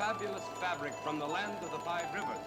fabulous fabric from the land of the Five Rivers.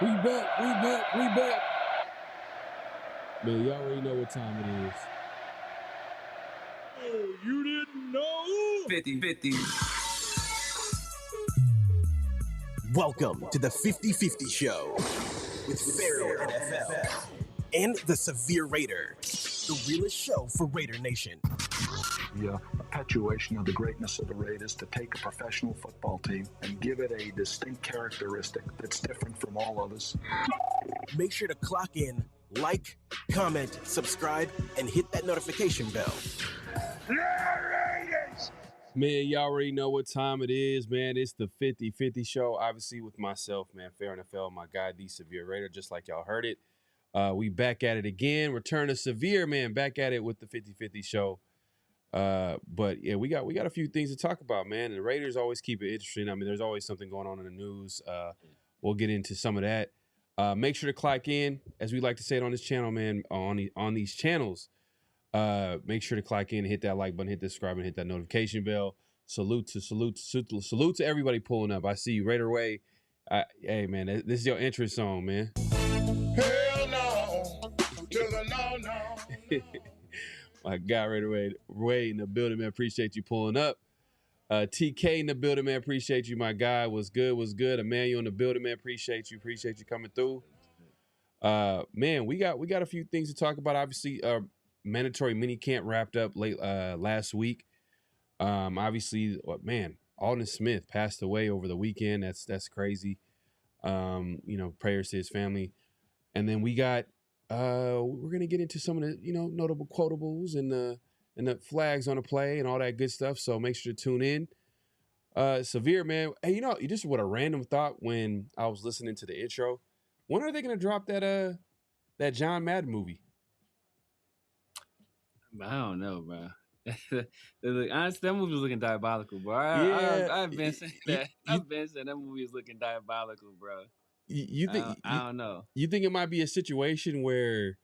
We back. Man, y'all already know what time it is. Oh, you didn't know? 50-50. Welcome to the 50-50 Show with PharoahNFL and the Severe Raider, the realest show for Raider Nation. The perpetuation of the greatness of the Raiders to take a professional football team and give it a distinct characteristic that's different from all others. Make sure to clock in, like, comment, subscribe, and hit that notification bell. Man, y'all already know what time it is, man. It's the 50-50 Show, obviously with myself, man, PharoahNFL, my guy, the Severe Raider, just like y'all heard it. We back at it again. Return to Severe, man, back at it with the 50-50 Show. But yeah, we got a few things to talk about, man. And the Raiders always keep it interesting. I mean, there's always something going on in the news. We'll get into some of that. Make sure to clock in, as we like to say it on this channel, man, on these channels. Make sure to clock in, hit that like button, hit the subscribe, and hit that notification bell. Salute to everybody pulling up. I see you, Raider Way. Hey, man, this is your entrance song, man. Hell no. To the no. My guy, Raider Way in the building, man. Appreciate you pulling up. TK in the building, man. Appreciate you, my guy. What's good? Emmanuel in the building, man. Appreciate you coming through. Man, we got a few things to talk about. Obviously, mandatory mini camp wrapped up late last week. Obviously, man, Alden Smith passed away over the weekend. That's crazy. Prayers to his family. And then we got we're gonna get into some of the notable quotables and the flags on the play and all that good stuff. So make sure to tune in. Severe, man. Hey, you just what a random thought when I was listening to the intro. When are they gonna drop that John Madden movie? I don't know, bro. Honestly, that movie was looking diabolical, bro. I've been saying that. I've been saying that movie is looking diabolical, bro. You think I don't know. You think it might be a situation where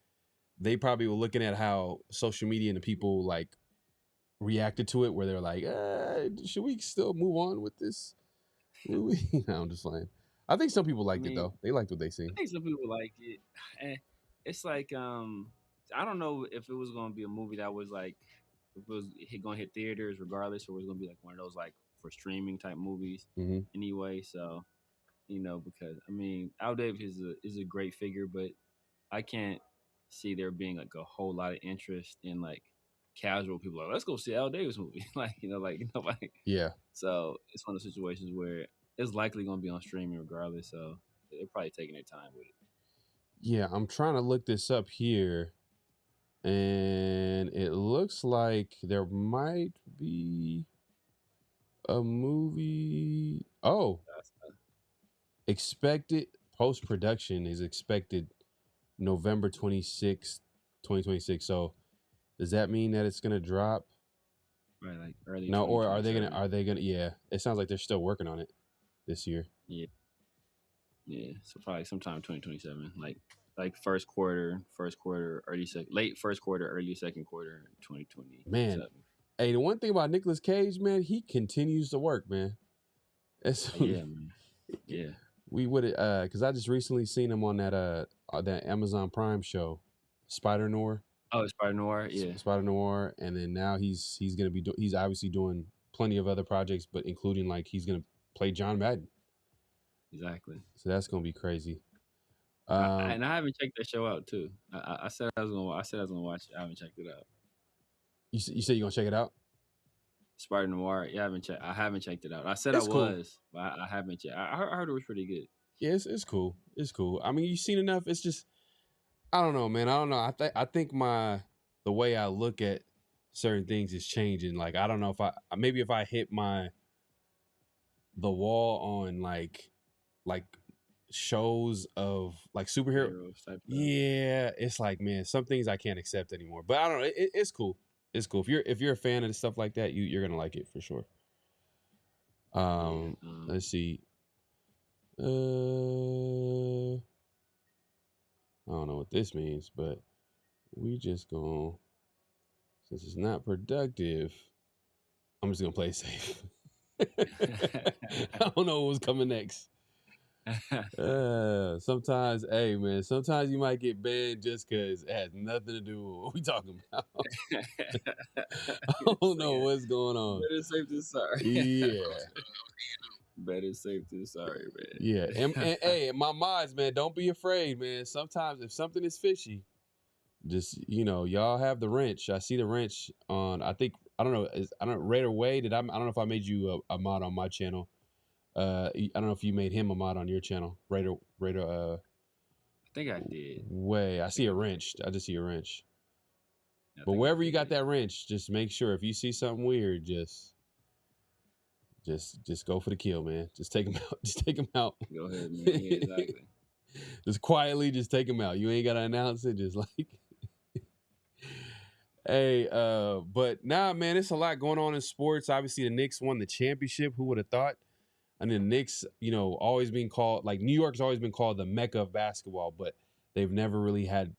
they probably were looking at how social media and the people like reacted to it, where they're like, should we still move on with this movie? No, I'm just playing. I think some people liked it though. They liked what they seen. I think some people liked it. It's like I don't know if it was gonna be a movie that was like if it was gonna hit theaters regardless, or it was gonna be like one of those like for streaming type movies anyway. So because Al Davis is a great figure, but I can't see there being like a whole lot of interest in like casual people like, let's go see Al Davis movie. like Yeah. So it's one of those situations where it's likely gonna be on streaming regardless. So they're probably taking their time with it. Yeah, I'm trying to look this up here, and it looks like there might be a movie. Oh, expected post-production is expected November 26th, 2026. So does that mean that it's gonna drop? Right, like early. No, or are they gonna? Yeah, it sounds like they're still working on it this year. Yeah. So probably sometime 2027, like first quarter, late first quarter, early second quarter, 2020. Man, hey, the one thing about Nicolas Cage, man, he continues to work, man. Yeah, man. Yeah. We would because I just recently seen him on that Amazon Prime show, Spider Noir. Oh, Spider Noir, yeah. Spider Noir, and then now he's gonna be he's obviously doing plenty of other projects, but including like he's gonna play John Madden. Exactly. So that's gonna be crazy. And I haven't checked that show out too. I said I was gonna watch it. I haven't checked it out. You said you're gonna check it out? Spider Noir. Yeah, I haven't checked it out. I said it's cool. But I haven't checked. I heard it was pretty good. Yeah, it's cool. It's cool. I mean, you've seen enough. It's just I don't know, man. I don't know. I think the way I look at certain things is changing. Like I don't know if I hit the wall on like shows of like superhero type. Yeah, it's like, man, some things I can't accept anymore. But I don't know. It's cool. It's cool. If you're a fan of stuff like that, you're gonna like it for sure. Let's see. I don't know what this means, but we just gonna, since it's not productive, I'm just gonna play safe. I don't know what was coming next. Sometimes you might get banned just because it has nothing to do with what we talking about. I don't know what's going on. Better safe than sorry. Yeah. Better safe than sorry, man. Yeah. And hey, my mods, man, don't be afraid, man. Sometimes if something is fishy, just, y'all have the wrench. I see the wrench on, I don't know, Raider Wade, I don't know if I made you a mod on my channel. I don't know if you made him a mod on your channel. Raider. I think I did. I see a wrench. I just see a wrench. But wherever you got that wrench, just make sure if you see something weird, just go for the kill, man. Just take him out. Just take him out. Go ahead, man. Yeah, exactly. Just quietly, just take him out. You ain't gotta announce it. Just like, hey, but nah, man, it's a lot going on in sports. Obviously, the Knicks won the championship. Who would have thought? And the Knicks, always being called, like New York's always been called the Mecca of basketball, but they've never really had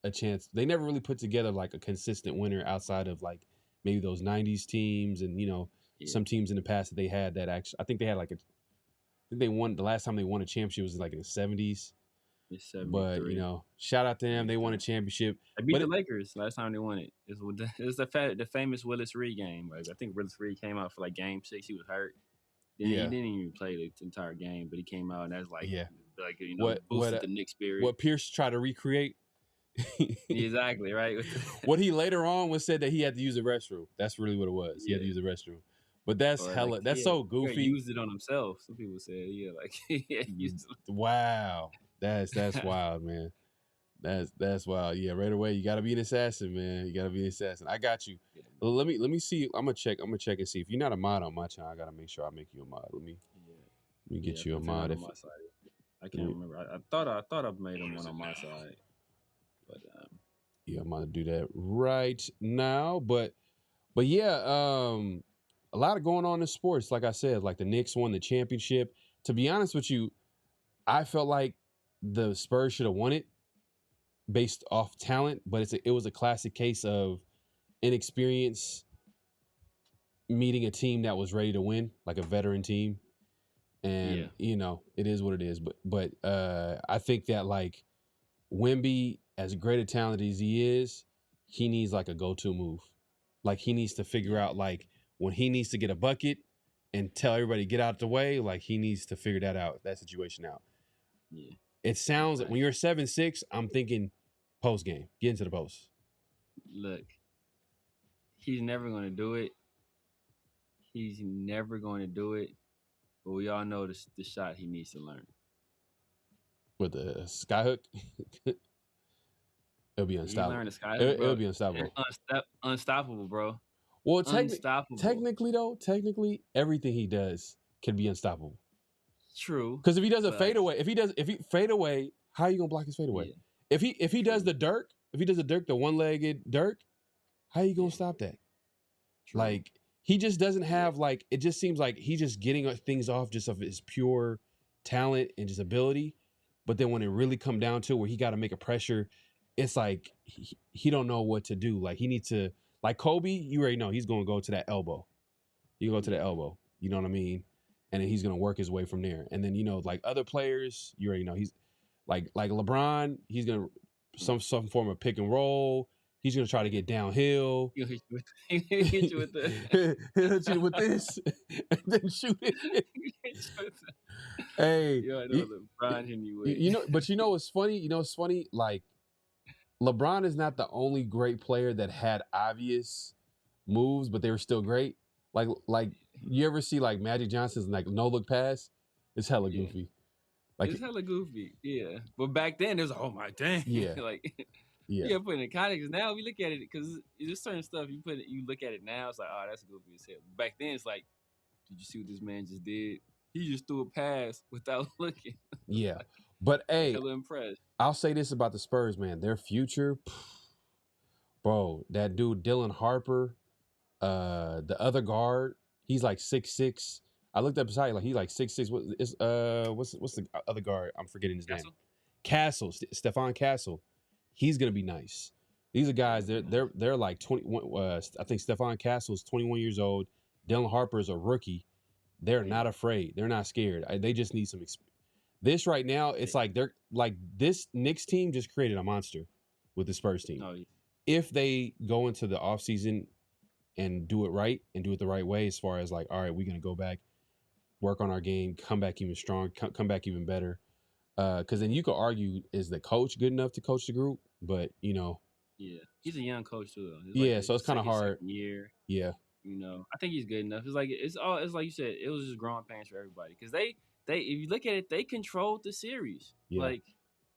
a chance. They never really put together like a consistent winner outside of like maybe those 90s teams and, some teams in the past that they had that actually, I think they had like I think they won, the last time they won a championship was like in the 70s. But, shout out to them. They won a championship. They beat the Lakers last time they won it. It was the famous Willis Reed game. Like, I think Willis Reed came out for like game 6. He was hurt. He didn't even play the entire game, but he came out and that's like, boosted the Knicks spirit. What Pierce tried to recreate. Exactly, right. What he later on said that he had to use the restroom. That's really what it was. He had to use the restroom. But that's hella. That's so goofy. He used it on himself. Some people said, used it. Wow, that's wild, man. That's wild. Yeah, right away. You gotta be an assassin, man. You gotta be an assassin. I got you. Yeah, Well, let me see. I'm gonna check and see. If you're not a mod on my channel, I gotta make sure I make you a mod. Let me get you a if they're mod. not If on my side. I can't remember. I thought I made them one on my side, but yeah, I'm gonna do that right now. But yeah, a lot of going on in sports. Like I said, like the Knicks won the championship. To be honest with you, I felt like the Spurs should have won it based off talent, but it was a classic case of inexperience meeting a team that was ready to win, like a veteran team. And it is what it is. But I think that like Wemby, as great a talent as he is, he needs like a go-to move. Like he needs to figure out like when he needs to get a bucket and tell everybody get out the way. Like he needs to figure that situation out. Yeah. It sounds like when you're 7'6", I'm thinking post game, get into the post. Look, he's never going to do it. He's never going to do it. But we all know the shot he needs to learn. With the skyhook, it'll be unstoppable. He learned the skyhook, it'll be unstoppable. Unstoppable, bro. Well, Unstoppable. technically, everything he does can be unstoppable. True. Because if he does a fadeaway, if he fade away, how are you gonna block his fadeaway? Yeah. If he does the Dirk, the one-legged Dirk, how are you gonna stop that? True. Like he just doesn't have like it. Just seems like he's just getting things off just of his pure talent and just ability. But then when it really come down to where he got to make a pressure, it's like he don't know what to do. Like he needs to, like Kobe, you already know he's going to go to that elbow. You go to the elbow, you know what I mean? And then he's going to work his way from there. And then, like other players, you already know he's like LeBron, he's going to some form of pick and roll. He's going to try to get downhill. He'll hit you with He'll hit you with this and then shoot it. Hey, I know LeBron hitting you with. But what's funny? Like LeBron is not the only great player that had obvious moves, but they were still great. Like you ever see like Magic Johnson's like no look pass? It's hella goofy. Like it's hella goofy, yeah. But back then it was oh my dang, yeah, like yeah. You gotta put it in context. Now we look at it because there's certain stuff you look at it now. It's like oh that's goofy as hell. Back then it's like, did you see what this man just did? He just threw a pass without looking. Yeah, but hey, hella impressed. I'll say this about the Spurs, man. Their future, bro. That dude Dylan Harper, the other guard, he's like 6'6". I looked up his height, like he's like 6'6". What's the other guard? I'm forgetting his name. Castle, Stephon Castle. He's gonna be nice. These are guys. They're like 21. I think Stephon Castle is 21 years old. Dylan Harper is a rookie. They're not afraid. They're not scared. They just need some experience. This right now, it's like they're like this Knicks team just created a monster with the Spurs team. Oh, yeah. If they go into the offseason and do it right and do it the right way, as far as like, all right, we're gonna go back, work on our game, come back even strong, come back even better. Because then you could argue, is the coach good enough to coach the group? But yeah, he's a young coach too. Though. So it's kind of hard. Year. Yeah. I think he's good enough. It's like you said, it was just growing pains for everybody because they if you look at it, they controlled the series. Yeah. Like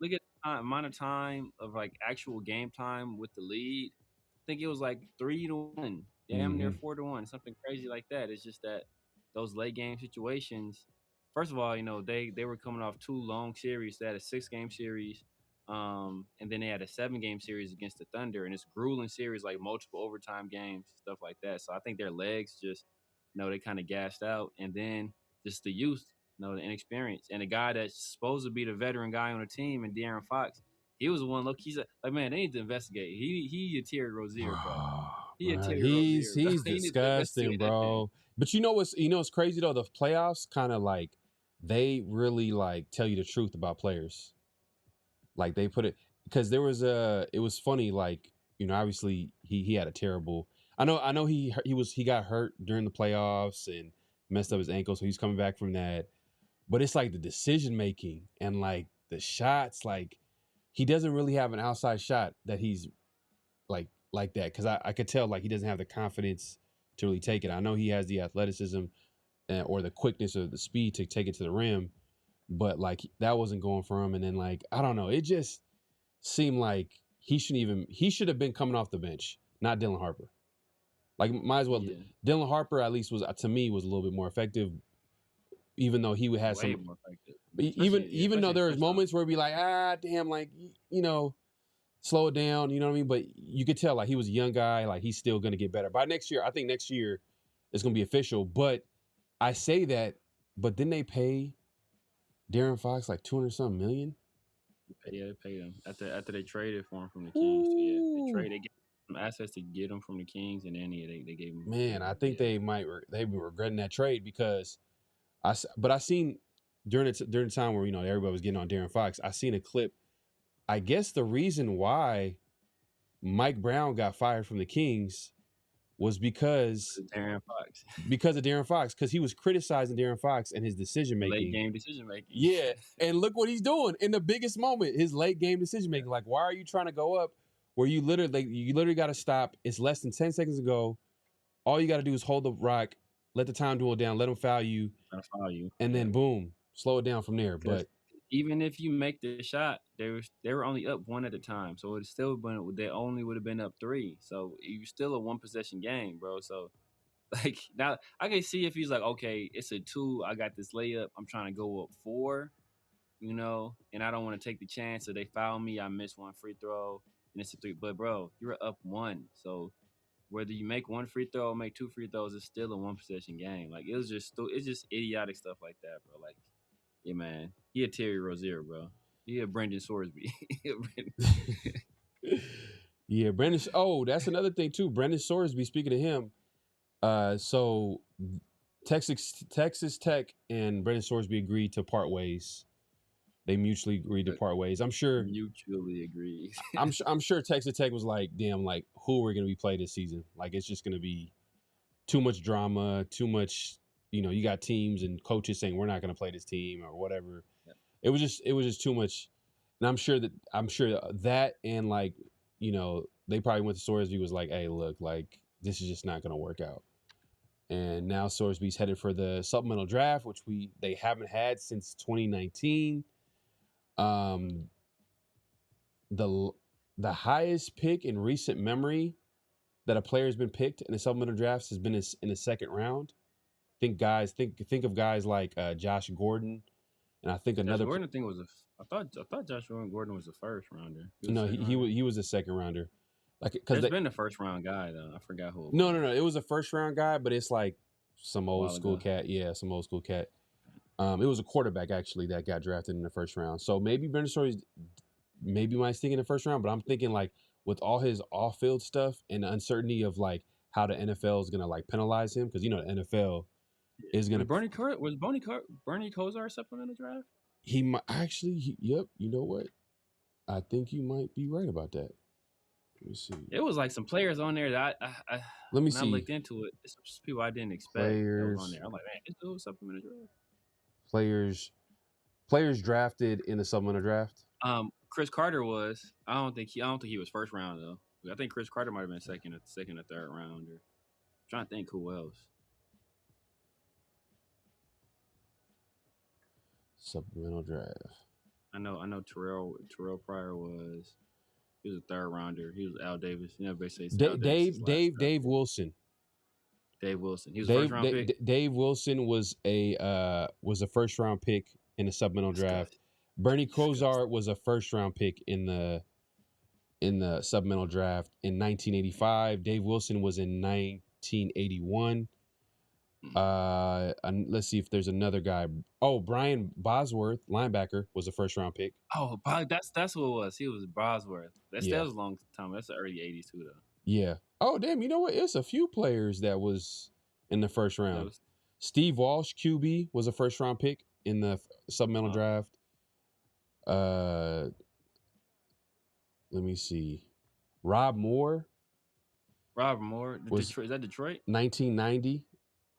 look at the amount of time of like actual game time with the lead. I think it was like 3-1, damn near 4-1, something crazy like that. It's just that those late game situations. First of all, they were coming off 2 long series. They had a 6-game series. And then they had a 7-game series against the Thunder, and it's grueling series, like multiple overtime games, stuff like that. So I think their legs just, they kind of gassed out, and then just the youth, the inexperience, and the guy that's supposed to be the veteran guy on the team, and De'Aaron Fox, he was the one. Look, he's like, man, they need to investigate. He a Terry Rozier, bro. He's disgusting, bro. But what's crazy though? The playoffs kind of like they really like tell you the truth about players. Like they put it because there was it was funny. Like obviously he had a terrible. I know he got hurt during the playoffs and messed up his ankle, so he's coming back from that. But it's like the decision making and like the shots. Like he doesn't really have an outside shot that he's like that because I could tell like he doesn't have the confidence to really take it. I know he has the athleticism or the quickness or the speed to take it to the rim. But like that wasn't going for him, and then like I don't know, it just seem like he should have been coming off the bench, not Dylan Harper. Like, might as well. Yeah. Dylan Harper at least was, to me, was a little bit more effective, even though he had Way some. more effective. Even though there was was moments where it'd be like, damn, like, slow it down, you know what I mean? But you could tell, like, he was a young guy, like, he's still going to get better. By next year, I think next year it's going to be official. But I say that, but didn't they pay Darren Fox like $200-something million? Yeah, they paid him after they traded for him from the Kings. They gave him assets to get him from the Kings, and then they gave him. Man, I think they be regretting that trade because I seen during the time where everybody was getting on Darren Fox, I seen a clip. I guess the reason why Mike Brown got fired from the Kings was because of Darren Fox. Because he was criticizing Darren Fox and his decision making. Late game decision making. Yeah, and look what he's doing in the biggest moment, his late game decision making. Like, why are you trying to go up where you literally got to stop? It's less than 10 seconds to go. All you got to do is hold the rock, let the time dwindle down, let them foul you, and then boom, slow it down from there. But even if you make the shot, they were only up one at a time, so it still they only would have been up 3. So you still a 1 possession game, bro. So like now I can see if he's like, okay, it's a 2, I got this layup, I'm trying to go up 4, and I don't want to take the chance. So they foul me, I miss 1 free throw, and it's a 3. But bro, you're up 1, so whether you make 1 free throw or make 2 free throws, it's still a 1 possession game. Like it's just idiotic stuff like that, bro. Like, yeah, man, he a Terry Rozier, bro. He a Brendan Sorsby. Yeah, Brendan. Oh, that's another thing too. Brendan Sorsby. Speaking of him, so Texas Tech and Brendan Sorsby agreed to part ways. They mutually agreed to part ways. I'm sure. Mutually agreed. I'm sure Texas Tech was like, damn, like who are we going to be playing this season? Like it's just going to be too much drama, too much. You got teams and coaches saying we're not going to play this team or whatever. Yeah. It was just too much. And I'm sure that and like, they probably went to Sorsby was like, hey, look, like this is just not going to work out. And now Sorsby's headed for the supplemental draft, which they haven't had since 2019. The highest pick in recent memory that a player has been picked in the supplemental drafts has been in the second round. Think of guys like Josh Gordon, and I think another. Gordon thing was I thought Josh Gordon was the first rounder. He was a second rounder. Like there's been a first round guy though. I forgot who. No. It was a first round guy, but it's like some old school cat. Yeah, some old school cat. It was a quarterback actually that got drafted in the first round. So maybe Brendan Story might stick in the first round, but I'm thinking like with all his off field stuff and the uncertainty of like how the NFL is gonna like penalize him because the NFL is gonna. Was Bernie Kosar supplemental draft? He might actually. Yep. You know what? I think you might be right about that. Let me see. It was like some players on there that I let me see. I looked into it. It's some people I didn't expect that was on there. I'm like, man, this dude was supplemental draft. Players drafted in the supplemental draft. Chris Carter was. I don't think he was first round though. I think Chris Carter might have been second or third rounder. I'm trying to think who else. Supplemental draft. I know Terrell Pryor was. He was a third rounder. He was Al Davis. Everybody says Dave Wilson. Dave Wilson. He was first round pick. Dave Wilson was a first round pick in the supplemental draft. Bernie Kosar was a first round pick in the supplemental draft in 1985. Dave Wilson was in 1981. Let's see if there's another guy. Oh, Brian Bosworth, linebacker, was a first round pick. Oh, that's who it was. He was Bosworth. That was a long time. That's the early 80s too, though. Yeah. Oh, damn. You know what? It's a few players that was in the first round. Steve Walsh, QB, was a first round pick in the supplemental draft. Let me see. Rob Moore. Is that Detroit? 1990.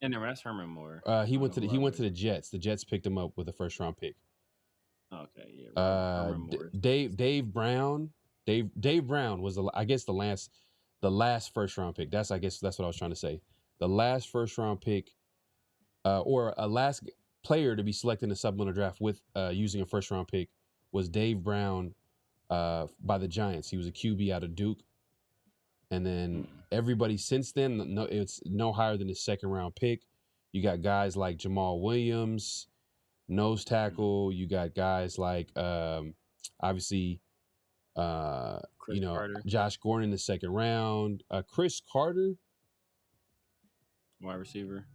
And then that's Herman Moore. He went to the Jets. The Jets picked him up with a first round pick. Okay, yeah. Dave Brown. Dave Brown was the last first round pick. That's what I was trying to say. The last first round pick, or a last player to be selected in the supplemental draft with using a first round pick was Dave Brown, by the Giants. He was a QB out of Duke. And then everybody since then, it's no higher than the second round pick. You got guys like Jamal Williams, nose tackle. You got guys like obviously Carter. Josh Gordon in the second round. Chris Carter, wide receiver.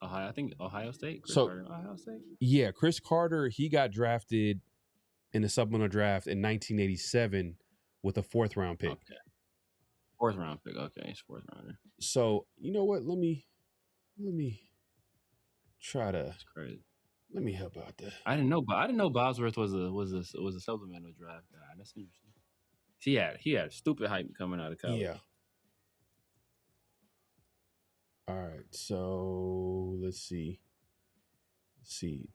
I think Ohio State. Ohio State. Yeah, Chris Carter, he got drafted in the supplemental draft in 1987 with a 4th round pick. Okay. 4th round pick. Okay, it's 4th rounder. So you know what? Let me try to. That's crazy. Let me help out there. I didn't know Bosworth was a supplemental draft guy. That's interesting. He had stupid hype coming out of college. Yeah. All right. So let's see. Let's see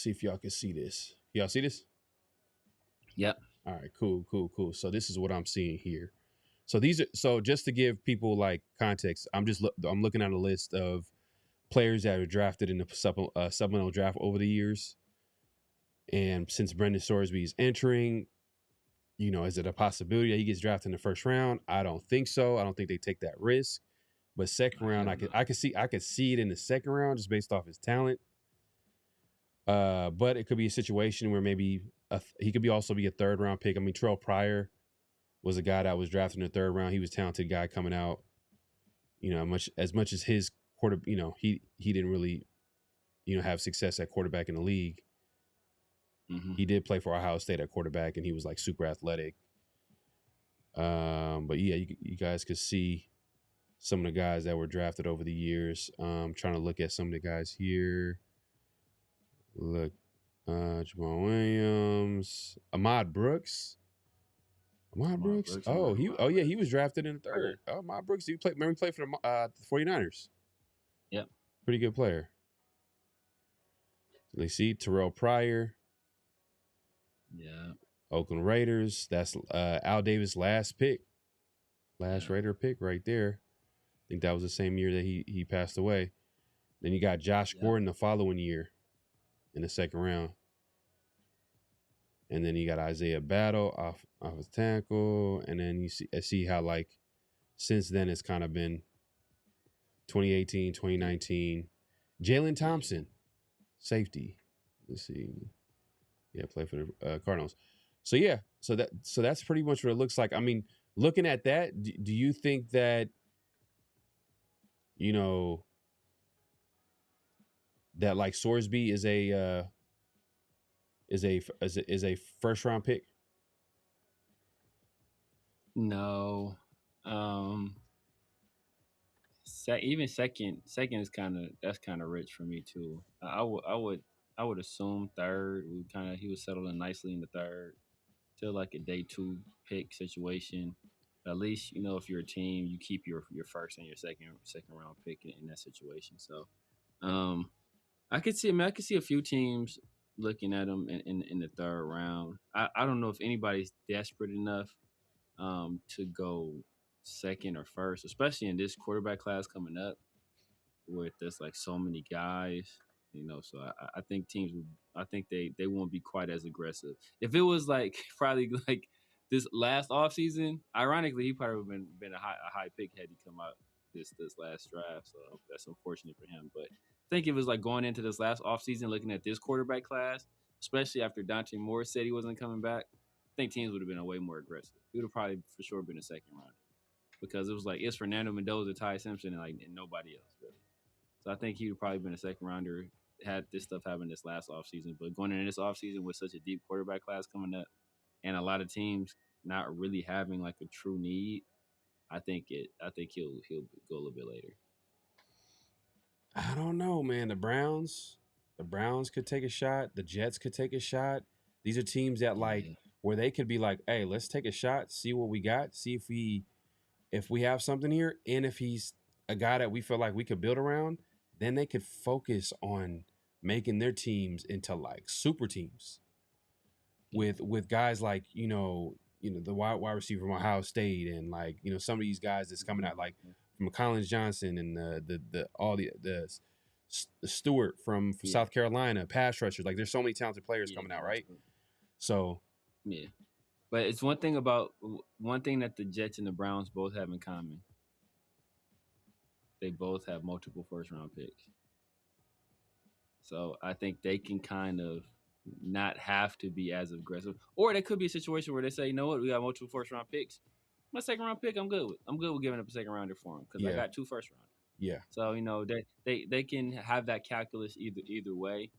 if y'all can see this. Y'all see this? Yep. All right. Cool. So this is what I'm seeing here. So just to give people like context, I'm looking at a list of players that are drafted in the supplemental draft over the years. And since Brendan Sorsby is entering, is it a possibility that he gets drafted in the first round? I don't think so. I don't think they take that risk. But second round, I could see it in the second round just based off his talent. But it could be a situation where maybe he could also be a 3rd round pick. I mean, Terrell Pryor was a guy that was drafted in the 3rd round. He was a talented guy coming out. As much as his quarter, he didn't really, have success at quarterback in the league. Mm-hmm. He did play for Ohio State at quarterback, and he was like super athletic. But yeah, you guys could see some of the guys that were drafted over the years. Trying to look at some of the guys here. Look, Jamal Williams, Ahmad Brooks. He was drafted in the 3rd. Oh, Ahmad Brooks, he played for the 49ers. Yep. Pretty good player. So they see Terrell Pryor. Yeah. Oakland Raiders. That's Al Davis' last Raider pick right there. I think that was the same year that he passed away. Then you got Josh Gordon the following year in the 2nd round. And then you got Isaiah Battle off his tackle. And then I see how like since then it's kind of been 2018, 2019. Jalen Thompson, safety. Let's see. Yeah, play for the Cardinals. So yeah, so that's pretty much what it looks like. I mean, looking at that, do you think that that like Sorsby is a 1st round pick? No. Even second is that's kind of rich for me too. I would assume 3rd. He was settling nicely in the 3rd till like a day 2 pick situation. At least if you're a team, you keep your 1st and your second round pick in that situation. So, I could see a few teams looking at him in the 3rd round. I don't know if anybody's desperate enough to go 2nd or 1st, especially in this quarterback class coming up, where there's like so many guys. So I think teams they won't be quite as aggressive. If it was like probably like this last offseason, ironically, he probably would have been a high pick had he come out this last draft. So that's unfortunate for him. But I think it was like going into this last offseason, looking at this quarterback class, especially after Dante Moore said he wasn't coming back, I think teams would have been way more aggressive. He would have probably for sure been a 2nd round because it was like it's Fernando Mendoza, Ty Simpson, and nobody else really. So I think he would probably been a 2nd rounder had this stuff happen this last offseason. But going into this offseason with such a deep quarterback class coming up and a lot of teams not really having like a true need, I think he'll go a little bit later. I don't know, man. The Browns could take a shot. The Jets could take a shot. These are teams that where they could be like, hey, let's take a shot, see what we got, see if we have something here, and if he's a guy that we feel like we could build around, then they could focus on making their teams into like super teams with guys like the wide receiver from Ohio State and like some of these guys that's coming out like from Collins Johnson and the Stewart from South Carolina, pass rushers. Like there's so many talented players coming out, right? So Yeah. But it's one thing that the Jets and the Browns both have in common. They both have multiple first round picks. So I think they can kind of not have to be as aggressive. Or there could be a situation where they say, you know what, we got multiple first round picks. My second round pick, I'm good with. I'm good with giving up a second rounder for him because I got 2 first rounders. Yeah. So, you know, they can have that calculus either way.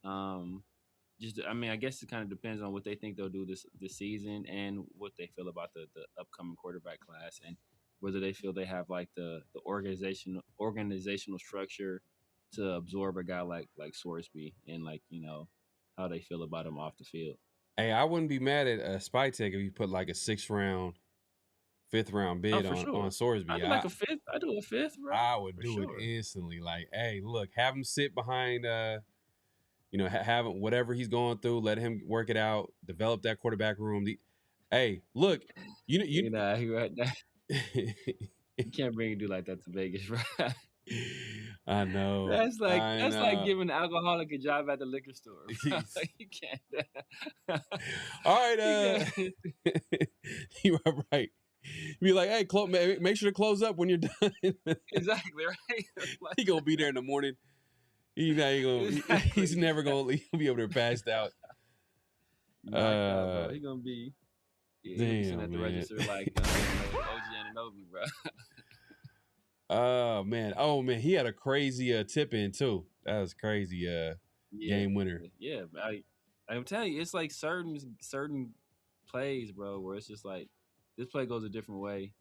I guess it kind of depends on what they think they'll do this season and what they feel about the upcoming quarterback class and whether they feel they have like the organizational structure to absorb a guy like Sorsby and like, you know, how they feel about him off the field. Hey, I wouldn't be mad at Spytek if you put like a 6th round, 5th round bid on Sorsby. I do like a 5th. I do a 5th, bro. I would do it instantly. Like, hey, look, have him sit behind you know, have him, whatever he's going through, let him work it out, develop that quarterback room. Hey, look, you know, right now. You can't bring a dude like that to Vegas, right? I know. That's like giving an alcoholic a job at the liquor store. You can't. All right, you are right. Be like, hey, make sure to close up when you're done. Exactly, right? He gonna be there in the morning. He's never gonna leave. He'll be over there passed out. He gonna be damn, at the register like OG Ananobi, bro. Oh man, he had a crazy tip in too. That was crazy. Game winner. Yeah, I'm telling you, it's like certain plays, bro, where it's just like this play goes a different way.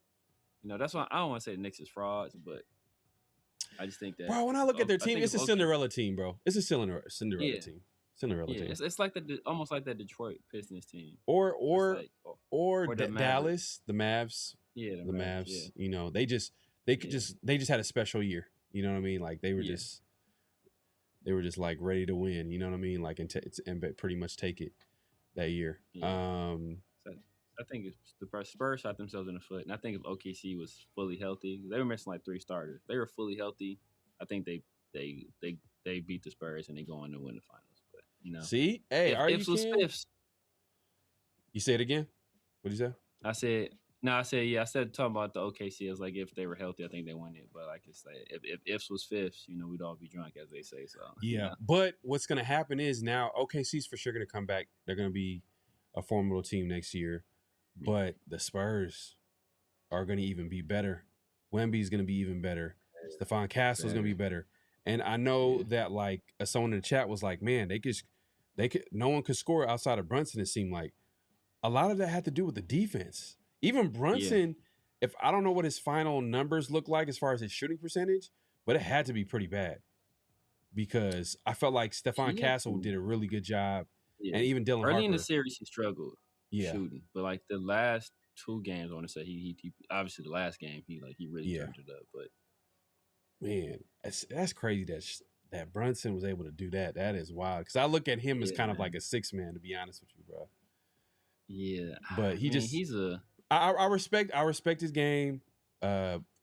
You know, that's why I don't want to say the Knicks is frauds, but I just think that. Bro, when I look at their team, it's a Cinderella team, bro. It's a Cinderella team. Cinderella team. It's like almost like that Detroit Pistons team. Or Dallas, the Mavs. Yeah, the Mavs. Yeah. You know, they just had a special year. You know what I mean? Like they were just like ready to win. You know what I mean? Like and pretty much take it that year. Yeah. I think it's the Spurs shot themselves in the foot, and I think if OKC was fully healthy, they were missing like 3 starters. They were fully healthy. I think they beat the Spurs and they go on to win the finals. But you know, see, hey, Fifths. You say it again? What did you say? I said talking about the OKC. I was like, if they were healthy, I think they won it. But like I said, if ifs was fifths, you know, we'd all be drunk, as they say. So yeah. You know. But what's gonna happen is now OKC's for sure gonna come back. They're gonna be a formidable team next year. But the Spurs are going to even be better. Wemby's going to be even better. Stephon Castle's going to be better. And I know that like someone in the chat was like, man, no one could score outside of Brunson. It seemed like a lot of that had to do with the defense. Even Brunson, if I don't know what his final numbers look like as far as his shooting percentage, but it had to be pretty bad because I felt like Stephon Castle did a really good job. Yeah. And even Dylan Harper. Early in the series, he struggled. Shooting, but like the last 2 games, I want to say he obviously the last game he really turned it up. But man, that's crazy that Brunson was able to do that. That is wild because I look at him as kind of like a 6-man, to be honest with you, bro. Yeah, but I respect his game,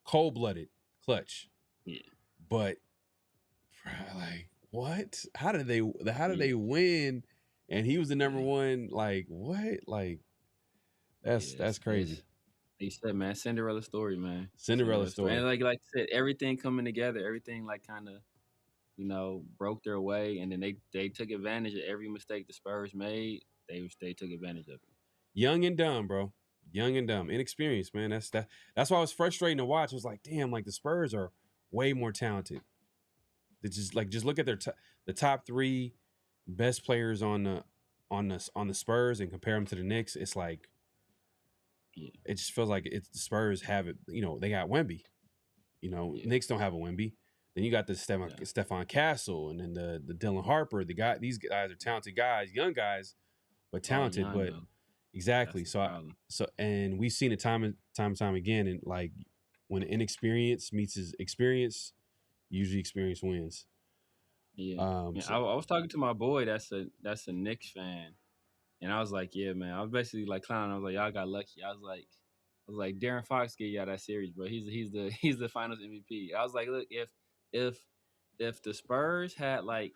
cold-blooded, clutch. Yeah, but bro, like what? How did they win? And he was the number one. Like what? Like that's crazy. He said, man, Cinderella story, man. Cinderella story. And like I said, everything coming together, everything like kind of, you know, broke their way, and then they took advantage of every mistake the Spurs made. They took advantage of it. Young and dumb, bro. Young and dumb, inexperienced, man. That's why it was frustrating to watch. It was like, damn, like the Spurs are way more talented. They just look at the top 3 best players on the Spurs and compare them to the Knicks. It's like it just feels like the Spurs have it. You know, they got Wemby. You know, Knicks don't have a Wemby. Then you got the Stephon Castle and then the Dylan Harper. These guys are talented guys, young guys, but talented. But exactly. So and we've seen it time and time again. And like when inexperience meets his experience, usually experience wins. Yeah, I was talking to my boy. That's a Knicks fan, and I was like, "Yeah, man." I was basically like clowning. I was like, "Y'all got lucky." I was like, "Darren Fox gave y'all that series, bro. He's the Finals MVP." I was like, "Look, if the Spurs had like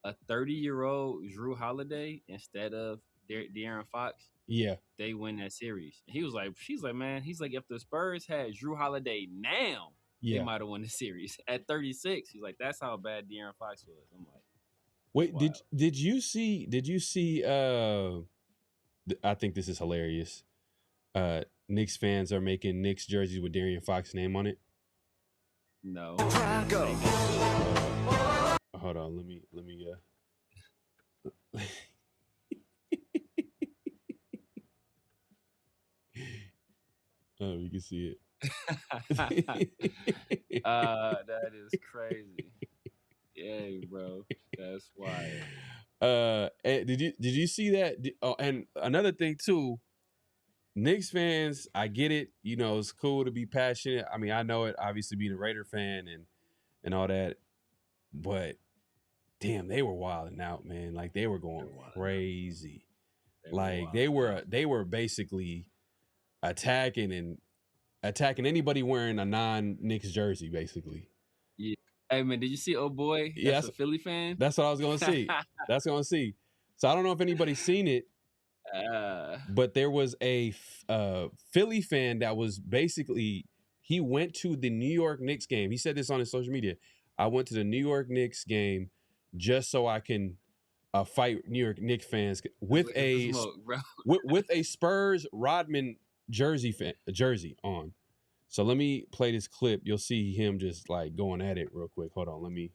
a 30-year-old Drew Holiday instead of De'Aaron Fox, Yeah. they win that series. And she's like, man, he's like, if the Spurs had Drew Holiday now, they Yeah. might have won the series. At 36, he's like, that's how bad De'Aaron Fox was. I'm like, wait, wow. did you see I think this is hilarious. Knicks fans are making Knicks jerseys with De'Aaron Fox's name on it. No. Hold on, let me oh, you can see it. That is crazy. Yeah, bro. That's wild. Did you see that? Oh, and another thing too, Knicks fans, I get it. You know, it's cool to be passionate. I mean, I know it, obviously being a Raider fan and all that, but damn, they were wilding out, man. Like they were going crazy. They were basically attacking anybody wearing a non-Knicks jersey, basically. Yeah. Hey man, did you see boy? That's a Philly fan. That's what I was gonna see. So I don't know if anybody's seen it, but there was a Philly fan that was basically, he went to the New York Knicks game. He said this on his social media. I went to the New York Knicks game just so I can fight New York Knicks fans with a Spurs Rodman jersey on. So let me play this clip. You'll see him just like going at it real quick. Hold on, if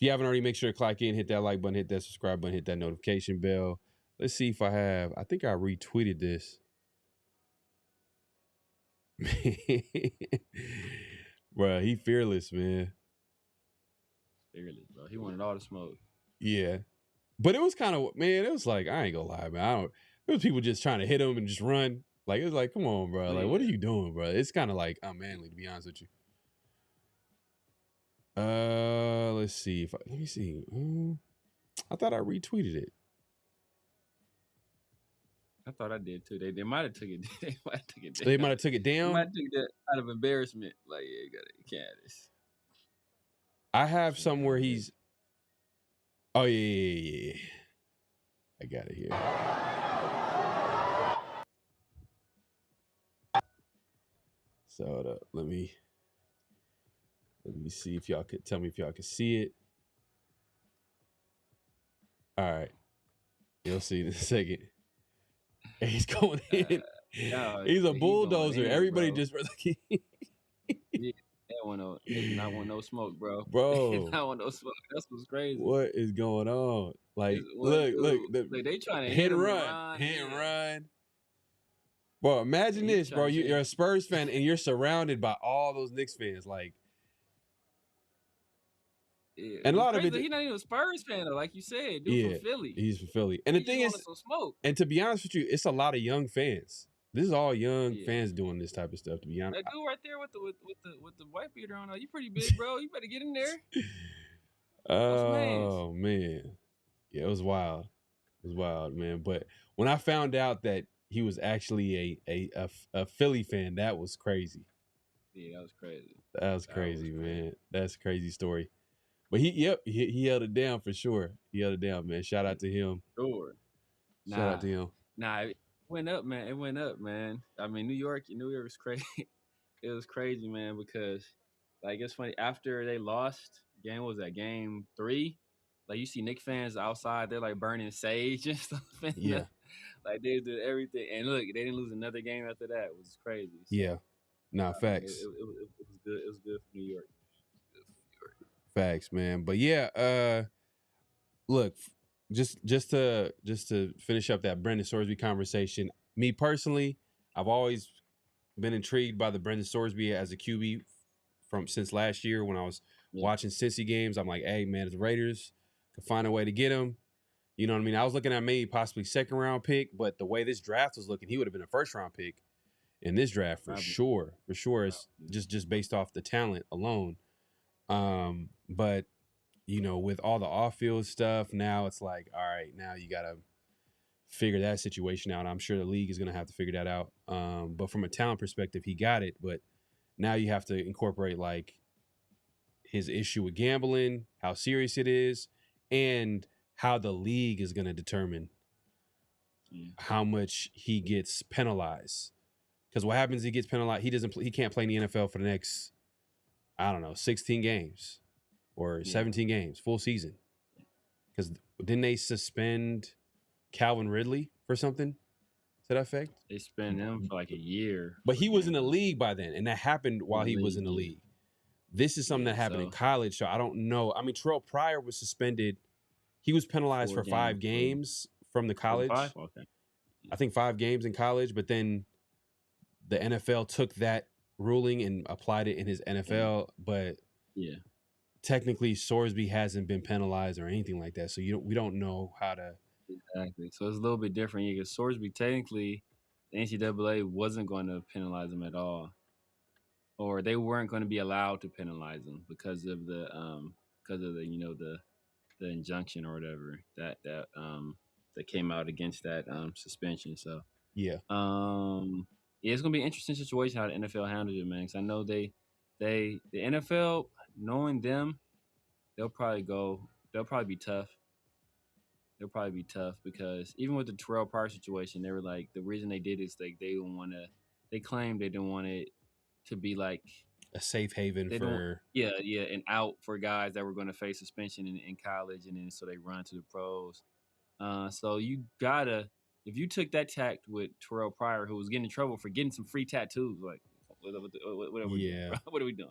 you haven't already, make sure to clock in, hit that like button, hit that subscribe button, hit that notification bell. Let's see if I think I retweeted this. Bruh, he fearless, man. Fearless, bro. He wanted all the smoke. Yeah. But it was kind of, man, it was like, I ain't gonna lie, man. There was people just trying to hit him and just run. Like, it was like, come on, bro. Like, what are you doing, bro? It's kind of like unmanly, to be honest with you. Let's see. Let me see. I thought I retweeted it. I thought I did too. They might have took it. They might have took it down. They might have took it down. They might have took that out of embarrassment. Like, yeah, you can't have this. I have somewhere he's. Oh yeah. I got it here. So let me see if y'all could tell me if y'all could see it. All right, you'll see in a second. He's going in. He's a bulldozer. Everybody bro. Just they not want no smoke, bro. Bro, they not want no smoke. That's what's crazy. What is going on? Like, look. They trying to hit and run. Bro, imagine this, bro. You're a Spurs fan and you're surrounded by all those Knicks fans. Like, yeah, and a lot of it. He's not even a Spurs fan, though, like you said. Dude from Philly. He's from Philly. And the thing is, and to be honest with you, it's a lot of young fans. This is all young fans doing this type of stuff, to be honest. That dude right there with the white beater on, you pretty big, bro. You better get in there. Oh man, yeah, it was wild. It was wild, man. But when I found out that he was actually a Philly fan, that was crazy. Yeah, that was crazy. That was crazy, man. That's a crazy story. But he held it down for sure. He held it down, man. Shout out to him. Sure. Shout out to him. It went up, man. It went up, man. I mean, New York was crazy. It was crazy, man, because like it's funny. After they lost, game 3? Like you see Knicks fans outside, they're like burning sage and stuff. Yeah. Like they did everything. And look, they didn't lose another game after that. It was crazy. So, yeah. Nah, facts. It was good. It was good for New York. Facts, man. But yeah, look, just to finish up that Brendan Sorsby conversation, me personally, I've always been intrigued by the Brendan Sorsby as a QB since last year when I was watching Cincy games. I'm like, hey man, if the Raiders could find a way to get him, you know what I mean? I was looking at maybe possibly 2nd round pick, but the way this draft was looking, he would have been a 1st round pick in this draft for sure. For sure, it's just based off the talent alone. But you know, with all the off-field stuff, now it's like, all right, now you got to figure that situation out. I'm sure the league is going to have to figure that out. But from a talent perspective, he got it. But now you have to incorporate like his issue with gambling, how serious it is, and how the league is going to determine how much he gets penalized. Because what happens? He gets penalized. He can't play in the NFL for the next, I don't know, 16 games or 17 games, full season. Because didn't they suspend Calvin Ridley for something to that effect? They spent him for like a year. But he was in the league by then, and that happened while he was in the league. This is something that happened in college, so I don't know. I mean, Terrell Pryor was suspended. He was penalized for 5 games from the college. 5? Okay. I think 5 games in college, but then the NFL took that ruling and applied it in his NFL. But technically, Sorsby hasn't been penalized or anything like that, so we don't know how to. Exactly. So it's a little bit different. Because Sorsby, technically, the NCAA wasn't going to penalize him at all, or they weren't going to be allowed to penalize him because of the the injunction or whatever that came out against that suspension. So it's gonna be an interesting situation how the NFL handles it, man. Because I know the NFL, knowing them, they'll probably be tough. They'll probably be tough because even with the Terrell Pryor situation, they were like, the reason they did is like they claimed they didn't want it to be like a safe haven for an out for guys that were going to face suspension in college, and then so they run to the pros. So you gotta, if you took that tact with Terrell Pryor, who was getting in trouble for getting some free tattoos, like what are we doing? What are we doing?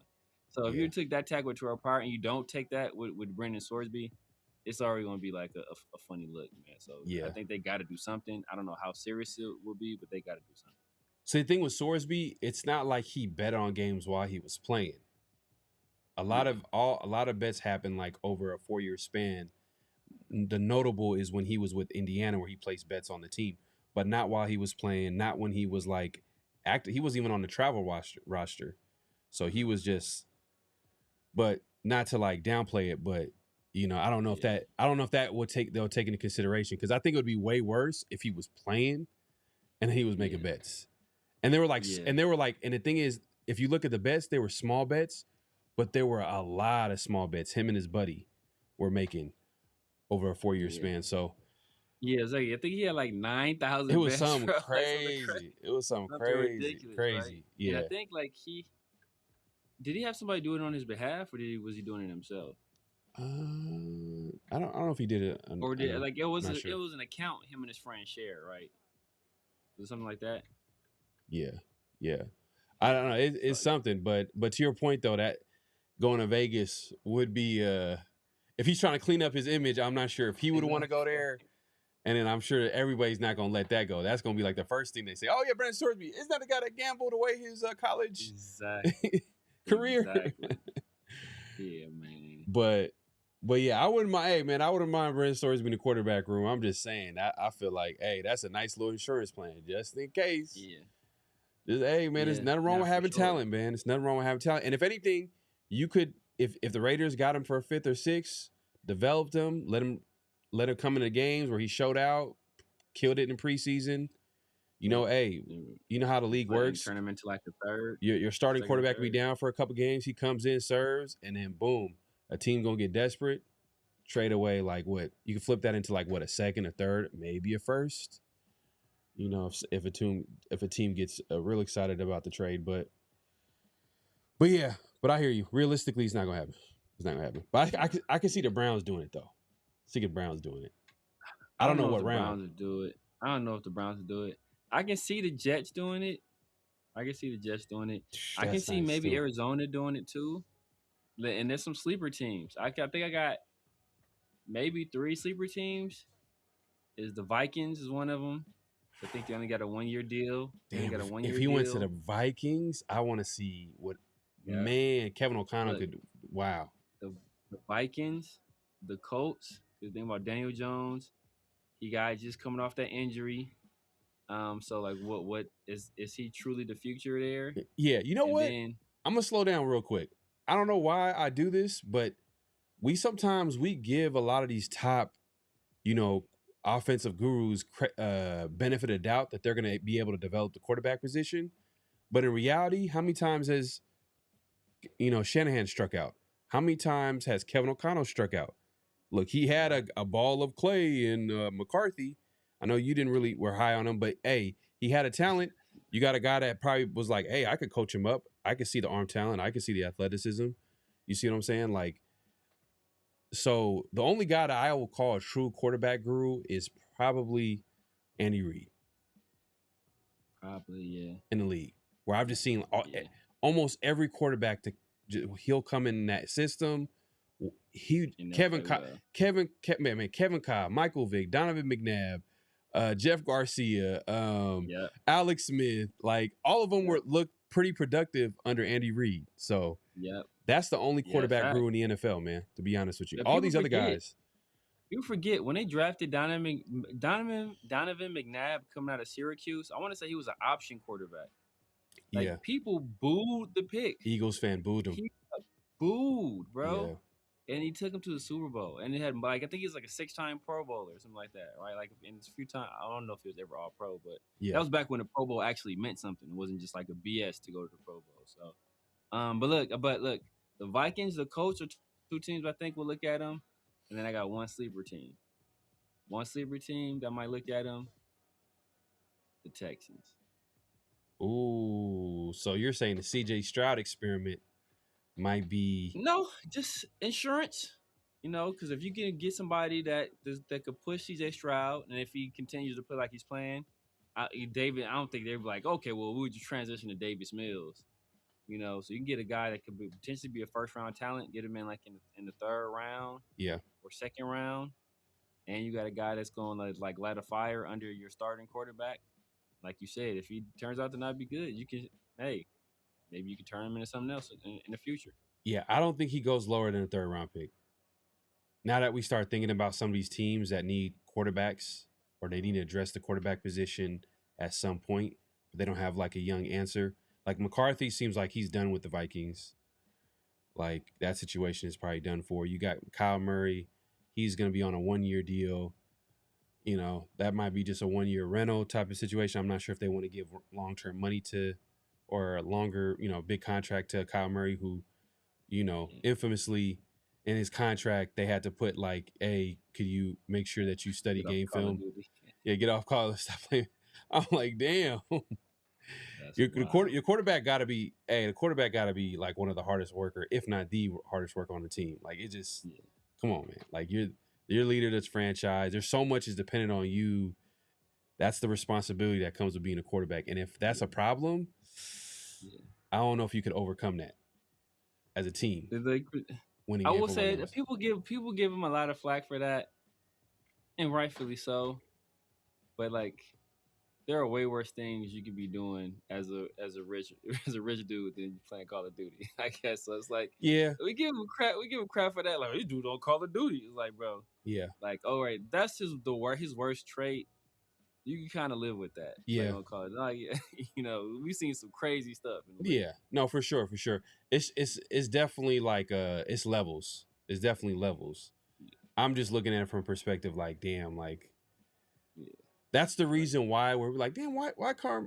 So if you took that tact with Terrell Pryor and you don't take that with Brendan Sorsby, it's already going to be like a funny look, man. So I think they got to do something. I don't know how serious it will be, but they got to do something. So the thing with Sorsby, it's not like he bet on games while he was playing. A lot of bets happen like over a 4-year span. The notable is when he was with Indiana, where he placed bets on the team, but not while he was playing. Not when he was like active. He wasn't even on the travel roster, so he was just. But not to like downplay it, but I don't know if that they'll take into consideration, because I think it would be way worse if he was playing and he was making bets. And they were like, and the thing is, if you look at the bets, they were small bets, but there were a lot of small bets him and his buddy were making over a 4-year span. So it's like, I think he had like 9,000. It was something crazy. It was something crazy. Right? Yeah. And I think like did he have somebody do it on his behalf, or was he doing it himself? I don't know if he did it, or did it was an account him and his friend share, right? Was it something like that? Yeah. I don't know. It's something, but to your point though, that going to Vegas would be if he's trying to clean up his image, I'm not sure if he would want to go there. And then I'm sure everybody's not going to let that go. That's going to be like the first thing they say. Oh yeah, Brendan Sorsby, isn't that the guy that gambled away his college career? Exactly. Yeah, man. But yeah, I wouldn't mind. Hey, man, I wouldn't mind Brendan Sorsby in the quarterback room. I'm just saying, I feel like, hey, that's a nice little insurance plan, just in case. Yeah. Just, hey, man, there's nothing wrong with having talent, man. It's nothing wrong with having talent. And if anything, you could, if the Raiders got him for a 5th or 6th, developed him, let him come into games where he showed out, killed it in preseason. Hey, you know how the league works. Turn him into like the 3rd. Your starting quarterback will be down for a couple games. He comes in, serves, and then boom, a team gonna get desperate. Trade away like what? You can flip that into like what, a 2nd, a 3rd, maybe a 1st. If a team gets real excited about the trade, but yeah, but I hear you. Realistically, it's not gonna happen. It's not gonna happen. But I can see the Browns doing it though. See the Browns doing it. I don't know what round. Browns would do it. I don't know if the Browns would do it. I can see the Jets doing it. I can see maybe Arizona doing it too. And there's some sleeper teams. I think I got maybe 3 sleeper teams. Is the Vikings is one of them. I think they only got a 1-year deal. Damn, if he went to the Vikings, I want to see what Kevin O'Connell could do. Wow. The Vikings, the Colts. Because think about Daniel Jones. He got just coming off that injury. So like, what is he truly the future there? Yeah, you know what? I'm gonna slow down real quick. I don't know why I do this, but we sometimes give a lot of these top, offensive gurus benefit of doubt that they're gonna be able to develop the quarterback position. But in reality, how many times has Shanahan struck out? How many times has Kevin O'Connell struck out? Look, he had a ball of clay in McCarthy. I know you didn't really were high on him, but hey, he had a talent. You got a guy that probably was like, hey, I could coach him up. I could see the arm talent. I could see the athleticism. You see what I'm saying? Like, so the only guy that I will call a true quarterback guru is probably Andy Reid. Probably, yeah. In the league, where I've just seen Yeah. almost every quarterback he'll come in that system. Kevin Cobb, Michael Vick, Donovan McNabb, Jeff Garcia, Alex Smith, like all of them looked pretty productive under Andy Reid. So that's the only quarterback guru in the NFL, man. To be honest with you, all these other guys. You forget when they drafted Donovan McNabb coming out of Syracuse. I want to say he was an option quarterback. Like people booed the pick. Eagles fan booed him. He booed, bro. Yeah. And he took him to the Super Bowl, and it had like I think he was like a 6-time Pro Bowler or something like that, right? Like in a few times, I don't know if he was ever All Pro, but that was back when the Pro Bowl actually meant something. It wasn't just like a BS to go to the Pro Bowl. So, but look, the Vikings, the Colts are two teams I think will look at him, and then I got one sleeper team that might look at him. The Texans. Ooh, so you're saying the C.J. Stroud experiment might be just insurance, because if you can get somebody that could push C.J. Stroud, and if he continues to play like he's playing, David, I don't think they'd be like, okay, well, we would just transition to Davis Mills, so you can get a guy that could potentially be a first round talent, get him in like in the third round, or second round, and you got a guy that's going to like light a fire under your starting quarterback. Like you said, if he turns out to not be good, maybe you can turn him into something else in the future. Yeah, I don't think he goes lower than a third round pick. Now that we start thinking about some of these teams that need quarterbacks or they need to address the quarterback position at some point, but they don't have like a young answer. Like McCarthy seems like he's done with the Vikings. Like that situation is probably done for. You got Kyle Murray. He's going to be on a 1-year deal. That might be just a 1-year rental type of situation. I'm not sure if they want to give long-term money to or a longer, big contract to Kyle Murray, who, infamously in his contract, they had to put like, hey, could you make sure that you study game film? Yeah, get off call. Stop playing. I'm like, damn. Your quarterback got to be, the quarterback got to be like one of the hardest worker, if not the hardest worker on the team. Like it just, come on, man. Like you're leader of this franchise. There's so much is dependent on you. That's the responsibility that comes with being a quarterback. And if that's a problem, I don't know if you could overcome that as a team. Winning. I will say that people give him a lot of flack for that, and rightfully so. But like, there are way worse things you could be doing as a rich dude than playing Call of Duty. I guess so. It's like, we give him crap. We give him crap for that. Like, this dude don't Call of Duty. It's like, bro, like, all right, that's his worst trait. You can kind of live with that. Yeah. Like, we've seen some crazy stuff. No, for sure. It's definitely like it's levels. It's definitely levels. I'm just looking at it from a perspective like, damn, like that's the reason why we're like, damn, why Kyle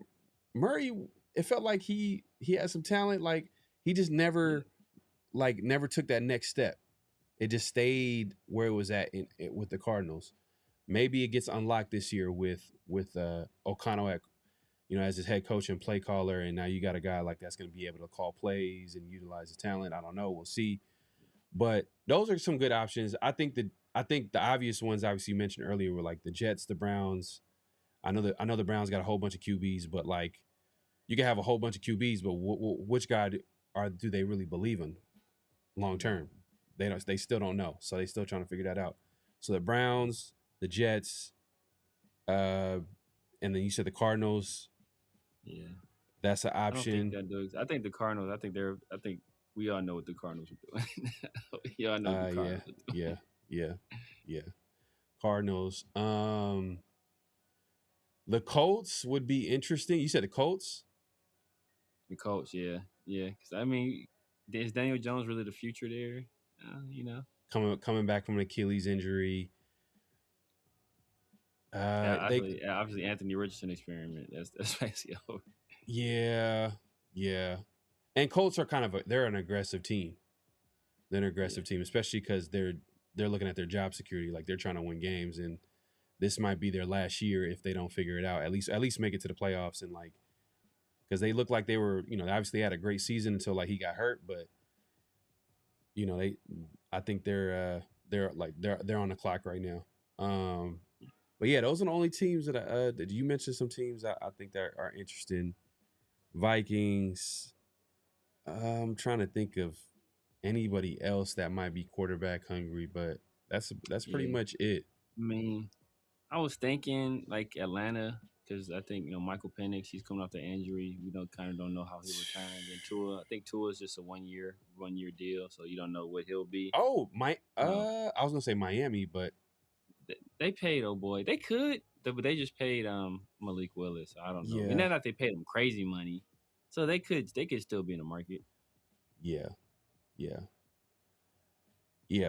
Murray? It felt like he had some talent. Like he just never took that next step. It just stayed where it was at with the Cardinals. Maybe it gets unlocked this year with O'Connell as his head coach and play caller, and now you got a guy like that's going to be able to call plays and utilize his talent. I don't know, we'll see. But those are some good options. I think the obvious ones, obviously you mentioned earlier, were like the Jets, the Browns. I know the Browns got a whole bunch of QBs, but like you can have a whole bunch of QBs, but which guy do they really believe in long term? They still don't know, so they still trying to figure that out. So the Browns, the Jets, and then you said the Cardinals. Yeah, that's an option. I think the Cardinals. I think we all know what the Cardinals are doing. We all know what the Cardinals are doing. Yeah. Cardinals. The Colts would be interesting. You said the Colts? The Colts, yeah. Because I mean, is Daniel Jones really the future there? Coming back from an Achilles injury. Obviously Anthony Richardson experiment. That's basically over. Yeah. And Colts are they're an aggressive team. They're an aggressive team, especially because they're looking at their job security. Like they're trying to win games, and this might be their last year if they don't figure it out. At least make it to the playoffs and like, because they look like they were, you know, obviously had a great season until like he got hurt, but you know, I think they're on the clock right now. But yeah, those are the only teams that you mentioned. Some teams I think that are interesting. Vikings. I'm trying to think of anybody else that might be quarterback hungry, but that's pretty much it. I mean, I was thinking like Atlanta because I think Michael Penix, he's coming off the injury. We kind of don't know how he'll return. And Tua, I think Tua is just a one year deal, so you don't know what he'll be. Oh, I was gonna say Miami, but they paid boy. They could, but they just paid Malik Willis. I don't know. Yeah. And not that they paid him crazy money, so they could still be in the market. Yeah,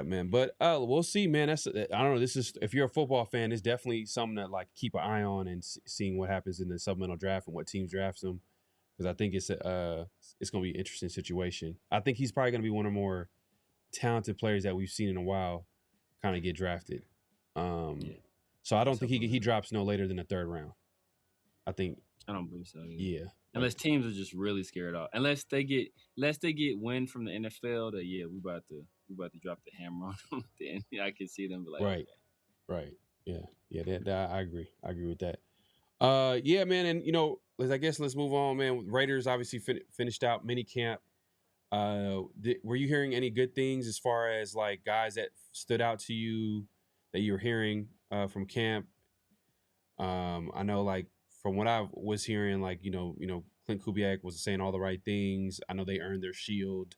man. But we'll see, man. I don't know. This is, if you're a football fan, it's definitely something to like keep an eye on and seeing what happens in the supplemental draft and what teams drafts them, because I think it's going to be an interesting situation. I think he's probably going to be one of the more talented players that we've seen in a while kind of get drafted. So I don't think he drops no later than the third round. I don't believe so. Yeah. Unless teams are just really scared off. Unless they get wind from the NFL that we about to drop the hammer on them. Then I can see them be like, right, okay. Right, yeah. That I agree with that. Yeah, man, and I guess let's move on, man. Raiders obviously finished out mini camp. Were you hearing any good things as far as like guys that stood out to you that you were hearing from camp? I know, like, from what I was hearing, like, Clint Kubiak was saying all the right things. I know they earned their shield.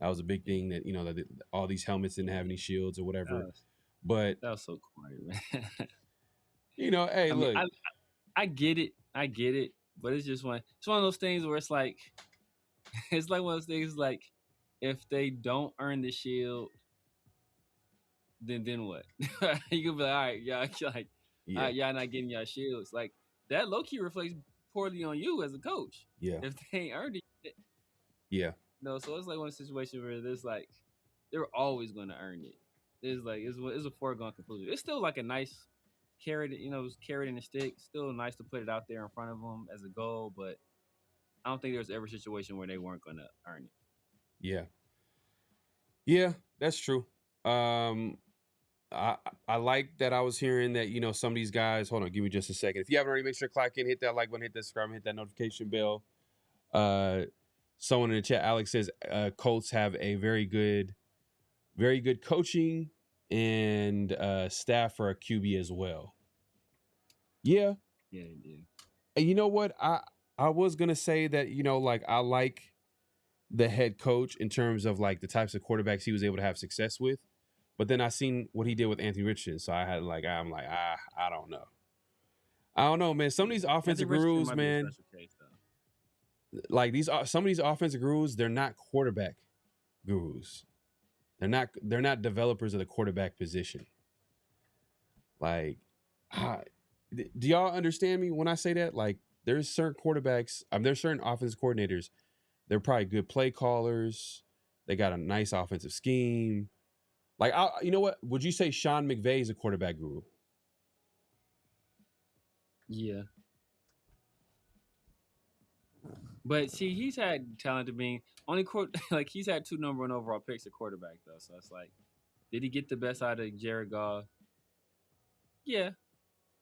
That was a big thing that, that all these helmets didn't have any shields or whatever. But that was so corny, man. Hey, look. I get it. But it's just one of those things where it's like one of those things like, if they don't earn the shield, then what? You can be like, all right, y'all not getting y'all shields. Like, that low-key reflects poorly on you as a coach. Yeah. If they ain't earned it. Yeah. No, so it's like one situation where there's like, they're always going to earn it. It's a foregone conclusion. It's still like a nice carrot, carrot in the stick. Still nice to put it out there in front of them as a goal, but I don't think there's ever a situation where they weren't going to earn it. Yeah. Yeah, that's true. I like that I was hearing that, some of these guys, hold on, give me just a second. If you haven't already, make sure to click in, hit that like button, hit that subscribe, hit that notification bell. Someone in the chat, Alex, says Colts have a very good coaching and staff for a QB as well. Yeah. Yeah, they do. And you know what? I was going to say that, I like the head coach in terms of like the types of quarterbacks he was able to have success with. But then I seen what he did with Anthony Richardson, so I don't know, man. Some of these offensive gurus, man, like some of these offensive gurus, they're not quarterback gurus. They're not developers of the quarterback position. Like, do y'all understand me when I say that? Like, there's certain quarterbacks, there's certain offensive coordinators. They're probably good play callers. They got a nice offensive scheme. Like, you know what? Would you say Sean McVay is a quarterback guru? Yeah. But see, he's had talent to being like, he's had 2 number 1 overall picks at quarterback though. So it's like, did he get the best out of Jared Goff? Yeah.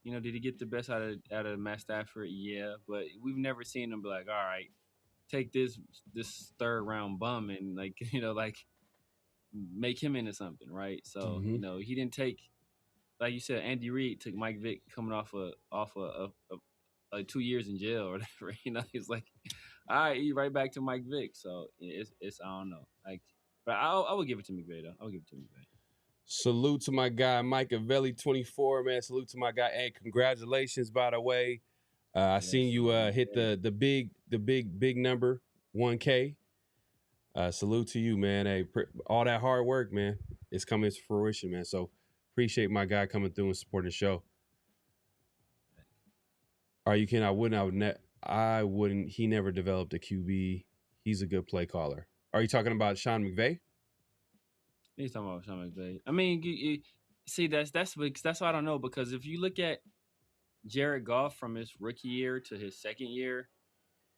Did he get the best out of Matt Stafford? Yeah. But we've never seen him be like, all right, take this 3rd round bum and like, make him into something, right? So, he didn't take, like you said, Andy Reid took Mike Vick coming off of 2 years in jail or whatever. He's like, all right, you right back to Mike Vick. So it's I don't know. Like, but I would give it to McVay though. I would give it to McVay. Salute to my guy Machiavelli 24, man. Salute to my guy. Hey, congratulations, by the way. I seen you hit the big number, 1K. Salute to you, man. Hey, all that hard work, man, it's coming to fruition, man. So appreciate my guy coming through and supporting the show. I wouldn't. He never developed a QB. He's a good play caller. Are you talking about Sean McVay? He's talking about Sean McVay. I mean, See, that's why I don't know, because if you look at Jared Goff from his rookie year to his second year,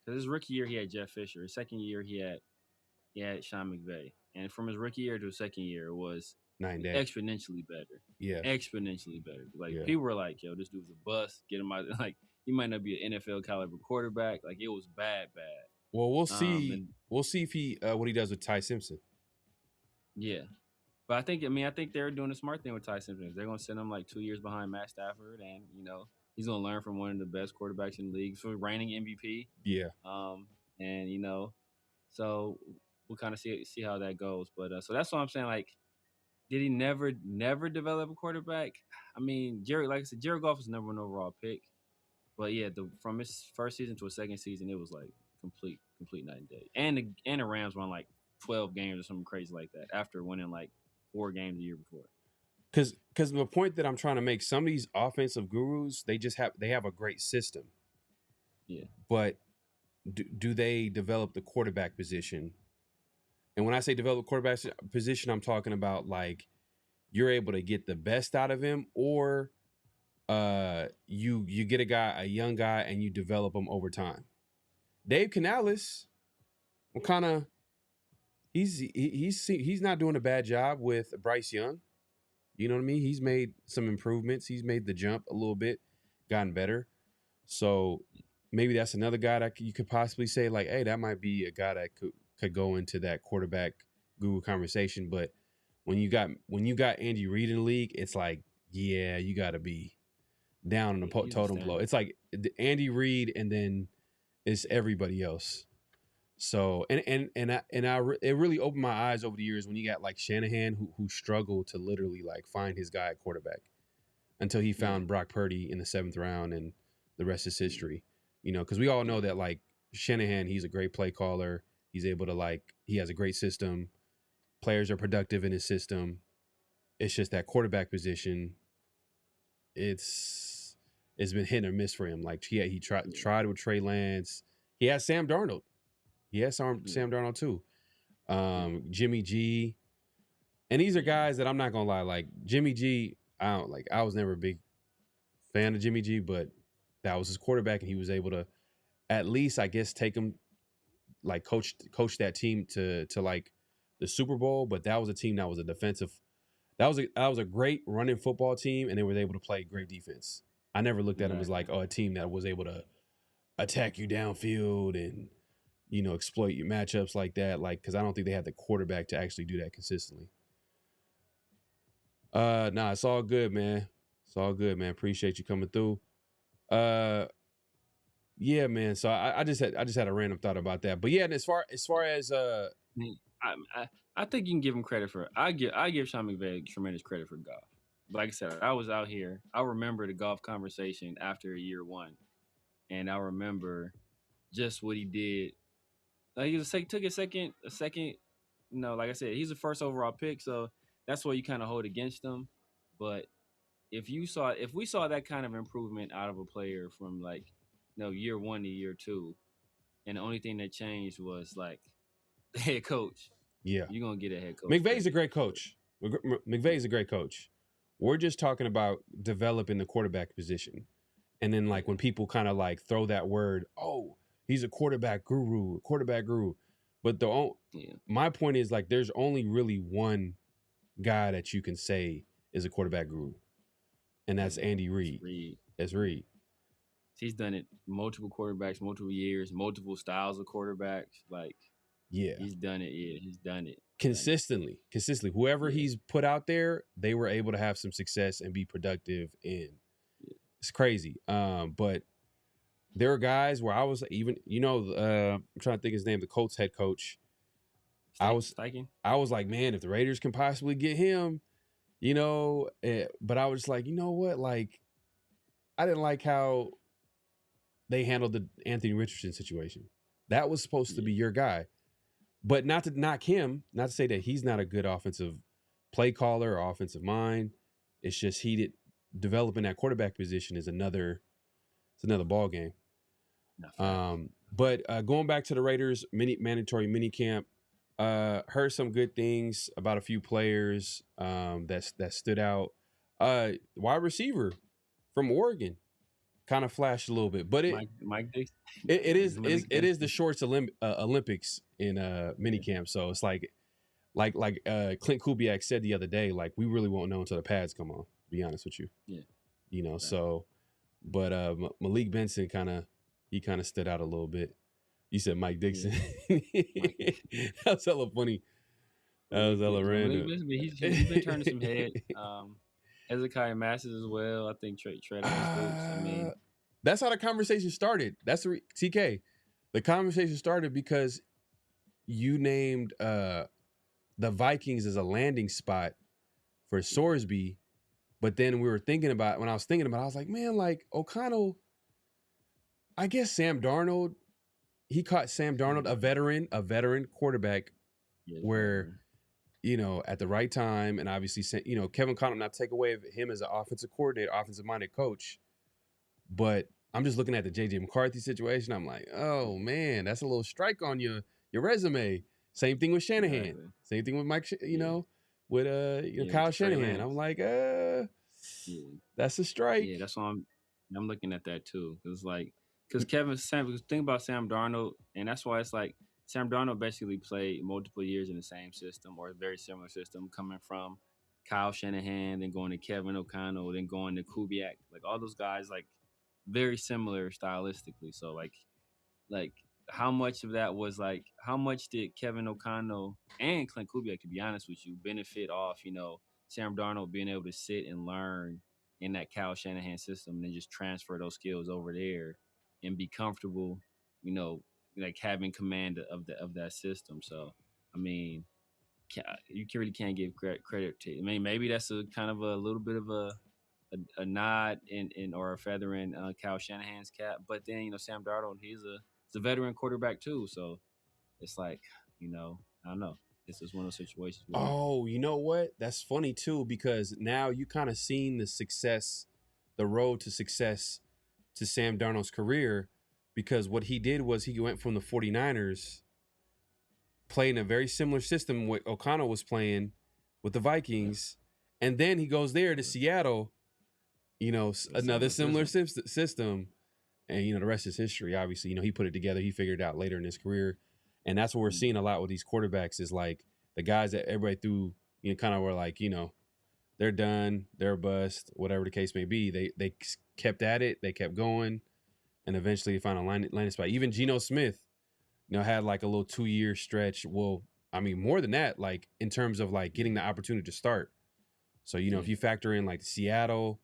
because his rookie year he had Jeff Fisher, his second year he had Sean McVay, and from his rookie year to his second year it was Night and day. exponentially better. Yeah. Exponentially better. Like Yeah. people were like, "Yo, this dude's a bust. Get him out." Like he might not be an NFL caliber quarterback. Like it was bad. Well, we'll see. And We'll see if he what he does with Ty Simpson. yeah, but I think they're doing a smart thing with Ty Simpson. They're going to send him like 2 years behind Matt Stafford, and he's going to learn from one of the best quarterbacks in the league, for reigning MVP. Yeah. And so we'll kind of see how that goes. But so that's what I'm saying. Like, did he never develop a quarterback? I mean, like I said, Jared Goff was number 1 overall pick. But yeah, from his first season to his second season, it was like complete night and day. And the Rams won like 12 games or something crazy like that after winning like 4 games the year before. Because the point that I'm trying to make, some of these offensive gurus, they have a great system. Yeah. But do they develop the quarterback position? And when I say develop quarterback position, I'm talking about like you're able to get the best out of him, or you get a young guy, and you develop him over time. Dave Canales, he's not doing a bad job with Bryce Young. You know what I mean? He's made some improvements. He's made the jump a little bit, gotten better. So maybe that's another guy that you could possibly say like, hey, that might be a guy that could go into that quarterback guru conversation. But when you got Andy Reid in the league, it's like, yeah, you got to be down on the totem below. It's like Andy Reid, and then it's everybody else. So it really opened my eyes over the years when you got like Shanahan who struggled to literally like find his guy at quarterback until he found Brock Purdy in the 7th round, and the rest is history. Because we all know that like Shanahan, he's a great play caller. He's able to he has a great system. Players are productive in his system. It's just that quarterback position. It's been hit or miss for him. Like he tried with Trey Lance. He has Sam Darnold. He has Sam Darnold too. Jimmy G. And these are guys that I'm not gonna lie. Like Jimmy G, I was never a big fan of Jimmy G, but that was his quarterback, and he was able to at least, I guess, take him like coach that team to like the Super Bowl. But that was a team that was a defensive. That was a great running football team, and they were able to play great defense. I never looked at them as like a team that was able to attack you downfield and exploit your matchups like that. Like, because I don't think they had the quarterback to actually do that consistently. Nah, it's all good, man. It's all good, man. Appreciate you coming through. Yeah, man. So I just had a random thought about that. But yeah, and as far as I think you can give him credit for. I give Sean McVay tremendous credit for Goff. Like I said, I was out here. I remember the Goff conversation after year 1, and I remember just what he did. Like he took a second. Like I said, he's the first overall pick, so that's what you kind of hold against him. But if we saw that kind of improvement out of a player from year 1 to year 2, and the only thing that changed was like the head coach. Yeah, you're gonna get a head coach. McVay's a great coach. McVay's a great coach. We're just talking about developing the quarterback position, and then like when people kind of like throw that word, oh, he's a quarterback guru. But my point is like there's only really one guy that you can say is a quarterback guru, and that's Andy Reid. That's Reid. He's done it multiple quarterbacks, multiple years, multiple styles of quarterbacks. Like, yeah, he's done it. Yeah, he's done it consistently. Whoever he's put out there, they were able to have some success and be productive in. It's crazy. But there are guys where I was even, I'm trying to think his name, the Colts head coach. I was like, man, if the Raiders can possibly get him, but I was just like, you know what? Like, I didn't like how they handled the Anthony Richardson situation. That was supposed to be your guy. But not to knock him, not to say that he's not a good offensive play caller or offensive mind. It's just developing that quarterback position is another ball game. But going back to the Raiders mandatory mini camp, heard some good things about a few players that stood out. Wide receiver from Oregon kind of flashed a little bit, but Mike Dixon. it is the shorts Olympics in minicamp, so it's like Clint Kubiak said the other day, like we really won't know until the pads come on. To be honest with you, Yeah, you know. Right. So, but Malik Benson kind of stood out a little bit. You said Mike Dixon. Yeah. That's hella funny. That was hella random. He's been turning some head. Hezekiah Masters as well. I think Trey Stokes. I mean, that's how the conversation started. That's the TK. The conversation started because you named the Vikings as a landing spot for Sorsby, but then when I was thinking about it, I was like, man, like O'Connell, I guess Sam Darnold, he caught Sam Darnold, a veteran quarterback, where, you know, at the right time, and obviously, you know, Kevin Conlon, not take away of him as an offensive coordinator, offensive-minded coach, but I'm just looking at the J.J. McCarthy situation. I'm like, oh, man, that's a little strike on your resume. Same thing with Shanahan. Exactly. Same thing with Mike, with Kyle Shanahan. I'm like, that's a strike. Yeah, that's why I'm looking at that too. Because think about Sam Darnold, and that's why it's like Sam Darnold basically played multiple years in the same system or a very similar system, coming from Kyle Shanahan, then going to Kevin O'Connell, then going to Kubiak. Like all those guys, like very similar stylistically. So like how much of that was like, how much did Kevin O'Connell and Clint Kubiak, to be honest with you, benefit off, you know, Sam Darnold being able to sit and learn in that Kyle Shanahan system and then just transfer those skills over there and be comfortable, you know, like having command of that system. So, I mean, you really can't give credit to. I mean, maybe that's a kind of a little bit of a nod in or a feather in Kyle Shanahan's cap. But then, you know, Sam Darnold, he's a veteran quarterback too. So it's like, you know, I don't know. It's just one of those situations. Oh, you know what? That's funny too, because now you kind of seen the road to success to Sam Darnold's career, because what he did was he went from the 49ers playing a very similar system what O'Connell was playing with the Vikings, and then he goes there to Seattle, you know, another similar system, and, you know, the rest is history. Obviously, you know, he put it together. He figured it out later in his career, and that's what we're seeing a lot with these quarterbacks is like the guys that everybody threw, you know, kind of were like, you know, they're done, they're a bust, whatever the case may be. They kept at it, they kept going, and eventually they found a landing spot. Even Geno Smith, you know, had like a little 2-year stretch. Well, I mean, more than that, like in terms of like getting the opportunity to start. So, you know, if you factor in like Seattle,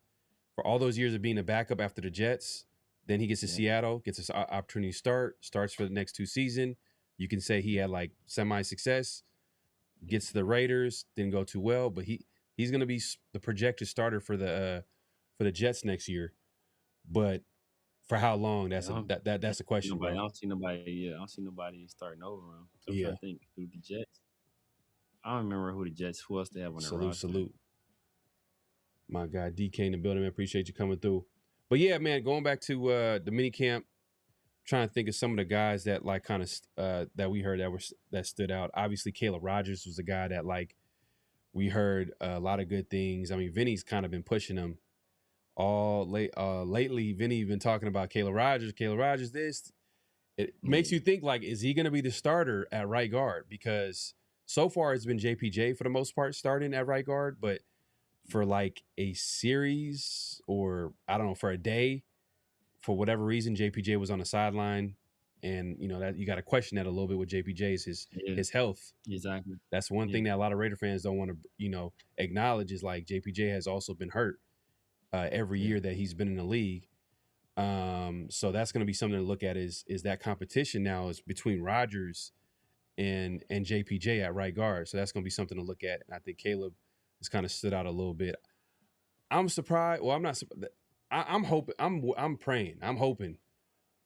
for all those years of being a backup after the Jets, then he gets to Seattle, gets his opportunity to starts for the next 2 seasons. You can say he had like semi-success, gets to the Raiders, didn't go too well, but he's going to be the projected starter for the Jets next year. But for how long? That's a question. I don't see nobody starting over him. I think through the Jets. I don't remember who else they have on their roster. Salute. My guy DK in the building, man. Appreciate you coming through. But yeah, man, going back to the mini camp, trying to think of some of the guys that like kind of that we heard that stood out. Obviously, Caleb Rogers was a guy that like we heard a lot of good things. I mean, Vinny's kind of been pushing him lately. Vinny been talking about Caleb Rogers. This it makes you think like, is he going to be the starter at right guard? Because so far it's been JPJ for the most part starting at right guard, but for like a series or I don't know, for a day, for whatever reason, JPJ was on the sideline, and you know that you got to question that a little bit with JPJ is his health. Exactly. That's one thing that a lot of Raider fans don't want to, you know, acknowledge is like JPJ has also been hurt every year that he's been in the league. So that's going to be something to look at is that competition now is between Rodgers and JPJ at right guard. So that's going to be something to look at. And I think Caleb has kind of stood out a little bit. I'm surprised. Well, I'm not. I'm hoping. I'm praying. I'm hoping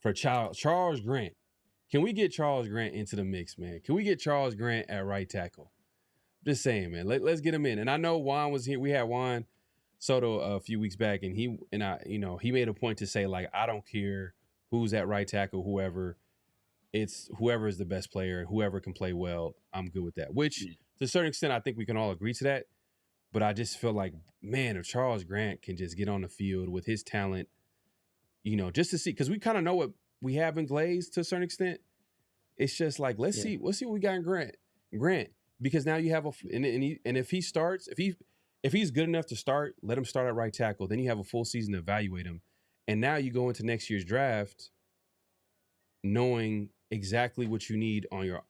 for Charles Grant. Can we get Charles Grant into the mix, man? Can we get Charles Grant at right tackle? Just saying, man. Let's get him in. And I know Juan was here. We had Juan Soto a few weeks back, and he made a point to say, like, I don't care who's at right tackle, whoever. It's whoever is the best player, whoever can play well, I'm good with that. Which, to a certain extent, I think we can all agree to that. But I just feel like, man, if Charles Grant can just get on the field with his talent, just to see, because we kind of know what we have in Glaze to a certain extent. It's just like, let's see what we got in Grant, because now you have and if he starts, if he's good enough to start, let him start at right tackle. Then you have a full season to evaluate him, and now you go into next year's draft knowing exactly what you need on your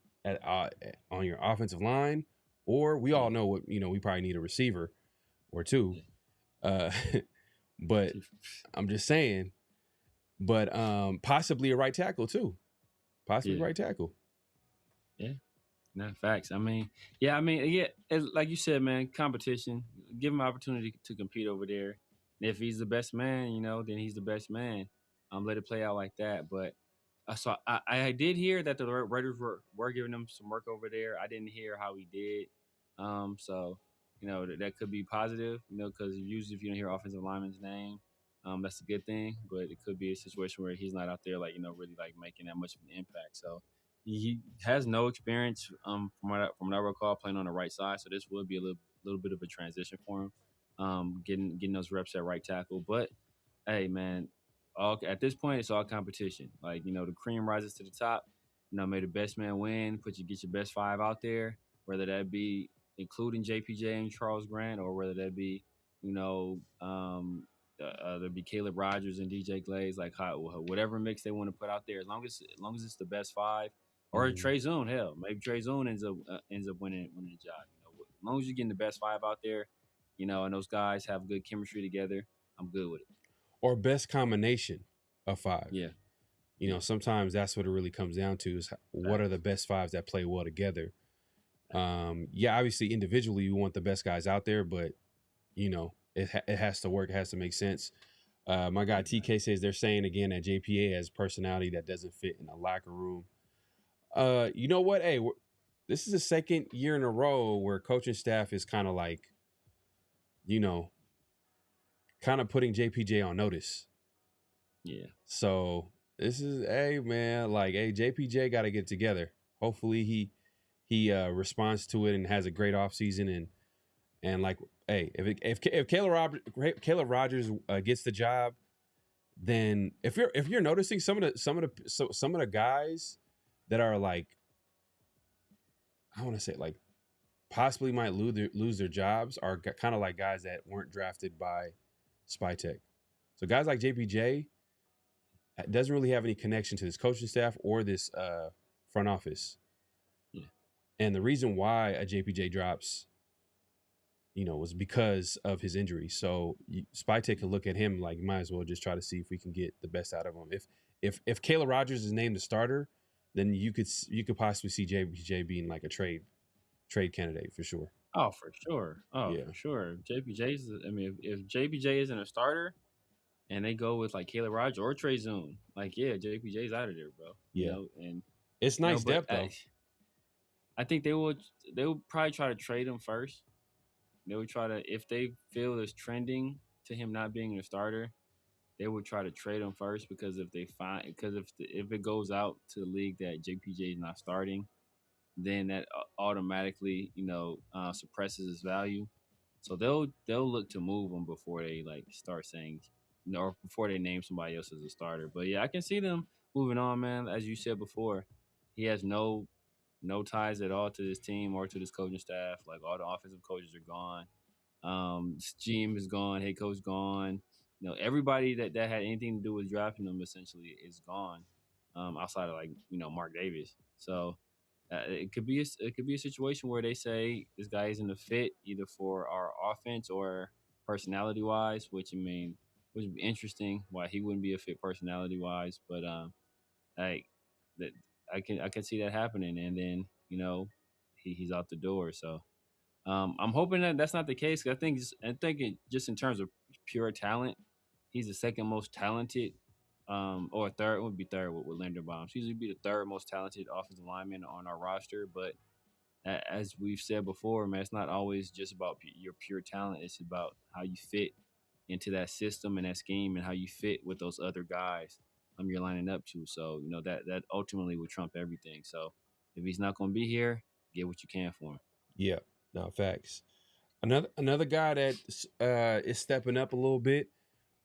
offensive line, or we all know what we probably need a receiver or two, but I'm just saying, but possibly a right tackle too, right tackle. Yeah, no facts. Like you said, man, competition. Give him an opportunity to compete over there. And if he's the best man, then he's the best man. Let it play out like that. But I did hear that the Raiders were giving him some work over there. I didn't hear how he did. So that could be positive. Because usually if you don't hear offensive lineman's name, that's a good thing. But it could be a situation where he's not out there really making that much of an impact. So he has no experience from what I recall playing on the right side. So this would be a little bit of a transition for him, getting those reps at right tackle. But hey, man. At this point, it's all competition. The cream rises to the top. May the best man win. Get your best 5 out there, whether that be including JPJ and Charles Grant, or whether that be, there be Caleb Rogers and DJ Glaze, whatever mix they want to put out there. As long as it's the best 5, or Trey Zoon, hell, maybe Trey Zoon ends up winning the job. As long as you're getting the best 5 out there, and those guys have good chemistry together, I'm good with it. Or best combination of 5. Yeah. Sometimes that's what it really comes down to, is what are the best 5s that play well together. Obviously individually you want the best guys out there, but it has to work. It has to make sense. My guy TK says they're saying again that JPA has personality that doesn't fit in the locker room. You know what? Hey, this is the second year in a row where coaching staff is kind of kind of putting JPJ on notice. Yeah. So this is, hey man, JPJ got to get together. Hopefully he responds to it and has a great offseason, and if Caleb Rogers gets the job, then if you're noticing some of the guys that are I want to say possibly might lose their jobs are kind of like guys that weren't drafted by Spy Tech. So guys like JPJ doesn't really have any connection to this coaching staff or this front office. Yeah. And the reason why a JPJ drops, was because of his injury. So Spy Tech could look at him might as well just try to see if we can get the best out of him. If Caleb Rogers is named the starter, then you could possibly see JPJ being a trade candidate for sure. Oh, for sure. For sure. If JPJ isn't a starter and they go with Caleb Rogers or Trey Zoon, JPJ's out of there, bro. Yeah. And it's nice depth though. I think they would probably try to trade him first. They would try to, if they feel it's trending to him not being a starter, they would try to trade him first, because if it goes out to the league that JPJ is not starting, then that automatically, suppresses his value. So they'll look to move him before they start saying, or before they name somebody else as a starter. But yeah, I can see them moving on, man. As you said before, he has no ties at all to this team or to this coaching staff. All the offensive coaches are gone. GM is gone. Head coach gone. Everybody that had anything to do with drafting them essentially is gone. Outside of Mark Davis. So. It could be a situation where they say this guy isn't a fit either for our offense or personality wise, which would be interesting why he wouldn't be a fit personality wise. But I can see that happening, and then he's out the door. So I'm hoping that that's not the case. 'Cause I think just in terms of pure talent, he's the second most talented. Or third, would be third with Linderbaum. He's usually be the third most talented offensive lineman on our roster. But as we've said before, man, it's not always just about your pure talent. It's about how you fit into that system and that scheme, and how you fit with those other guys you're lining up to. So that ultimately would trump everything. So if he's not going to be here, get what you can for him. Yeah, no facts. Another guy that is stepping up a little bit,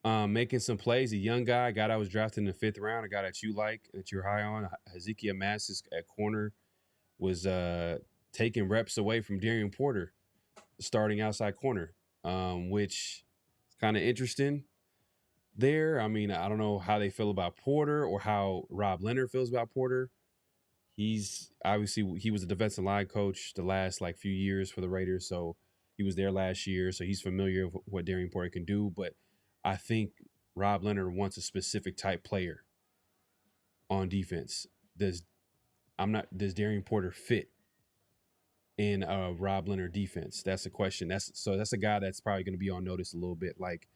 making some plays. A young guy, a guy that was drafted in the 5th round, a guy that you like, that you're high on. Hezekiah Massis at corner was taking reps away from Darian Porter, starting outside corner, which is kind of interesting there. I mean, I don't know how they feel about Porter or how Rob Leonard feels about Porter. He's obviously, he was a defensive line coach the last like few years for the Raiders, so he was there last year, so he's familiar with what Darian Porter can do. But I think Rob Leonard wants a specific type player on defense. Does Darian Porter fit in a Rob Leonard defense? That's the question. That's a guy that's probably going to be on notice a little bit. Like,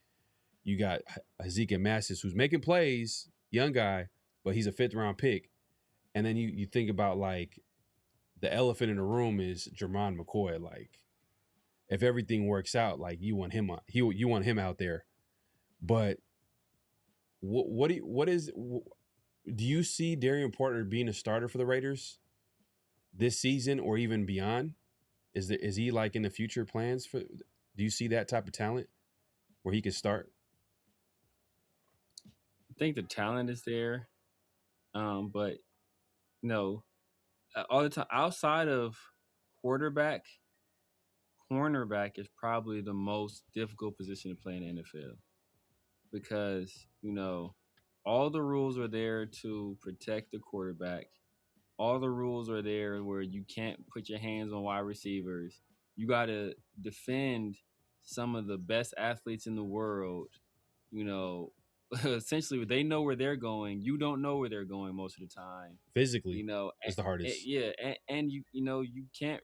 you got Hezekiah Massis, who's making plays, young guy, but he's a 5th round pick. And then you think about, like, the elephant in the room is Jermon McCoy. Like, if everything works out, like, you want him out there. But do you see Darian Porter being a starter for the Raiders this season or even beyond? Is he like in the future plans for? Do you see that type of talent where he could start? I think the talent is there, but no, all the time outside of quarterback, cornerback is probably the most difficult position to play in the NFL because all the rules are there to protect the quarterback. All the rules are there where you can't put your hands on wide receivers. You got to defend some of the best athletes in the world. Essentially, they know where they're going. You don't know where they're going most of the time. Physically, it's the hardest. And you can't,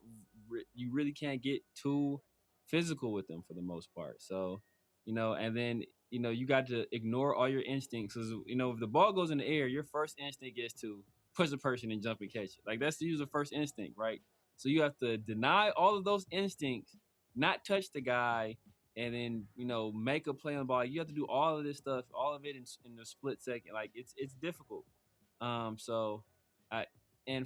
you really can't get too physical with them for the most part. So, and then you got to ignore all your instincts because if the ball goes in the air, your first instinct is to push the person and jump and catch it. Like, that's the usual first instinct, right? So you have to deny all of those instincts, not touch the guy, and then make a play on the ball. You have to do all of this stuff, all of it in a split second. Like, it's difficult. And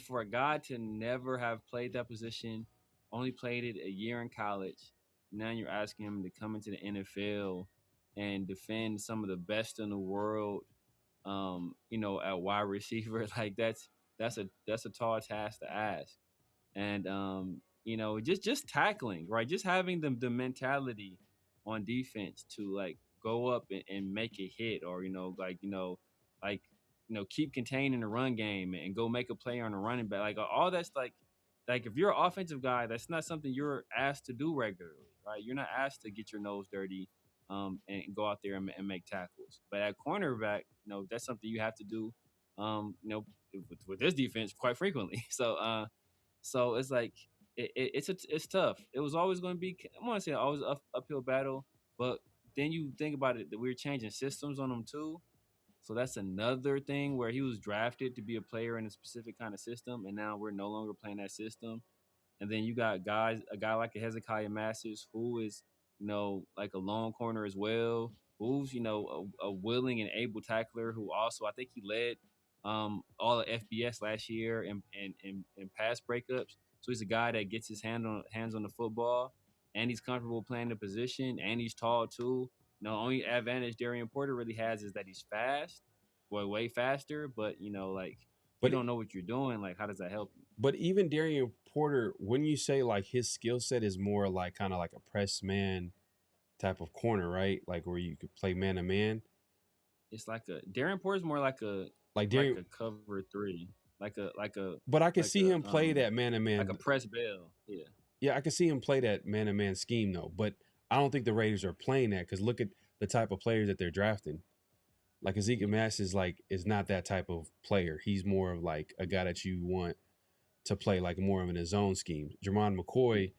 for a guy to never have played that position, only played it a year in college, now you're asking him to come into the NFL and defend some of the best in the world, at wide receiver. Like, that's a tall task to ask. And just tackling, right? Just having the mentality on defense to, like, go up and make a hit, or keep containing the run game and go make a play on the running back. Like, all that's like if you're an offensive guy, that's not something you're asked to do regularly, right? You're not asked to get your nose dirty and go out there and make tackles. But at cornerback, that's something you have to do, with this defense quite frequently. So it's like it's tough. It was always going to be, I want to say, always uphill battle. But then you think about it, that we're changing systems on them too. So that's another thing where he was drafted to be a player in a specific kind of system, and now we're no longer playing that system. And then you got a guy like a Hezekiah Massis, who is, like a long corner as well, who's, a willing and able tackler, who also, I think he led all of FBS last year in pass breakups. So he's a guy that gets his hands on the football, and he's comfortable playing the position, and he's tall too. The only advantage Darian Porter really has is that he's fast, way faster. But like, you don't know what you're doing. Like, how does that help you? But even Darian Porter, when you say like his skill set is more like kind of like a press man type of corner, right? Like where you could play man to man. It's like Darian Porter's more like a cover three, like a. But I can see him play that man to man, like a press bail. Yeah. Yeah, I can see him play that man to man scheme though. But I don't think the Raiders are playing that, because look at the type of players that they're drafting. Like Ezekiel Mass is not that type of player. He's more of like a guy that you want to play like more of in a zone scheme. Jermon McCoy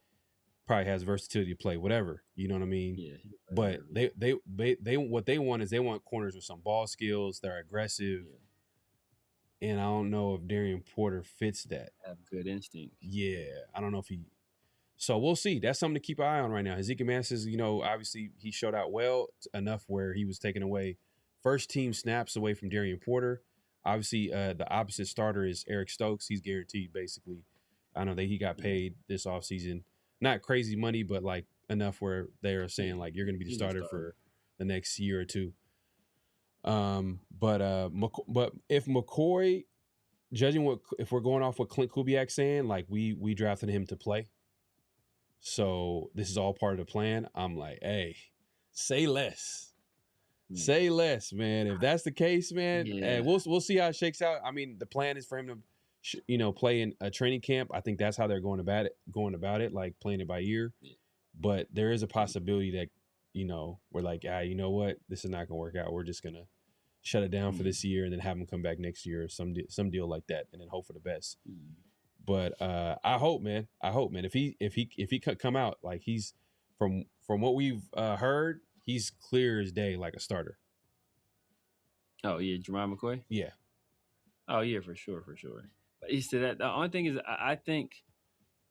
probably has versatility to play whatever. You know what I mean? Yeah. But they what they want is they want corners with some ball skills. They're aggressive. Yeah. And I don't know if Darian Porter fits that. Have good instinct. Yeah. I don't know if he. So we'll see. That's something to keep an eye on right now. Ezekiel Mass, obviously he showed out well enough where he was taking away first team snaps away from Darian Porter. Obviously, the opposite starter is Eric Stokes. He's guaranteed, basically. I know that he got paid this offseason. Not crazy money, but like enough where they are saying like you're going to be the starter for the next year or two. But if McCoy, judging if we're going off what Clint Kubiak's saying, like we drafted him to play, so this is all part of the plan. I'm like, hey, say less. Say less, man. If that's the case, man, we'll see how it shakes out. I mean, the plan is for him to, play in a training camp. I think that's how they're going about it, like playing it by ear. Yeah. But there is a possibility that, we're like, you know what, this is not going to work out. We're just gonna shut it down for this year and then have him come back next year, or some deal like that, and then hope for the best. But I hope, man. If he could come out like he's from what we've heard. He's clear as day, like a starter. Oh yeah, Jeremiah McCoy. Yeah. Oh yeah, for sure. But he said that the only thing is, I think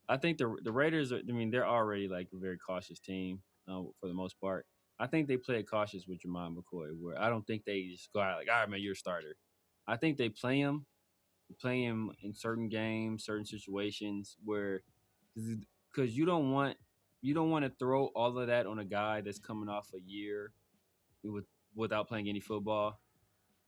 the Raiders are. I mean, they're already like a very cautious team for the most part. I think they play it cautious with Jeremiah McCoy, where I don't think they just go out like, all right, man, you're a starter. I think they play him in certain games, certain situations where, because you don't want to throw all of that on a guy that's coming off a year without playing any football.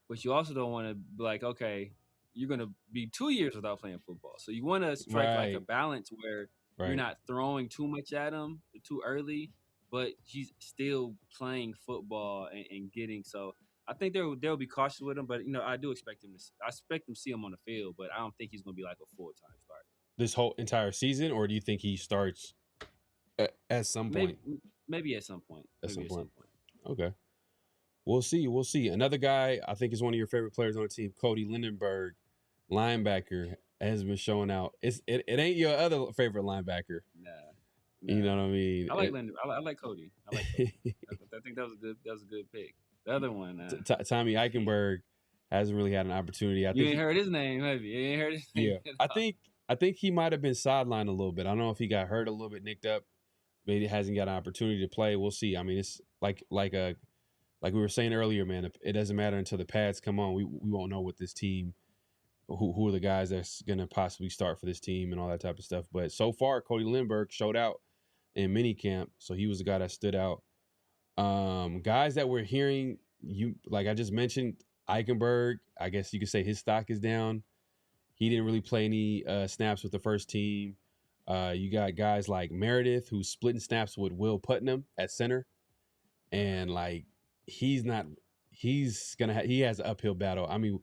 But you also don't want to be like, okay, you're going to be 2 years without playing football. So you want to strike like a balance where you're not throwing too much at him too early, but he's still playing football and getting. So I think they'll be cautious with him, but I do expect him to see him on the field, but I don't think he's going to be like a full-time starter. This whole entire season, or do you think he starts at some point? Maybe at some point. Okay. We'll see. Another guy I think is one of your favorite players on the team, Cody Lindenberg, linebacker, has been showing out. It ain't your other favorite linebacker. Nah. You know what I mean? I like Lindenberg. I like Cody. I think that was a good pick. The other one, Tommy Eichenberg, hasn't really had an opportunity. You ain't heard his name, have you? You ain't heard his name. Yeah. I think he might have been sidelined a little bit. I don't know if he got hurt a little bit, nicked up. Maybe hasn't got an opportunity to play. We'll see. I mean, it's like we were saying earlier, man. It doesn't matter until the pads come on. We won't know what this team, who are the guys that's gonna possibly start for this team and all that type of stuff. But so far, Cody Lindbergh showed out in minicamp, so he was the guy that stood out. Guys that we're hearing, like I just mentioned, Eichenberg. I guess you could say his stock is down. He didn't really play any snaps with the first team. You got guys like Meredith, who's splitting snaps with Will Putnam at center, and like he has an uphill battle. I mean,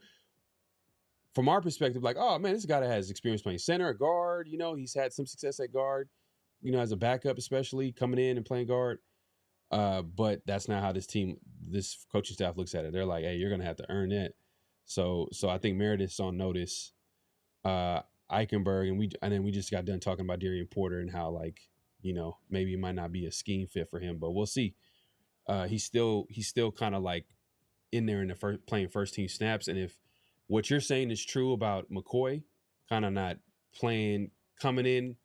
from our perspective, like, oh man, this guy that has experience playing center or guard. He's had some success at guard. As a backup, especially coming in and playing guard. But that's not how this coaching staff looks at it. They're like, hey, you're gonna have to earn it. So I think Meredith's on notice. Eichenberg, and then we just got done talking about Darian Porter and how, like, maybe it might not be a scheme fit for him, but we'll see. He's still kind of like in there in the playing first team snaps. And if what you're saying is true about McCoy, kind of not playing, coming in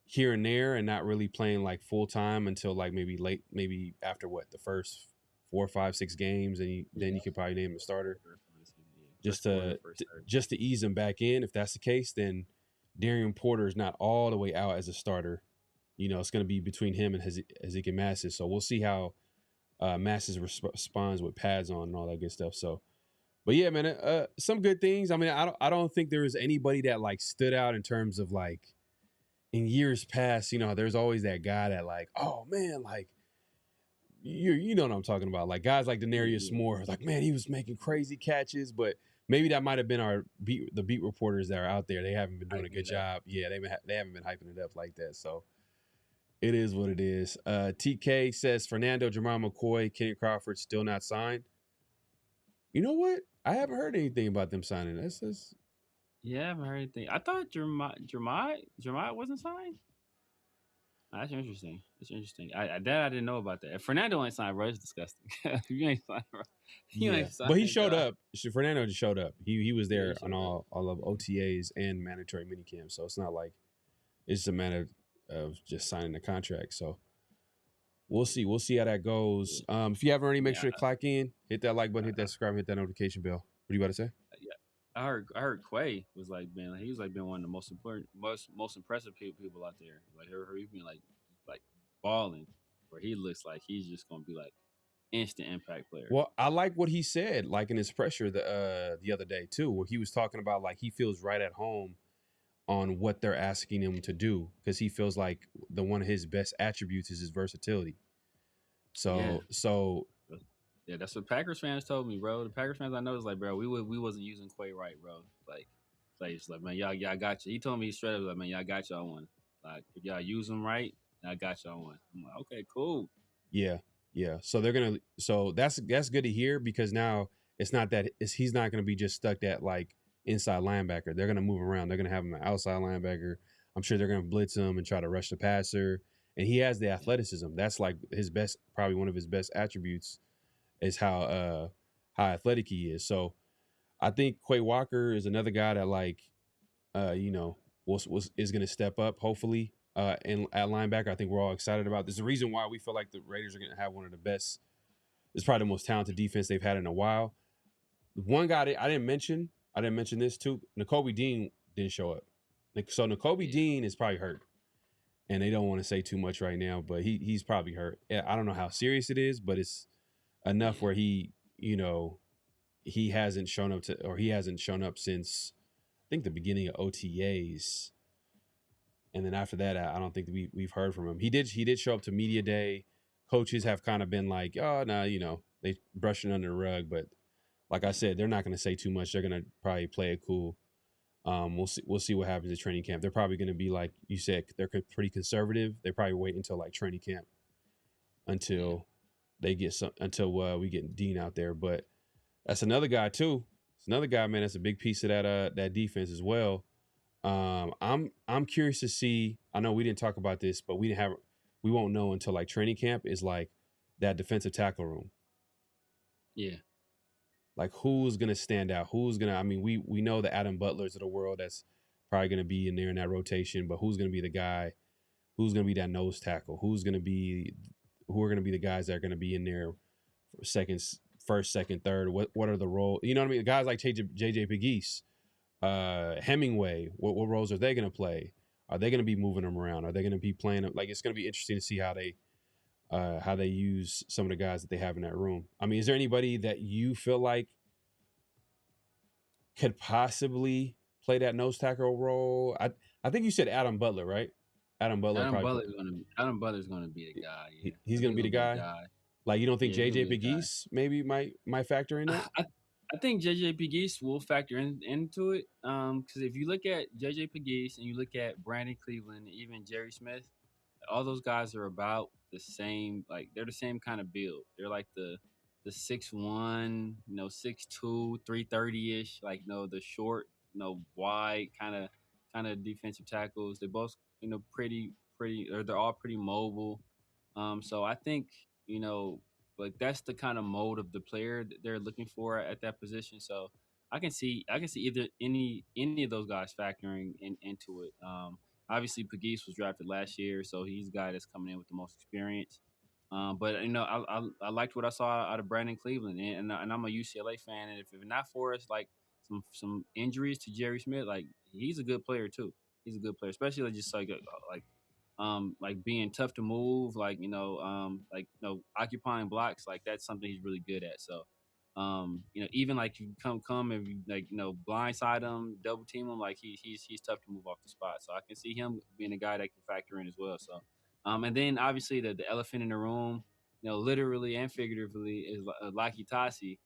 here and there and not really playing like full time until like maybe after the first 4, 5, 6 games, and then you could probably name him a starter. Just to ease him back in. If that's the case, then Darian Porter is not all the way out as a starter. It's going to be between him and Ezekiel Massis. So we'll see how Massis responds with pads on and all that good stuff. So, but yeah, man, some good things. I mean, I don't think there was anybody that like stood out in terms of like in years past. There's always that guy that like, oh man, like you know what I'm talking about. Like guys like Denarius Moore, like man, he was making crazy catches, but maybe that might have been the beat reporters that are out there. They haven't been doing a good job. Yeah, they haven't been hyping it up like that. So it is what it is. TK says Fernando, Jeremiah McCoy, Kenny Crawford still not signed. You know what? I haven't heard anything about them signing. Yeah, I haven't heard anything. I thought Jeremiah wasn't signed. That's interesting. I didn't know about that. If Fernando ain't signed, bro, it's disgusting. You ain't signed, bro. Ain't signed, but he showed up. Fernando just showed up. He was there on all of OTAs and mandatory minicamp. So it's not like it's just a matter of just signing the contract. So we'll see. We'll see how that goes. If you haven't already, make sure to clock in, hit that like button, hit that subscribe, hit that notification bell. What are you about to say? Yeah, I heard Quay was like being one of the most impressive people out there. Like he being like balling, where he looks like he's just gonna be like instant impact player. Well, I like what he said, like in his pressure the other day too, where he was talking about like he feels right at home on what they're asking him to do because he feels like one of his best attributes is his versatility. So Yeah, that's what Packers fans told me, bro. The Packers fans I know is like, bro, we wasn't using Quay right, bro. Like just like, man, y'all got you. He told me straight up, like, man, y'all got y'all one. Like, if y'all use them right, I got y'all one. I'm like, okay, cool. yeah. So that's good to hear because now it's not that he's not gonna be just stuck at like inside linebacker. They're gonna move around. They're gonna have him an outside linebacker. I'm sure they're gonna blitz him and try to rush the passer. And he has the athleticism. That's like his best, probably one of his best attributes is how athletic he is. So I think Quay Walker is another guy that like is going to step up hopefully at linebacker. I think we're all excited about this. The reason why we feel like the Raiders are going to have one of the best, it's probably the most talented defense they've had in a while. One guy I didn't mention this too. Nakobe Dean didn't show up. So Nakobe Dean is probably hurt. And they don't want to say too much right now, but he's probably hurt. I don't know how serious it is, but it's enough where he hasn't shown up since I think the beginning of OTAs. And then after that, I don't think we've heard from him. He did show up to media day. Coaches have kind of been like, oh no, they brushing under the rug. But like I said, they're not going to say too much. They're going to probably play it cool. We'll see what happens at training camp. They're probably going to be like you said, they're pretty conservative. They probably wait until like training camp until we get Dean out there. But that's another guy too. It's another guy, man. That's a big piece of that defense as well. I'm curious to see. I know we didn't talk about this, but we won't know until like training camp is like that defensive tackle room. Yeah. Like who's gonna stand out? We know the Adam Butlers of the world that's probably gonna be in there in that rotation, but who's gonna be the guy? Who's gonna be that nose tackle? Who are gonna be the guys that are gonna be in there for first, second, third? What are the roles? You know what I mean? Guys like JJ Pegues, Hemingway. What roles are they gonna play? Are they gonna be moving them around? Are they gonna be playing them? Like it's gonna be interesting to see how they use some of the guys that they have in that room. I mean, is there anybody that you feel like could possibly play that nose tackle role? I think you said Adam Butler, right? Adam Butler's going to be the guy. Yeah. He's going to be the guy. Like you don't think JJ Pegues maybe might factor in that? I think JJ Pegues will factor into it. Because if you look at JJ Pegues and you look at Brandon Cleveland, and even Jerry Smith, all those guys are about the same. Like they're the same kind of build. They're like the 6'1", 6'2", 330-ish. Like the short, wide kind of defensive tackles. They both pretty. Or they're all pretty mobile. So I think like that's the kind of mold of the player that they're looking for at that position. So I can see either any of those guys factoring into it. Obviously, Pegues was drafted last year, so he's a guy that's coming in with the most experience. But I liked what I saw out of Brandon Cleveland, and I'm a UCLA fan. And if not for us, like some injuries to Jerry Smith, like he's a good player too. He's a good player, especially just like being tough to move, occupying blocks. Like that's something he's really good at. So. Even like you come and you blindside him, double team him, like he's tough to move off the spot. So I can see him being a guy that can factor in as well. So, and then obviously the elephant in the room, literally and figuratively, is Laki Tasi.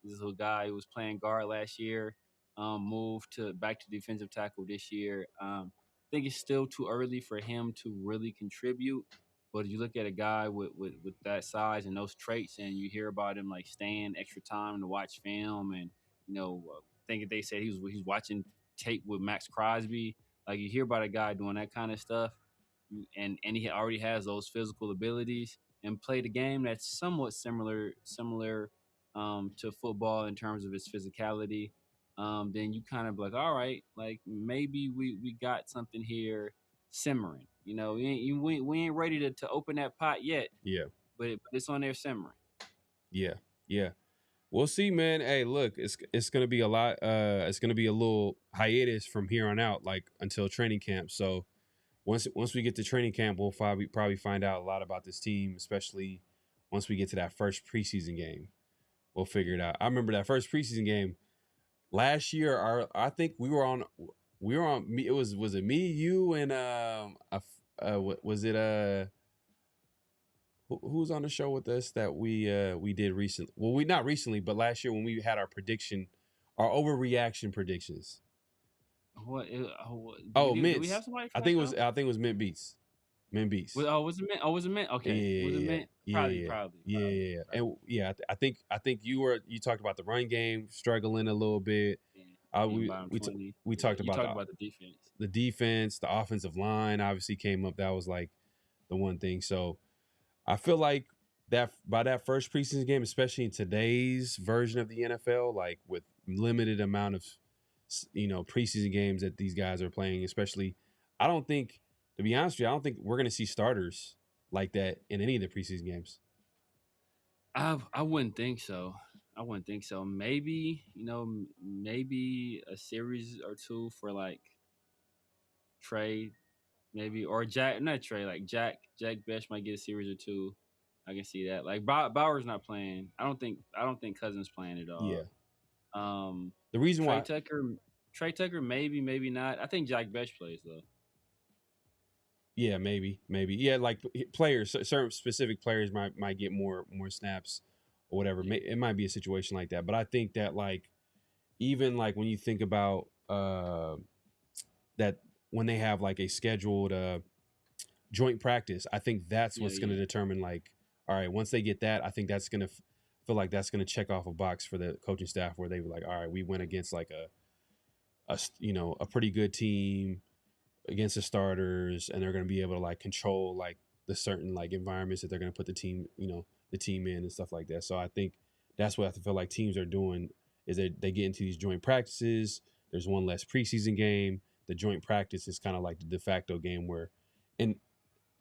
This is a guy who was playing guard last year, moved back to defensive tackle this year. I think it's still too early for him to really contribute. But you look at a guy with that size and those traits, and you hear about him like staying extra time to watch film, and I think they said he's watching tape with Max Crosby. Like you hear about a guy doing that kind of stuff, and he already has those physical abilities and played a game that's somewhat similar to football in terms of its physicality. Then you kind of like, all right, like maybe we got something here simmering. We ain't ready to open that pot yet. Yeah. But it's on there simmering. Yeah. We'll see, man. Hey, look, it's gonna be a lot. It's gonna be a little hiatus from here on out, like until training camp. So once we get to training camp, we'll probably find out a lot about this team, especially once we get to that first preseason game. We'll figure it out. I remember that first preseason game last year. I think we were on. It was it me, you, and was it who's on the show with us that we did recently? Well, we not recently, but last year when we had our overreaction predictions. Do we have somebody? I think it was Mint Beats. Mint Beats. Was it Mint? Was it Mint? Okay. Yeah, was it Mint? Probably. Yeah. And yeah, I think you talked about the run game struggling a little bit. Yeah, we talked about the defense. The defense, the offensive line obviously came up. That was like the one thing. So I feel like that by that first preseason game, especially in today's version of the NFL, like with limited amount of preseason games that these guys are playing, especially, to be honest with you, I don't think we're going to see starters like that in any of the preseason games. I wouldn't think so. Maybe, maybe a series or two for like Trey, maybe, or Jack, not Trey, like Jack Best might get a series or two. I can see that. Like Bauer's not playing. I don't think Cousins playing at all. Yeah. The reason why Trey Tucker, maybe not. I think Jack Best plays though. Yeah, maybe. Yeah, like players, certain specific players might get more snaps or whatever. It might be a situation like that. But I think that like even like when you think about that when they have like a scheduled joint practice, I think that's what's going to determine like, all right, once they get that, I think that's going to feel like that's going to check off a box for the coaching staff where they were like, all right, we went against like a pretty good team against the starters, and they're going to be able to like control like the certain like environments that they're going to put the team in and stuff like that. So I think that's what I feel like teams are doing is that they get into these joint practices. There's one less preseason game. The joint practice is kind of like the de facto game where in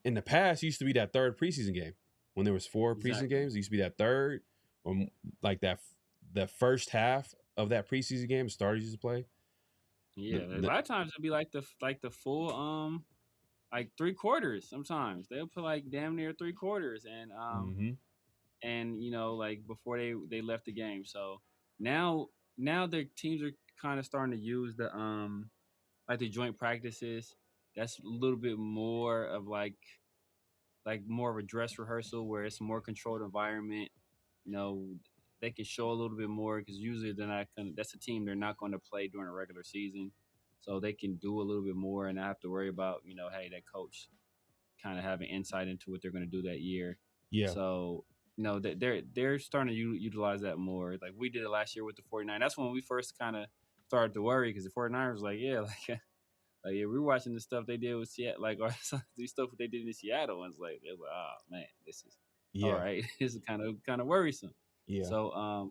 the past it used to be that third preseason game. When there was 4 preseason games, it used to be that third or like that the first half of that preseason game starters used to play. Yeah, a lot of times it'd be like the full like 3 quarters. Sometimes they'll put like damn near 3 quarters and like before they left the game. So now their teams are kind of starting to use the like the joint practices. That's a little bit more of like more of a dress rehearsal where it's a more controlled environment. They can show a little bit more because usually that's a team they're not going to play during a regular season. So they can do a little bit more and not have to worry about, hey, that coach kind of having insight into what they're going to do that year. Yeah. So, they're starting to utilize that more. Like we did it last year with the 49ers. That's when we first kind of started to worry because the 49ers was like, we're watching the stuff they did with Seattle, like or the stuff they did in Seattle, and it was like, oh man, this is all right. This is kind of worrisome. Yeah. So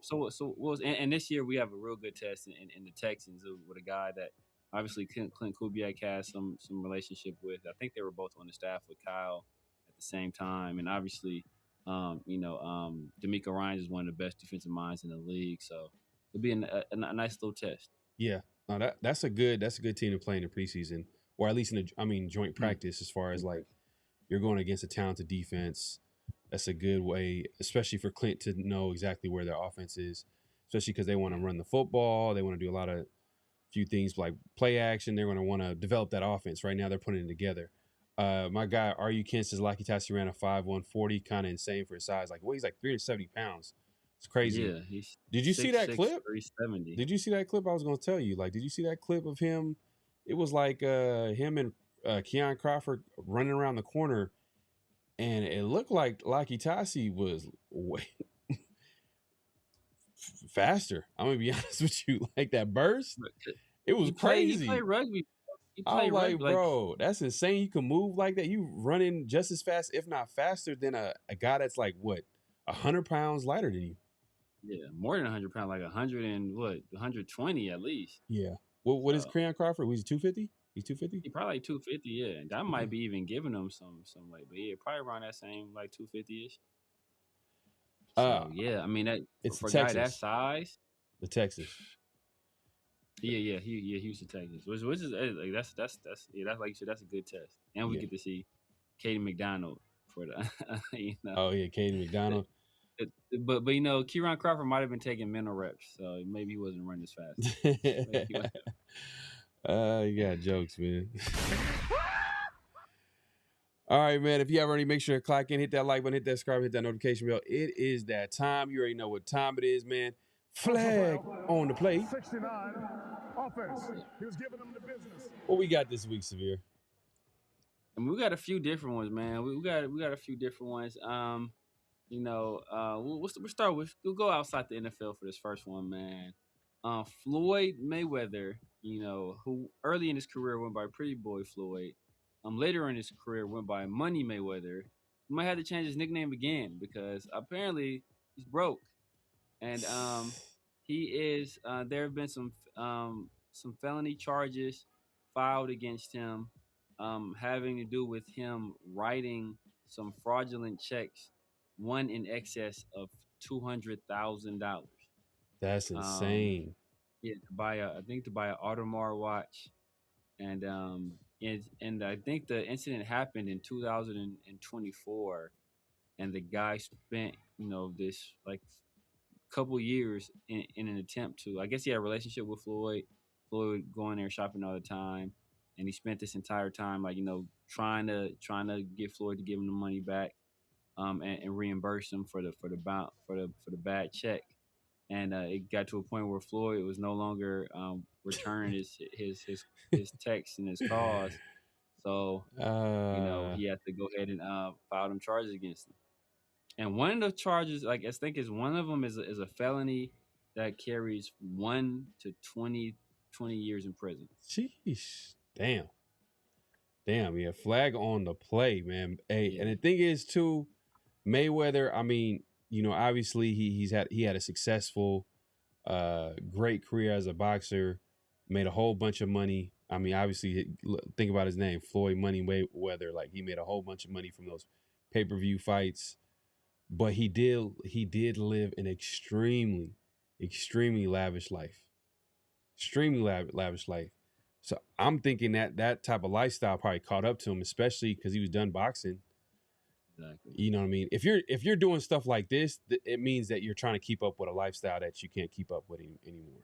and this year we have a real good test in the Texans with a guy that obviously Clint Kubiak has some relationship with. I think they were both on the staff with Kyle at the same time, and obviously, D'Amico Ryans is one of the best defensive minds in the league. So it'll be a nice little test. Yeah. No, that's a good team to play in the preseason, or at least joint practice as far as like you're going against a talented defense. That's a good way, especially for Clint to know exactly where their offense is, especially because they want to run the football. They want to do a few things like play action. They're going to want to develop that offense. Right now they're putting it together. My guy, R.U. Kent says Lucky Tassi ran a 5.140, kind of insane for his size. Like, he's like 370 pounds. It's crazy. Yeah. Did you see that clip? 370. Did you see that clip? I was going to tell you. Like, did you see that clip of him? It was like him and Keon Crawford running around the corner, and it looked like Lucky Tassi was way faster. I'm going to be honest with you. Like, that burst, it was crazy. He played rugby. I was like, bro, that's insane. You can move like that. You running just as fast, if not faster, than a guy that's like, what, 100 pounds lighter than you. Yeah, more than 100 pounds, like 120 at least. Yeah. What is Creon Crawford? Was he 250? He's 250? He probably like 250, yeah. That might be even giving him some weight. But yeah, probably around that same like 250-ish. So, yeah, I mean, that it's for a Texas. guy that size. The Texas. Yeah, Houston Texans, which is like that's like you said, that's a good test, and we Yeah. get to see Katie McDonald for the Oh yeah, Katie McDonald. But Kieran Crawford might have been taking mental reps, so maybe he wasn't running as fast. You got jokes, man. All right, man. If you haven't already, make sure to clock in, hit that like button, hit that subscribe, hit that notification bell. It is that time. You already know what time it is, man. Flag on the play. 69 offense. He was giving them the business. What we got this week, Severe? I mean, we got a few different ones, man. We got a few different ones. We'll start with, we'll go outside the NFL for this first one, man. Floyd Mayweather, who early in his career went by Pretty Boy Floyd. Later in his career went by Money Mayweather. He might have to change his nickname again because apparently he's broke, and he is. There have been some felony charges filed against him, having to do with him writing some fraudulent checks, one in excess of $200,000. That's insane. Yeah, to buy an Audemars watch, and I think the incident happened in 2024, and the guy spent this like couple years in an attempt to. I guess he had a relationship with Floyd. Floyd would go in there shopping all the time, and he spent this entire time trying to get Floyd to give him the money back, and reimburse him for the bad check. And it got to a point where Floyd was no longer returning his texts and his calls, so he had to go ahead and file them charges against him. And one of the charges, like I think, one of them is a felony that carries 1 to 20 years in prison. Sheesh, damn, yeah. Flag on the play, man. Hey, Yeah. And the thing is too, Mayweather. I mean, obviously he had a successful, great career as a boxer, made a whole bunch of money. I mean, obviously, think about his name, Floyd Money Mayweather. Like, he made a whole bunch of money from those pay-per-view fights, but he did live an extremely lavish life, lavish life. So I'm thinking that type of lifestyle probably caught up to him, especially because he was done boxing. Exactly. You know what I mean? If you're doing stuff like this, it means that you're trying to keep up with a lifestyle that you can't keep up with anymore.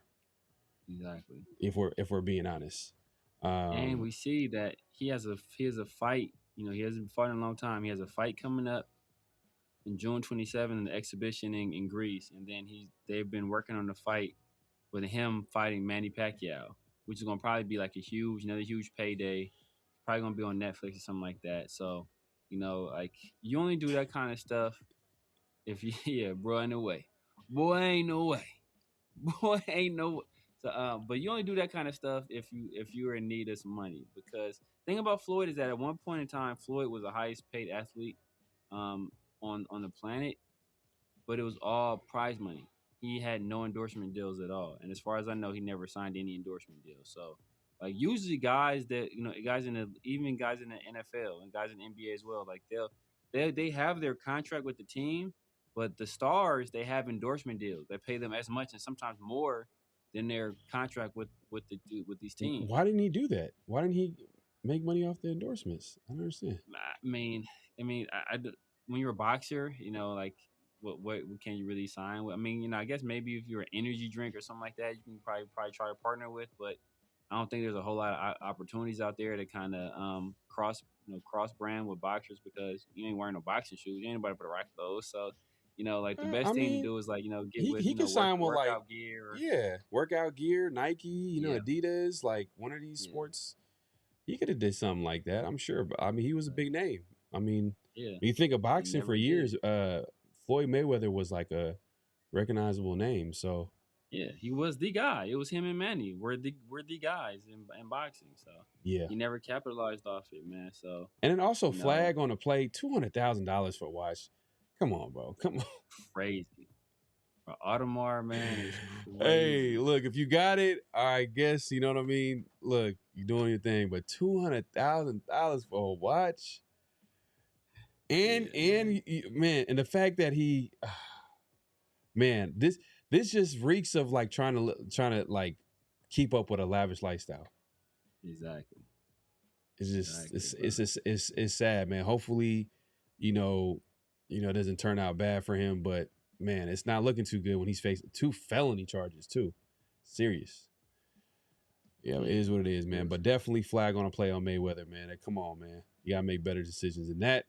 Exactly. If we're being honest. And we see that he has a fight. He hasn't fought in a long time. He has a fight coming up in June 27 in the exhibition in Greece, and then they've been working on the fight with him fighting Manny Pacquiao, which is gonna probably be like another huge payday. Probably gonna be on Netflix or something like that. So, like, you only do that kind of stuff if you, bro, ain't no way. Boy, ain't no way. Boy, ain't no way. So, but you only do that kind of stuff if you're in need of some money. Because the thing about Floyd is that at one point in time, Floyd was the highest paid athlete on the planet, but it was all prize money. He had no endorsement deals at all, and as far as I know, he never signed any endorsement deals. So, like, usually guys that guys in the NFL and guys in the NBA as well, like they have their contract with the team, but the stars, they have endorsement deals that pay them as much and sometimes more than their contract with these teams. Why didn't he do that? Why didn't he make money off the endorsements? I don't understand. I mean, when you're a boxer, like, what can you really sign with? I mean, I guess maybe if you're an energy drink or something like that, you can probably try to partner with, but I don't think there's a whole lot of opportunities out there to kind of cross brand with boxers, because you ain't wearing no boxing shoes. You ain't nobody put a rack of those. So, like, the best thing to do is, like, get with he can sign with workout like gear. Workout gear, Nike, Adidas, like one of these sports. He could have did something like that, I'm sure. But I mean, he was a big name. I mean, when you think of boxing for years, Floyd Mayweather was like a recognizable name. So yeah, he was the guy. It was him and Manny. We're the guys in boxing. So yeah, he never capitalized off it, man. So, and then also flag on the play, $200,000 for a watch. Come on, bro. Come on. Crazy. Audemars, man, is crazy. Hey, look, if you got it, I guess, you know what I mean? Look, you're doing your thing, but $200,000 for a watch? And man, and the fact that he, man, this just reeks of like trying to like keep up with a lavish lifestyle. Exactly. It's just Exactly, it's sad, man. Hopefully, it doesn't turn out bad for him, but man, it's not looking too good when he's facing 2 felony charges too. Serious. Yeah, it is what it is, man. But definitely flag on a play on Mayweather, man. Like, come on, man. You gotta make better decisions than that.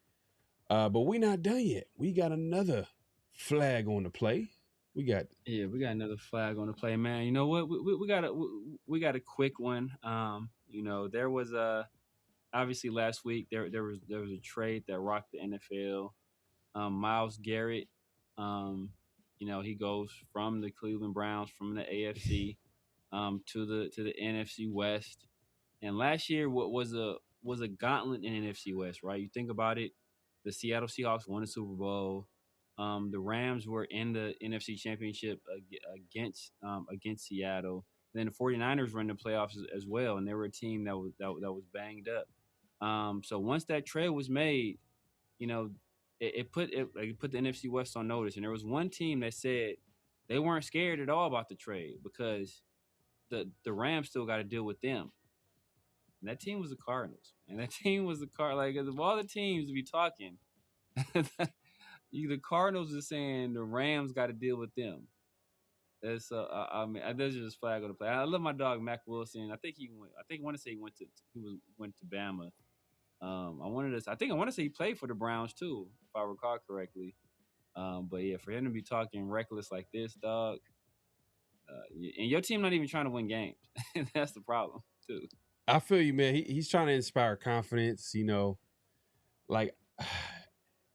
But we not done yet. We got another flag on the play. We got another flag on the play, man. You know what? We got a quick one. There was obviously last week there was a trade that rocked the NFL. Myles Garrett, he goes from the Cleveland Browns from the AFC to the NFC West. And last year, what was a gauntlet in NFC West, right? You think about it, the Seattle Seahawks won the Super Bowl. The Rams were in the NFC Championship against Seattle. And then the 49ers were in the playoffs as well, and they were a team that was banged up. So once that trade was made, it put the NFC West on notice. And there was one team that said they weren't scared at all about the trade because the Rams still got to deal with them. And that team was the Cardinals. And that team was like, of all the teams to be talking, the Cardinals are saying the Rams got to deal with them. That's that's just flag on the play. I love my dog Mac Wilson. I want to say he went to Bama. I want to say he played for the Browns too, if I recall correctly. But yeah, for him to be talking reckless like this, dog, and your team not even trying to win games. That's the problem too. I feel you, man. He's trying to inspire confidence, like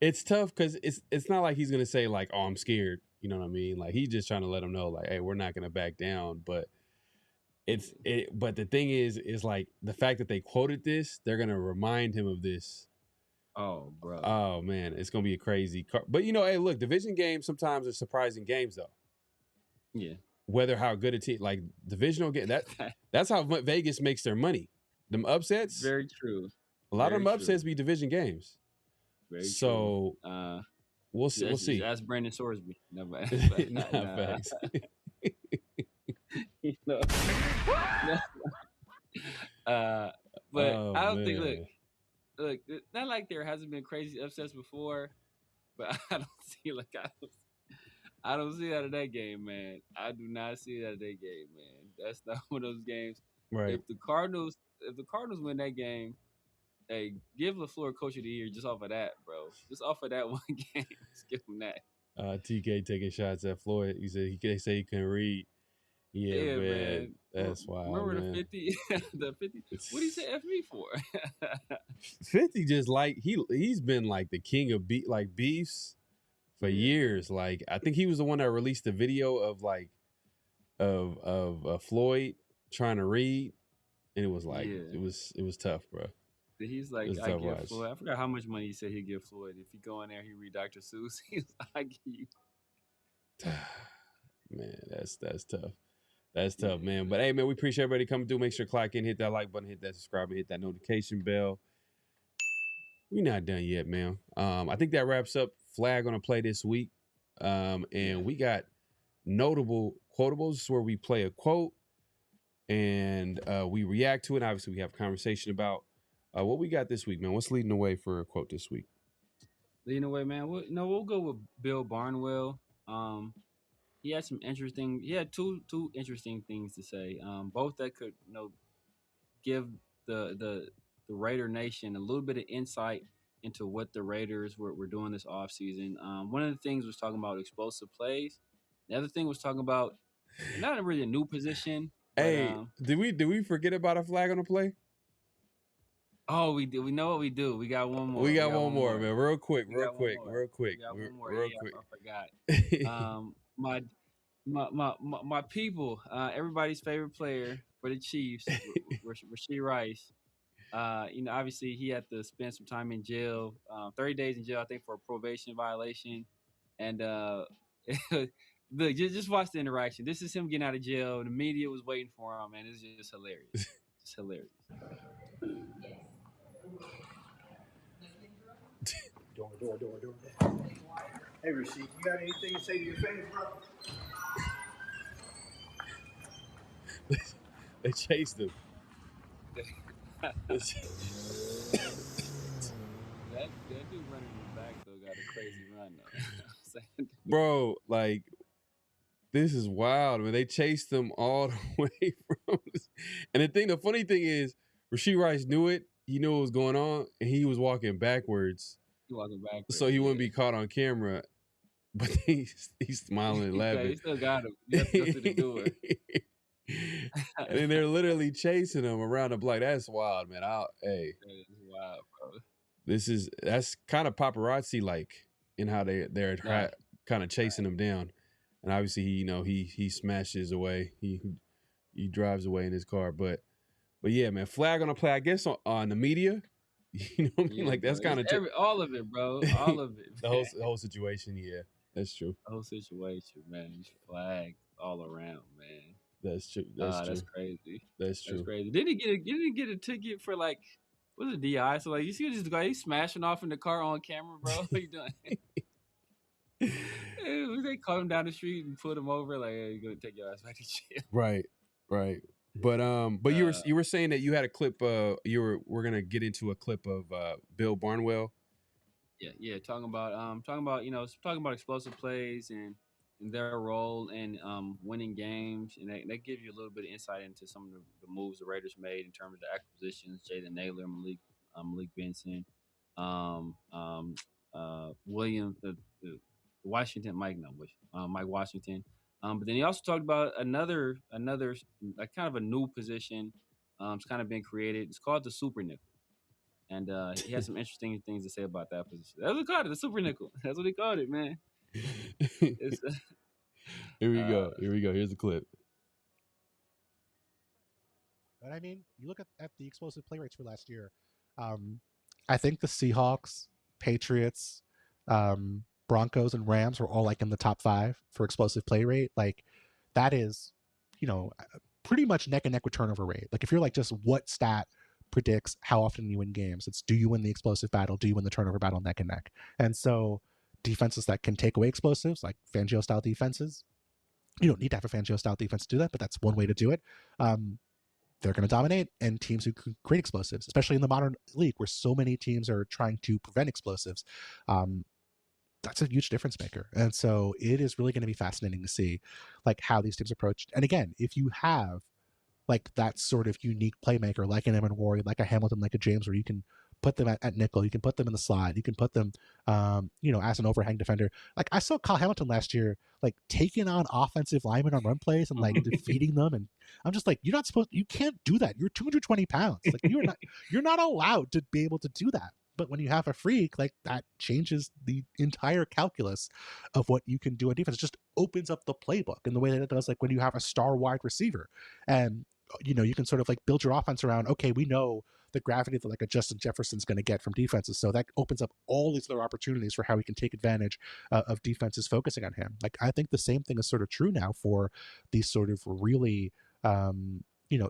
it's tough because it's not like he's gonna say like, oh, I'm scared. You know what I mean? Like he's just trying to let them know, like, hey, we're not gonna back down. But but the thing is like the fact that they quoted this, they're gonna remind him of this. Oh, bro. Oh man, it's gonna be a crazy. But hey, look, division games sometimes are surprising games though. Yeah. Whether how good a team, like divisional game, that's how Vegas makes their money. Them upsets. Very true. A lot of them upsets be division games. Very so true. We'll see. We'll see. That's Brandon Sorsby. No, thanks. But I don't think. Look, not like there hasn't been crazy upsets before, but I don't see I don't see that in that game, man. I do not see that in that game, man. That's not one of those games. Right. If the Cardinals win that game, hey, give LaFleur Coach of the Year just off of that, bro. Just off of that one game. Just give him that. TK taking shots at Floyd. He said they say he couldn't read. Yeah, man. That's wild. Remember man. the 50? The 50. What did he say F me for? 50 just like he's been like the king of beefs for years. Like I think he was the one that released the video of Floyd trying to read, and it was like it was tough, bro. He's like, I give Floyd. I forgot how much money he said he'd give Floyd if he go in there. He read Dr. Seuss. He's like, I give you. Man, that's tough. That's tough, man. But hey, man, we appreciate everybody coming through. Make sure to clock in, hit that like button, hit that subscribe, and hit that notification bell. We're not done yet, man. I think that wraps up flag on a play this week. And we got notable quotables where we play a quote and we react to it. Obviously, we have a conversation about what we got this week, man. What's leading the way for a quote this week? Leading the way, man. We'll go with Bill Barnwell. He had two interesting things to say. Both that could, give the Raider Nation a little bit of insight into what the Raiders were doing this offseason. One of the things was talking about explosive plays. The other thing was talking about not really a new position. Hey, did we forget about a flag on the play? Oh, we do. We know what we do. We got one more. We got one more, man. Real quick. We got one more. I forgot. My people, everybody's favorite player for the Chiefs, Rashee Rice. Obviously he had to spend some time in jail, 30 days in jail, I think, for a probation violation. And look, just watch the interaction. This is him getting out of jail. The media was waiting for him, man. It's just hilarious. Just hilarious. Door. Hey, Rashee, you got anything to say to your fans, bro? They chased him. that dude running in the back though got a crazy run though. Bro, like, this is wild, man. They chased him all the way from and the funny thing is, Rashee Rice knew it. He knew what was going on, and he was walking backwards. He wasn't backwards, so he wouldn't be caught on camera. But he's smiling and laughing. He still got him. You have to go to the door. And then they're literally chasing him around the block. That's wild, man. That is wild, bro. That's kind of paparazzi like in how they're kind of chasing him down. And obviously he smashes away. He drives away in his car. But yeah, man, flag on the play. I guess on the media. You know what I mean? Like, that's kind of all of it, bro. All of it. the whole situation. Yeah, that's true. The whole situation, man. Flags all around, man. That's true. That's crazy. That's true. That's crazy. Didn't he get a ticket for like, what's it, DI? So like, you see this guy, he's smashing off in the car on camera, bro. What you doing? They caught him down the street and put him over. Like, hey, you're gonna take your ass back to jail. Right. But you were saying that you had a clip. We're gonna get into a clip of Bill Barnwell. Yeah. Talking about explosive plays and their role in winning games, and that gives you a little bit of insight into some of the moves the Raiders made in terms of the acquisitions: Jalen Naylor, Malik Benson, William, the Washington, Mike Washington. But then he also talked about another like kind of a new position. It's kind of been created. It's called the super nickel. And he had some interesting things to say about that position. That's what he called it, the super nickel. That's what he called it, man. Here we go. Here's the clip. But I mean, you look at the explosive play rates for last year. I think the Seahawks, Patriots, Broncos, and Rams were all like in the top 5 for explosive play rate. Like, that is, pretty much neck and neck with turnover rate. Like, if you're like, just what stat predicts how often you win games, it's, do you win the explosive battle? Do you win the turnover battle neck and neck? And so defenses that can take away explosives, like Fangio style defenses, you don't need to have a Fangio style defense to do that, but that's one way to do it. They're going to dominate, and teams who can create explosives, especially in the modern league where so many teams are trying to prevent explosives, that's a huge difference maker. And so it is really going to be fascinating to see like how these teams approach. And again, if you have like that sort of unique playmaker, like an Emin Warrior, like a Hamilton, like a James, where you can put them at nickel, you can put them in the slot, you can put them, as an overhang defender. Like, I saw Kyle Hamilton last year, like taking on offensive linemen on run plays and like defeating them. And I'm just like, you can't do that. You're 220 pounds. Like, you're not allowed to be able to do that. But when you have a freak, like, that changes the entire calculus of what you can do on defense. It just opens up the playbook in the way that it does, like, when you have a star wide receiver. And, you can sort of like build your offense around, okay, we know the gravity that like a Justin Jefferson's going to get from defenses. So that opens up all these other opportunities for how we can take advantage of defenses focusing on him. Like, I think the same thing is sort of true now for these sort of really,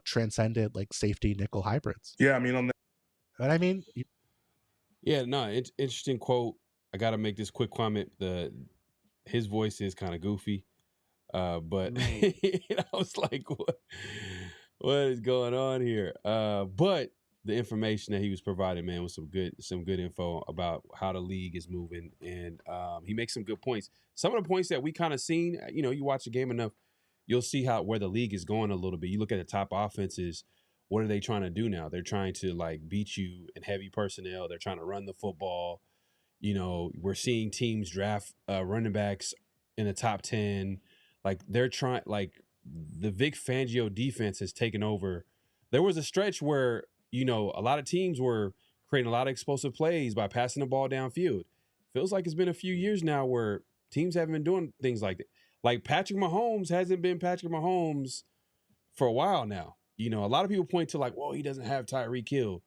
transcended like safety nickel hybrids. Yeah, I mean, on that. But I mean, yeah, no, interesting quote. I got to make this quick comment. His voice is kind of goofy, but I was like, what is going on here? But the information that he was providing, man, was some good info about how the league is moving, and he makes some good points. Some of the points that we kind of seen, you watch the game enough, you'll see where the league is going a little bit. You look at the top offenses. What are they trying to do now? They're trying to like beat you in heavy personnel. They're trying to run the football. We're seeing teams draft running backs in the top 10. Like, they're trying, like, the Vic Fangio defense has taken over. There was a stretch where, a lot of teams were creating a lot of explosive plays by passing the ball downfield. Feels like it's been a few years now where teams haven't been doing things like that. Like, Patrick Mahomes hasn't been Patrick Mahomes for a while now. A lot of people point to like, whoa, he doesn't have Tyreek Hill.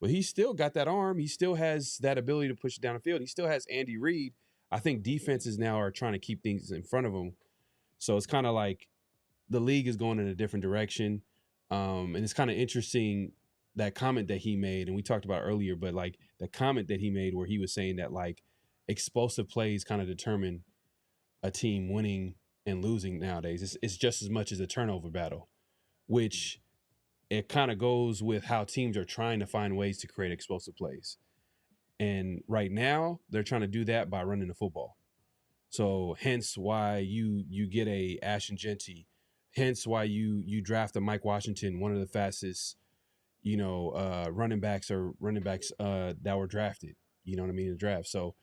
But he still got that arm. He still has that ability to push it down the field. He still has Andy Reid. I think defenses now are trying to keep things in front of him. So it's kind of like the league is going in a different direction. And it's kind of interesting, that comment that he made, and we talked about earlier, but like the comment that he made where he was saying that like explosive plays kind of determine a team winning and losing nowadays. It's just as much as a turnover battle, which it kind of goes with how teams are trying to find ways to create explosive plays. And right now, they're trying to do that by running the football. So hence why you get a Ashton Genty, hence why you draft a Mike Washington, one of the fastest, running backs that were drafted. You know what I mean, in the draft. So,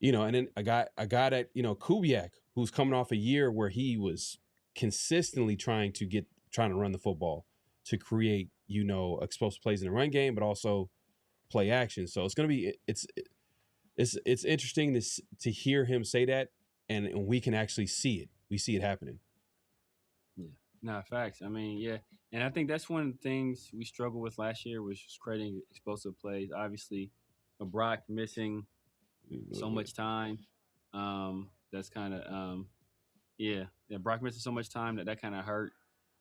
and then I got that, Kubiak, who's coming off a year where he was consistently trying to run the football to create, explosive plays in the run game, but also play action. So it's going to be it's interesting to hear him say that, and we can actually see it. We see it happening. Yeah, no, facts. I mean, yeah, and I think that's one of the things we struggled with last year was just creating explosive plays. Obviously, with Brock missing so much time, that's kind of Brock missing so much time that kind of hurt.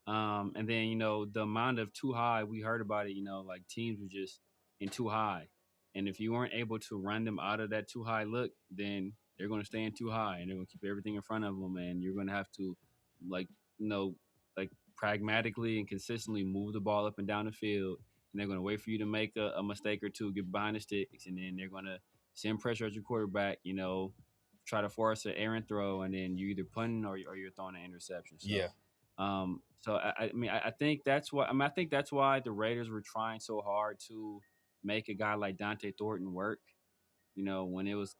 And then the amount of too high, we heard about it. Like teams were just in too high, and if you weren't able to run them out of that too high look, then they're going to stay in too high, and they're going to keep everything in front of them, and you're going to have to like pragmatically and consistently move the ball up and down the field, and they're going to wait for you to make a mistake or two, get behind the sticks, and then they're going to send pressure at your quarterback, try to force an errant throw, and then you either punting or you're throwing an interception. So, yeah. So I think that's why. I think that's why the Raiders were trying so hard to make a guy like Dante Thornton work. When it was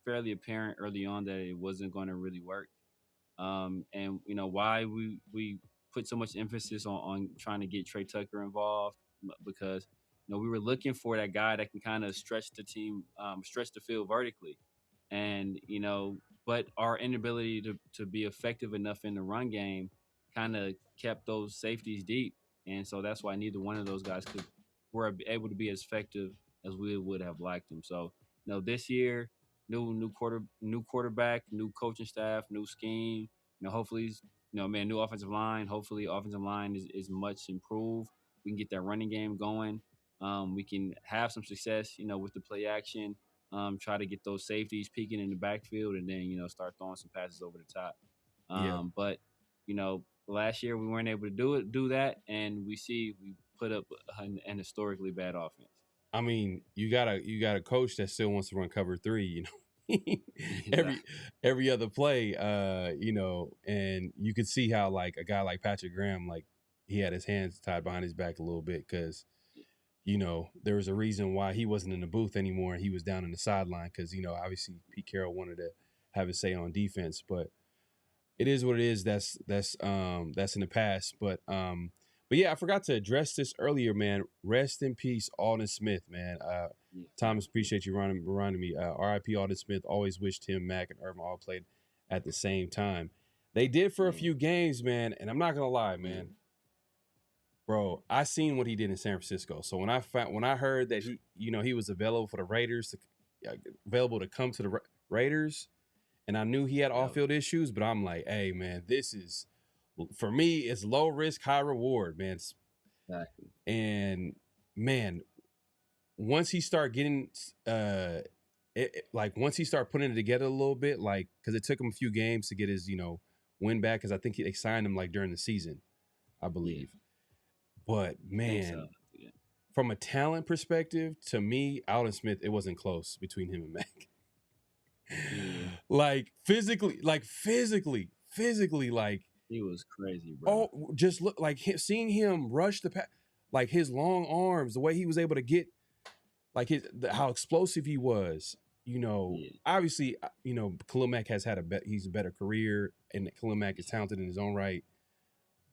fairly apparent early on that it wasn't going to really work. And why we put so much emphasis on trying to get Trey Tucker involved, because we were looking for that guy that can kind of stretch the team, stretch the field vertically, and but our inability to be effective enough in the run game kind of kept those safeties deep, and so that's why neither one of those guys were able to be as effective as we would have liked them. So this year, new quarterback, new coaching staff, new scheme. Hopefully, new offensive line. Hopefully, offensive line is much improved. We can get that running game going. We can have some success, with the play action. Try to get those safeties peeking in the backfield, and then start throwing some passes over the top. But last year we weren't able to do that, and we put up an historically bad offense. I mean, you got a coach that still wants to run cover 3, every other play, and you could see how like a guy like Patrick Graham, like he had his hands tied behind his back a little bit because, there was a reason why he wasn't in the booth anymore. He was down in the sideline because, obviously Pete Carroll wanted to have his say on defense, but it is what it is. That's in the past, but yeah, I forgot to address this earlier, man. Rest in peace, Alden Smith, man. Thomas, appreciate you reminding me. R.I.P. Alden Smith. Always wished him, Mac, and Irvin all played at the same time. They did for a few games, man, and I'm not gonna lie, man. Bro, I seen what he did in San Francisco. So when I heard that he was available for the Raiders, available to come to the Raiders, and I knew he had off-field issues, but I'm like, hey, man, this is. For me, it's low risk, high reward, man. Exactly. And man, once he start getting, once he start putting it together a little bit, because it took him a few games to get his, win back, because I think they signed him during the season, I believe. Yeah. But man, from a talent perspective, to me, Alden Smith, it wasn't close between him and Mac. Yeah. Physically, he was crazy, bro. Oh, just look seeing him rush the pass, his long arms, the way he was able to get, how explosive he was. Obviously, Khalil Mack has had he's a better career, and Khalil Mack is talented in his own right.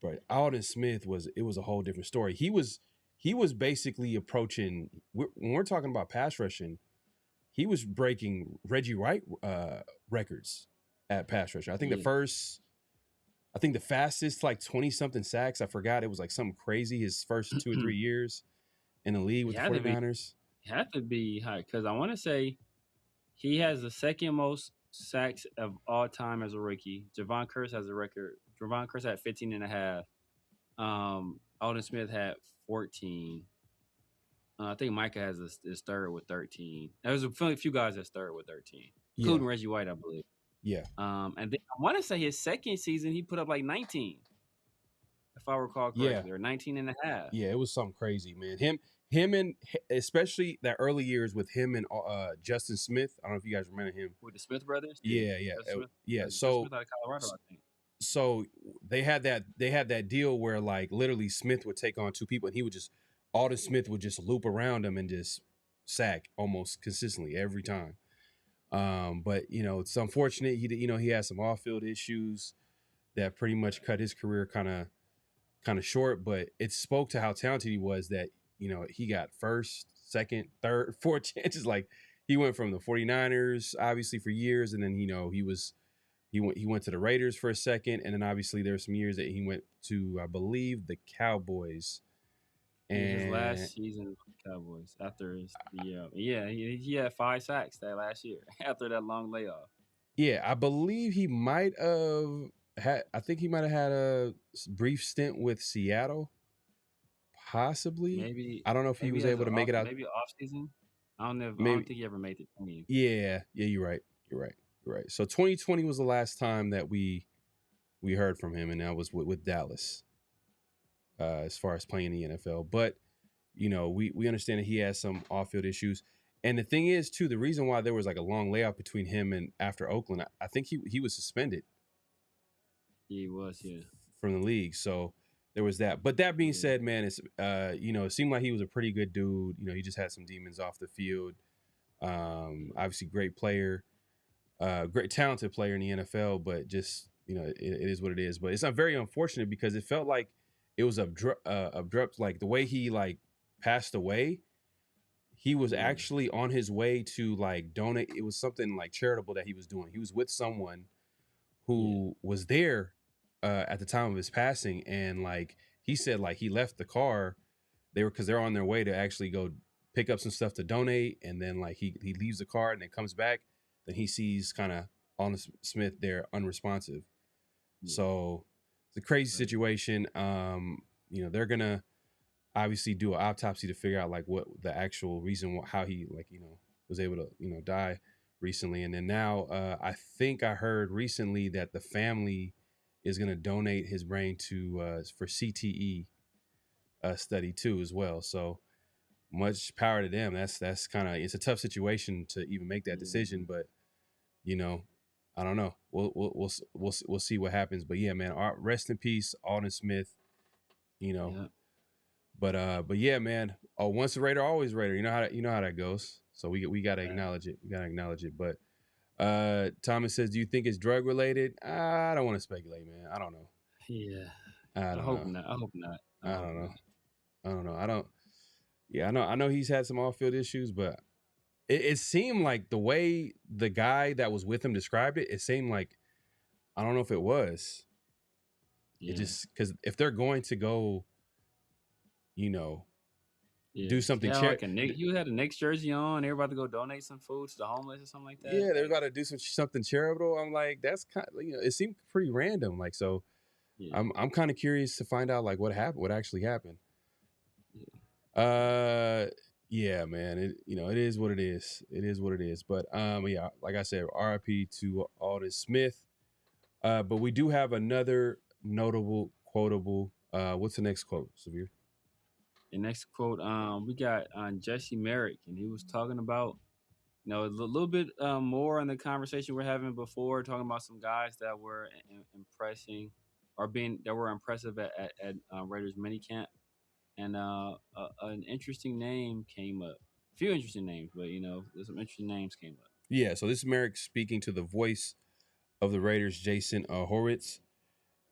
But Alden Smith was a whole different story. He was basically approaching, when we're talking about pass rushing, he was breaking Reggie Wright records at pass rusher. I think the fastest 20-something sacks, I forgot, it was something crazy his first 2 or 3 years in the league with the 49ers. It had to be high, because I want to say he has the second most sacks of all time as a rookie. Javon Curse has a record. Javon Curse had 15.5. Alden Smith had 14. I think Micah has his third with 13. There's a few guys that's third with 13, including Reggie White, I believe. Yeah. And then I want to say his second season, he put up 19. if I recall correctly, or 19 and a half. Yeah, it was something crazy, man. Him and especially that early years with him and Justin Smith. I don't know if you guys remember him. With the Smith brothers? Yeah. Justin Smith out of Colorado, I think. So they had that deal where like literally Smith would take on two people and he would just Alden Smith would just loop around him and just sack almost consistently every time. But it's unfortunate he had some off-field issues that pretty much cut his career kind of short, but it spoke to how talented he was that he got first, second, third, fourth chances. Like he went from the 49ers obviously for years, and then he went to the Raiders for a second, and then obviously there were some years that he went to, I believe, the Cowboys. And his last season with the Cowboys after he had 5 sacks that last year after that long layoff. Yeah, I believe he might have had. I think he might have had a brief stint with Seattle, possibly. Maybe I don't know if he was able to make it out. Maybe off season. I don't think he ever made the team. Yeah, you're right. So 2020 was the last time that we heard from him, and that was with Dallas. As far as playing in the NFL, but we understand that he has some off-field issues, and the thing is too, the reason why there was like a long layoff between him and after Oakland, I think he was suspended. He was, yeah, from the league, so there was that. But that being said, man, it's it seemed like he was a pretty good dude. He just had some demons off the field. Obviously, great player, great talented player in the NFL, but just it is what it is. But it's not very unfortunate because it felt like it was abrupt, like the way he like passed away. He was actually on his way to like donate. It was something like charitable that he was doing. He was with someone who was there at the time of his passing, and like he said, like he left the car. Because they're on their way to actually go pick up some stuff to donate, and then like he leaves the car and then comes back. Then he sees kind of Alden Smith there unresponsive. So it's a crazy situation. They're gonna obviously do an autopsy to figure out like what the actual reason how he was able to die recently. And then now I think I heard recently that the family is gonna donate his brain to for CTE study too as well. So much power to them. That's kind of, it's a tough situation to even make that decision, but I don't know. We'll see what happens. But yeah, man, rest in peace, Alden Smith. Yeah. But yeah, man. Oh, once a Raider, always a Raider. You know how that goes. So we gotta acknowledge it. But Thomas says, do you think it's drug related? I don't want to speculate, man. I don't know. Yeah. I hope not. I hope not. I don't know. I know he's had some off-field issues, but it seemed like the way the guy that was with him described it, it seemed like, I don't know if it was. Yeah. It just, because if they're going to go, do something. You had a Knicks jersey on. They're about to go donate some food to the homeless or something like that. Yeah, they're about to do something charitable. I'm like, that's kind of, it seemed pretty random. Like, so yeah. I'm kind of curious to find out like what actually happened. Yeah. Yeah, man. It is what it is. It is what it is. But yeah, like I said, RIP to Alden Smith. But we do have another notable quotable. What's the next quote, Severe? The next quote, we got Jesse Merrick, and he was talking about, a little bit more on the conversation we're having before, talking about some guys that were impressing or that were impressive at Raiders minicamp. And an interesting name came up. A few interesting names, but there's some interesting names came up. Yeah, so this is Merrick speaking to the voice of the Raiders, Jason Horwitz,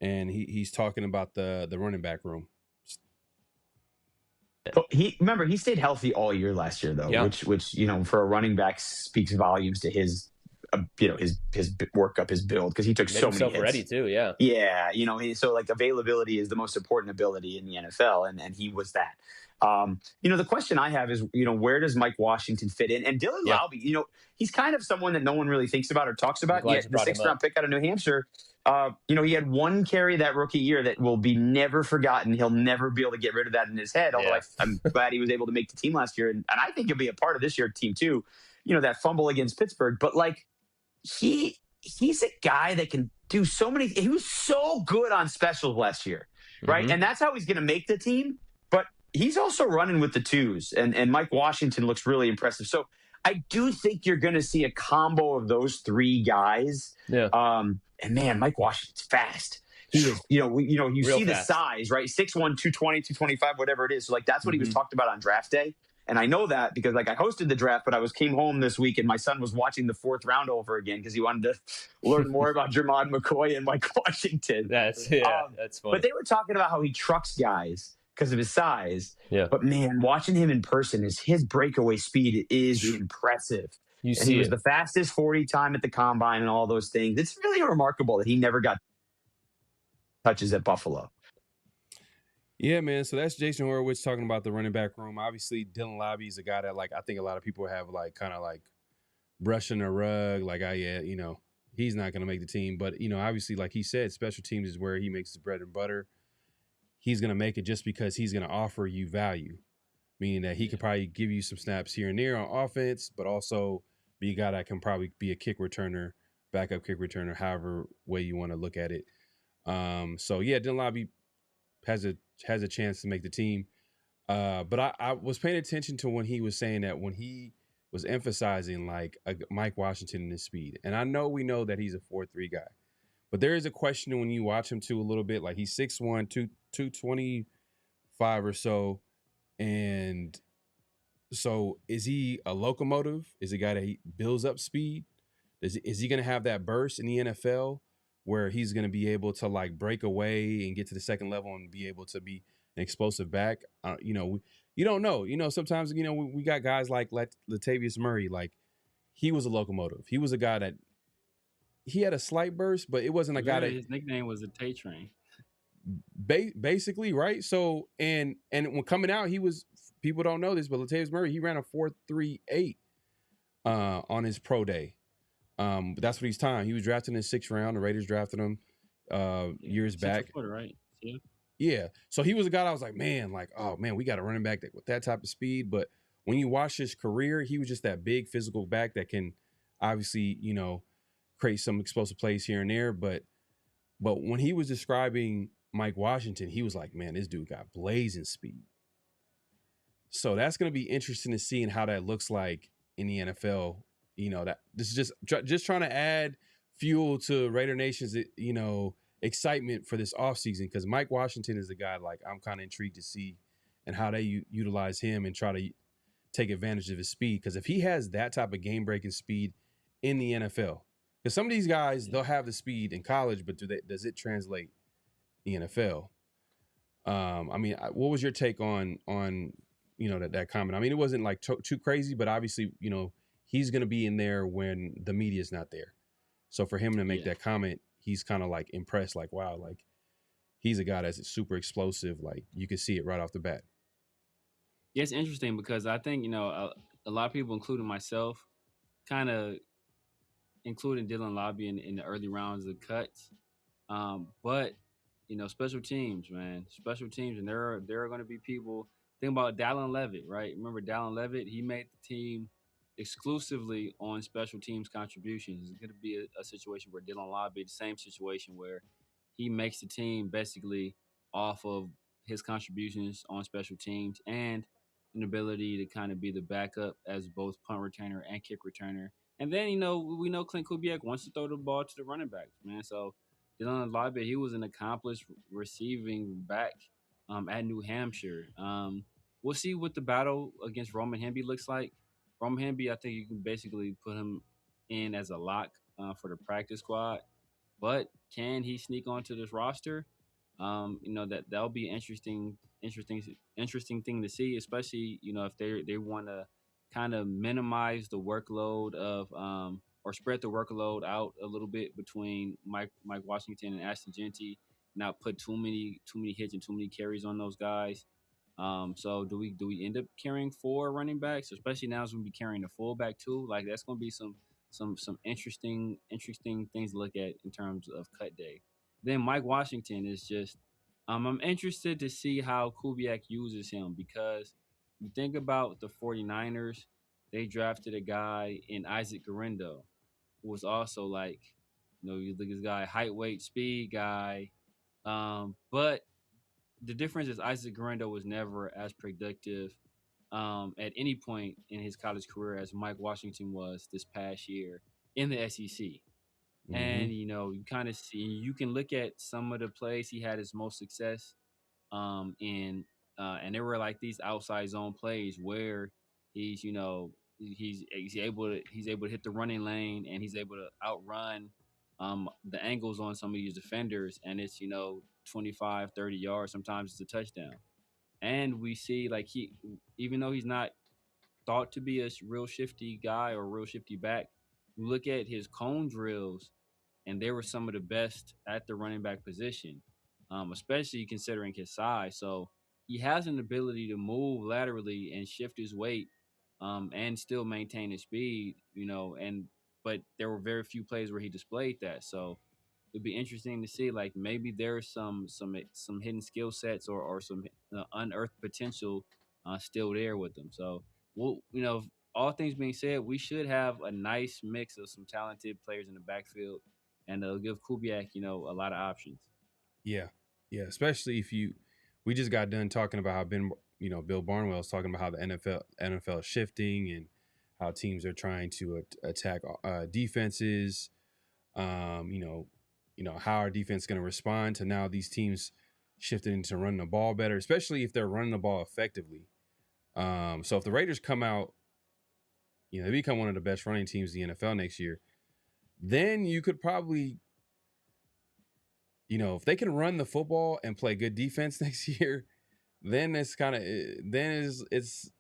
and he's talking about the running back room. He stayed healthy all year last year, though, which for a running back speaks volumes to his his workup, his build, because he took so many hits. Ready too, yeah. Yeah, so like availability is the most important ability in the NFL, and he was that. The question I have is, where does Mike Washington fit in? And Dylan Laube, he's kind of someone that no one really thinks about or talks about. Yet the 6th round pick out of New Hampshire, he had one carry that rookie year that will be never forgotten. He'll never be able to get rid of that in his head, although I'm glad he was able to make the team last year. And I think he'll be a part of this year's team too, that fumble against Pittsburgh. But like, he's a guy that can do so many. He was so good on specials last year. right? And that's how he's going to make the team. But he's also running with the twos, and Mike Washington looks really impressive. So I do think you're going to see a combo of those three guys. Yeah. And man, Mike Washington's fast. He is, you Real see the fast. size, right? 6'1", 220, 225, whatever it is. So like that's what he was talked about on draft day. And I know that because like I hosted the draft, but I came home this week and my son was watching the 4th round over again because he wanted to learn more about Jermod McCoy and Mike Washington. That's funny. But they were talking about how he trucks guys because of his size. Yeah. But man, watching him in person, his breakaway speed is impressive. You and he was the fastest 40 time at the combine and all those things. It's really remarkable that he never got touches at Buffalo. Yeah, man. So that's Jason Horowitz talking about the running back room. Obviously, Dylan Lobby is a guy that, like, I think a lot of people have, like, kind of, like, brushing the rug. Like, he's not going to make the team. But, obviously, like he said, special teams is where he makes his bread and butter. He's going to make it just because he's going to offer you value, meaning that he could probably give you some snaps here and there on offense, but also be a guy that can probably be a kick returner, backup kick returner, however way you want to look at it. So, yeah, Dylan Lobby has a chance to make the team. But I was paying attention to when he was saying that, when he was emphasizing like Mike Washington and his speed. And we know that he's a 4.3 guy. But there is a question when you watch him too a little bit. Like he's 6'1", 225 or so. And so is he a locomotive? Is he a guy that he builds up speed? Is he going to have that burst in the NFL where he's going to be able to like break away and get to the second level and be able to be an explosive back? You don't know. Sometimes, we got guys like Latavius Murray. Like he was a locomotive. He was a guy that he had a slight burst, but it wasn't a guy that his nickname was the Tay Train. Basically, right? So, and when coming out, people don't know this, but Latavius Murray, he ran a 4.38 on his pro day. But that's what he's timed. He was drafted in the 6th round. The Raiders drafted him years back. Right? Yeah. Yeah. So he was a guy that I was like, man, we got a running back with that type of speed. But when you watch his career, he was just that big physical back that can obviously, create some explosive plays here and there. But when he was describing Mike Washington, he was like, man, this dude got blazing speed. So that's going to be interesting to see how that looks like in the NFL. That this is just trying to add fuel to Raider Nation's, excitement for this offseason, because Mike Washington is a guy like I'm kind of intrigued to see and how they utilize him and try to take advantage of his speed. Because if he has that type of game-breaking speed in the NFL, because some of these guys, they'll have the speed in college, but does it translate in the NFL? What was your take on that comment? I mean, it wasn't like too crazy, but obviously, he's going to be in there when the media is not there. So for him to make that comment, he's kind of like impressed, like, wow, like he's a guy that's super explosive. Like you can see it right off the bat. Yeah, it's interesting because I think, a lot of people, including myself, kind of including Dylan Lobby in the early rounds of cuts. But, special teams, man, and there are going to be people. Think about Dallin Levitt, right? Remember Dallin Levitt? He made the team exclusively on special teams contributions. It's going to be a situation where Dylan Lobby, the same situation where he makes the team basically off of his contributions on special teams and an ability to kind of be the backup as both punt returner and kick returner. And then, we know Clint Kubiak wants to throw the ball to the running backs, man. So Dylan Lobby, he was an accomplished receiving back at New Hampshire. We'll see what the battle against Roman Hemby looks like. Roman Hemby, I think you can basically put him in as a lock for the practice squad. But can he sneak onto this roster? That'll be an interesting thing to see, especially if they want to kind of minimize the workload of or spread the workload out a little bit between Mike Washington and Ashton Genty, not put too many hits and too many carries on those guys. So do we end up carrying 4 running backs, especially now as we'll be carrying a fullback too? Like that's going to be some interesting things to look at in terms of cut day. Then Mike Washington is just, I'm interested to see how Kubiak uses him, because you think about the 49ers, they drafted a guy in Isaac Guerendo, who was also like, you look at this guy, height, weight, speed guy, but the difference is Isaac Guerrero was never as productive at any point in his college career as Mike Washington was this past year in the SEC. Mm-hmm. And you kind of see, you can look at some of the plays he had his most success in, and there were like these outside zone plays where he's able to hit the running lane, and he's able to outrun the angles on some of these defenders, and it's 25, 30 yards, sometimes it's a touchdown. And we see, like, even though he's not thought to be a real shifty guy or real shifty back, you look at his cone drills, and they were some of the best at the running back position, especially considering his size. So he has an ability to move laterally and shift his weight, and still maintain his speed. But there were very few plays where he displayed that. So it'd be interesting to see, like, maybe there's some hidden skill sets or some unearthed potential still there with them. So all things being said, we should have a nice mix of some talented players in the backfield, and give Kubiak a lot of options. Yeah, yeah. Especially if we just got done talking about how Bill Barnwell is talking about how the NFL is shifting and how teams are trying to attack defenses. How our defense is going to respond to now these teams shifting into running the ball better, especially if they're running the ball effectively. So if the Raiders come out, they become one of the best running teams in the NFL next year, then you could probably, if they can run the football and play good defense next year, then it's kind of, it's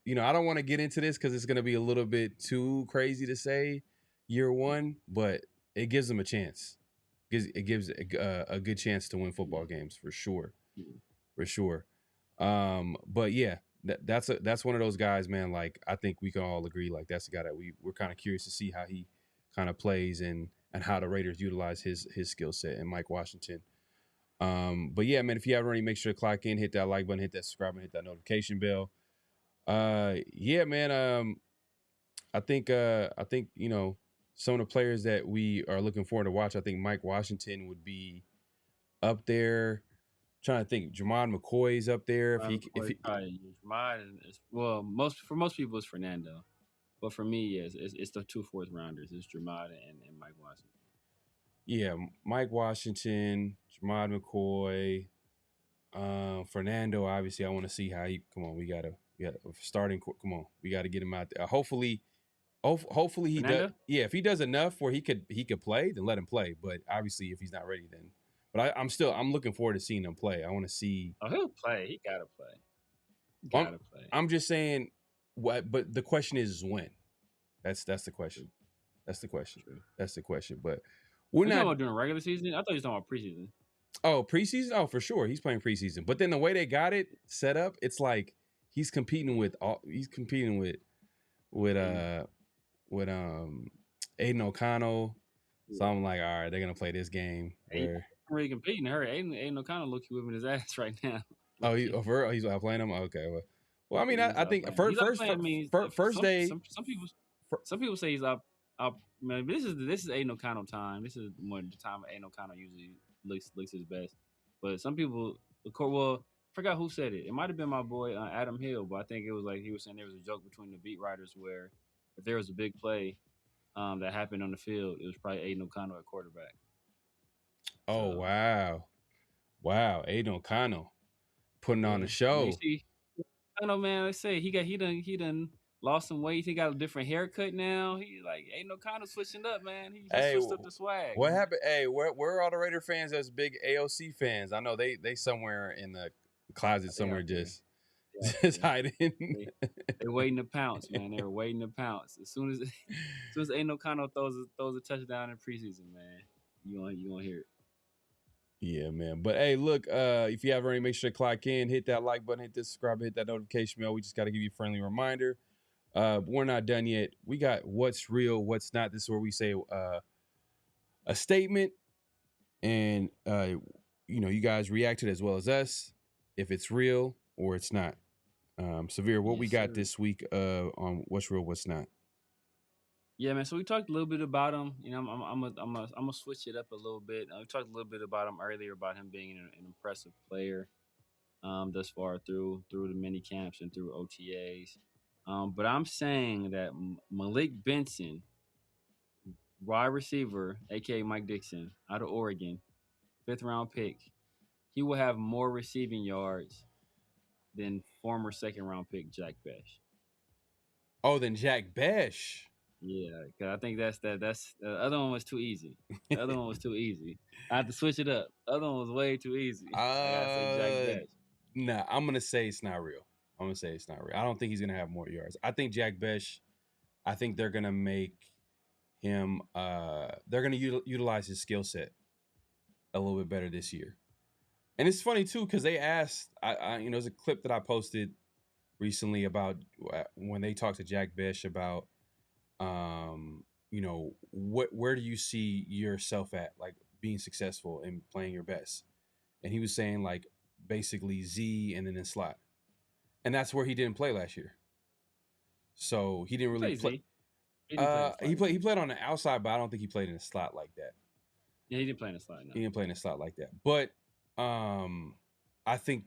I don't want to get into this because it's going to be a little bit too crazy to say year one, but it gives them a chance. It gives a good chance to win football games for sure. But yeah, that's one of those guys, man. Like, I think we can all agree, like, that's the guy that we're kind of curious to see how he kind of plays and how the Raiders utilize his skill set, and Mike Washington. But yeah, man, if you haven't already, make sure to clock in, hit that like button, hit that subscribe, and hit that notification bell. Yeah, man. I think some of the players that we are looking forward to watch, I think Mike Washington would be up there. Trying to think, Jamad McCoy's up there. Most people it's Fernando, but for me, yes, it's the 2 fourth rounders. It's Jamad and Mike Washington. Yeah, Mike Washington, Jamad McCoy, Fernando. Obviously, I want to see how he. Come on, we got a starting. Come on, we got to get him out there. Hopefully he Fernando? does. Yeah, if he does enough where he could play, then let him play. But obviously, if he's not ready, then. But I'm looking forward to seeing him play. I want to see. Oh, he'll play. He gotta play. I'm just saying what. But the question is when. That's the question. That's the question. That's the question. But we're not talking about during regular season. I thought you were talking about preseason. Oh, preseason? Oh, for sure, he's playing preseason. But then the way they got it set up, it's like he's competing with Aiden O'Connell. So I'm like, all right, they're gonna play this game. Really competing. Aiden O'Connell looking whipping his ass right now. He's outplaying him. Okay, well, I mean, I think first day. Some people say he's up. Man, this is Aiden O'Connell time. This is when the time Aiden O'Connell usually looks his best. But some people, I forgot who said it. It might have been my boy Adam Hill, but I think it was like he was saying there was a joke between the beat writers where if there was a big play that happened on the field, it was probably Aiden O'Connell at quarterback. Oh, so, wow, Aiden O'Connell putting on the show. I don't know, man. Let's say he done lost some weight. He got a different haircut now. He like Aiden O'Connell switching up, man. He switched up the swag. What happened? Hey, where are all the Raider fans that's big AOC fans? I know they somewhere in the closet somewhere just hiding. They're waiting to pounce, man. They're waiting to pounce. As soon as Aiden O'Connell throws a touchdown in preseason, man, you gonna hear it. Yeah, man. But hey, look, if you haven't already, make sure to clock in, hit that like button, hit the subscribe, hit that notification bell. We just got to give you a friendly reminder. We're not done yet. We got what's real, what's not. This is where we say a statement, and you guys react to it as well as us, if it's real or it's not. Severe, what we got this week on what's real, what's not? Yeah, man. So we talked a little bit about him. I'm gonna switch it up a little bit. We talked a little bit about him earlier, about him being an impressive player. thus far through the mini camps and through OTAs. But I'm saying that Malik Benson, wide receiver, aka Mike Dixon, out of Oregon, 5th-round pick, he will have more receiving yards than former 2nd-round pick Jack Besh. Oh, then Jack Besh. Yeah, because I think that's the other one was too easy. The other one was too easy. I had to switch it up. The other one was way too easy. I gotta say Jack Besh. Nah, I'm gonna say it's not real. I'm gonna say it's not real. I don't think he's gonna have more yards. I think Jack Besh. I think they're gonna make him. They're gonna utilize his skill set a little bit better this year. And it's funny too because they asked. There's a clip that I posted recently about when they talked to Jack Besh about, where do you see yourself at, like being successful and playing your best? And he was saying like basically Z and then in slot, and that's where he didn't play last year. So he didn't really play. He played on the outside, but I don't think he played in the slot like that. Yeah, he didn't play in the slot. No. He didn't play in the slot like that. But I think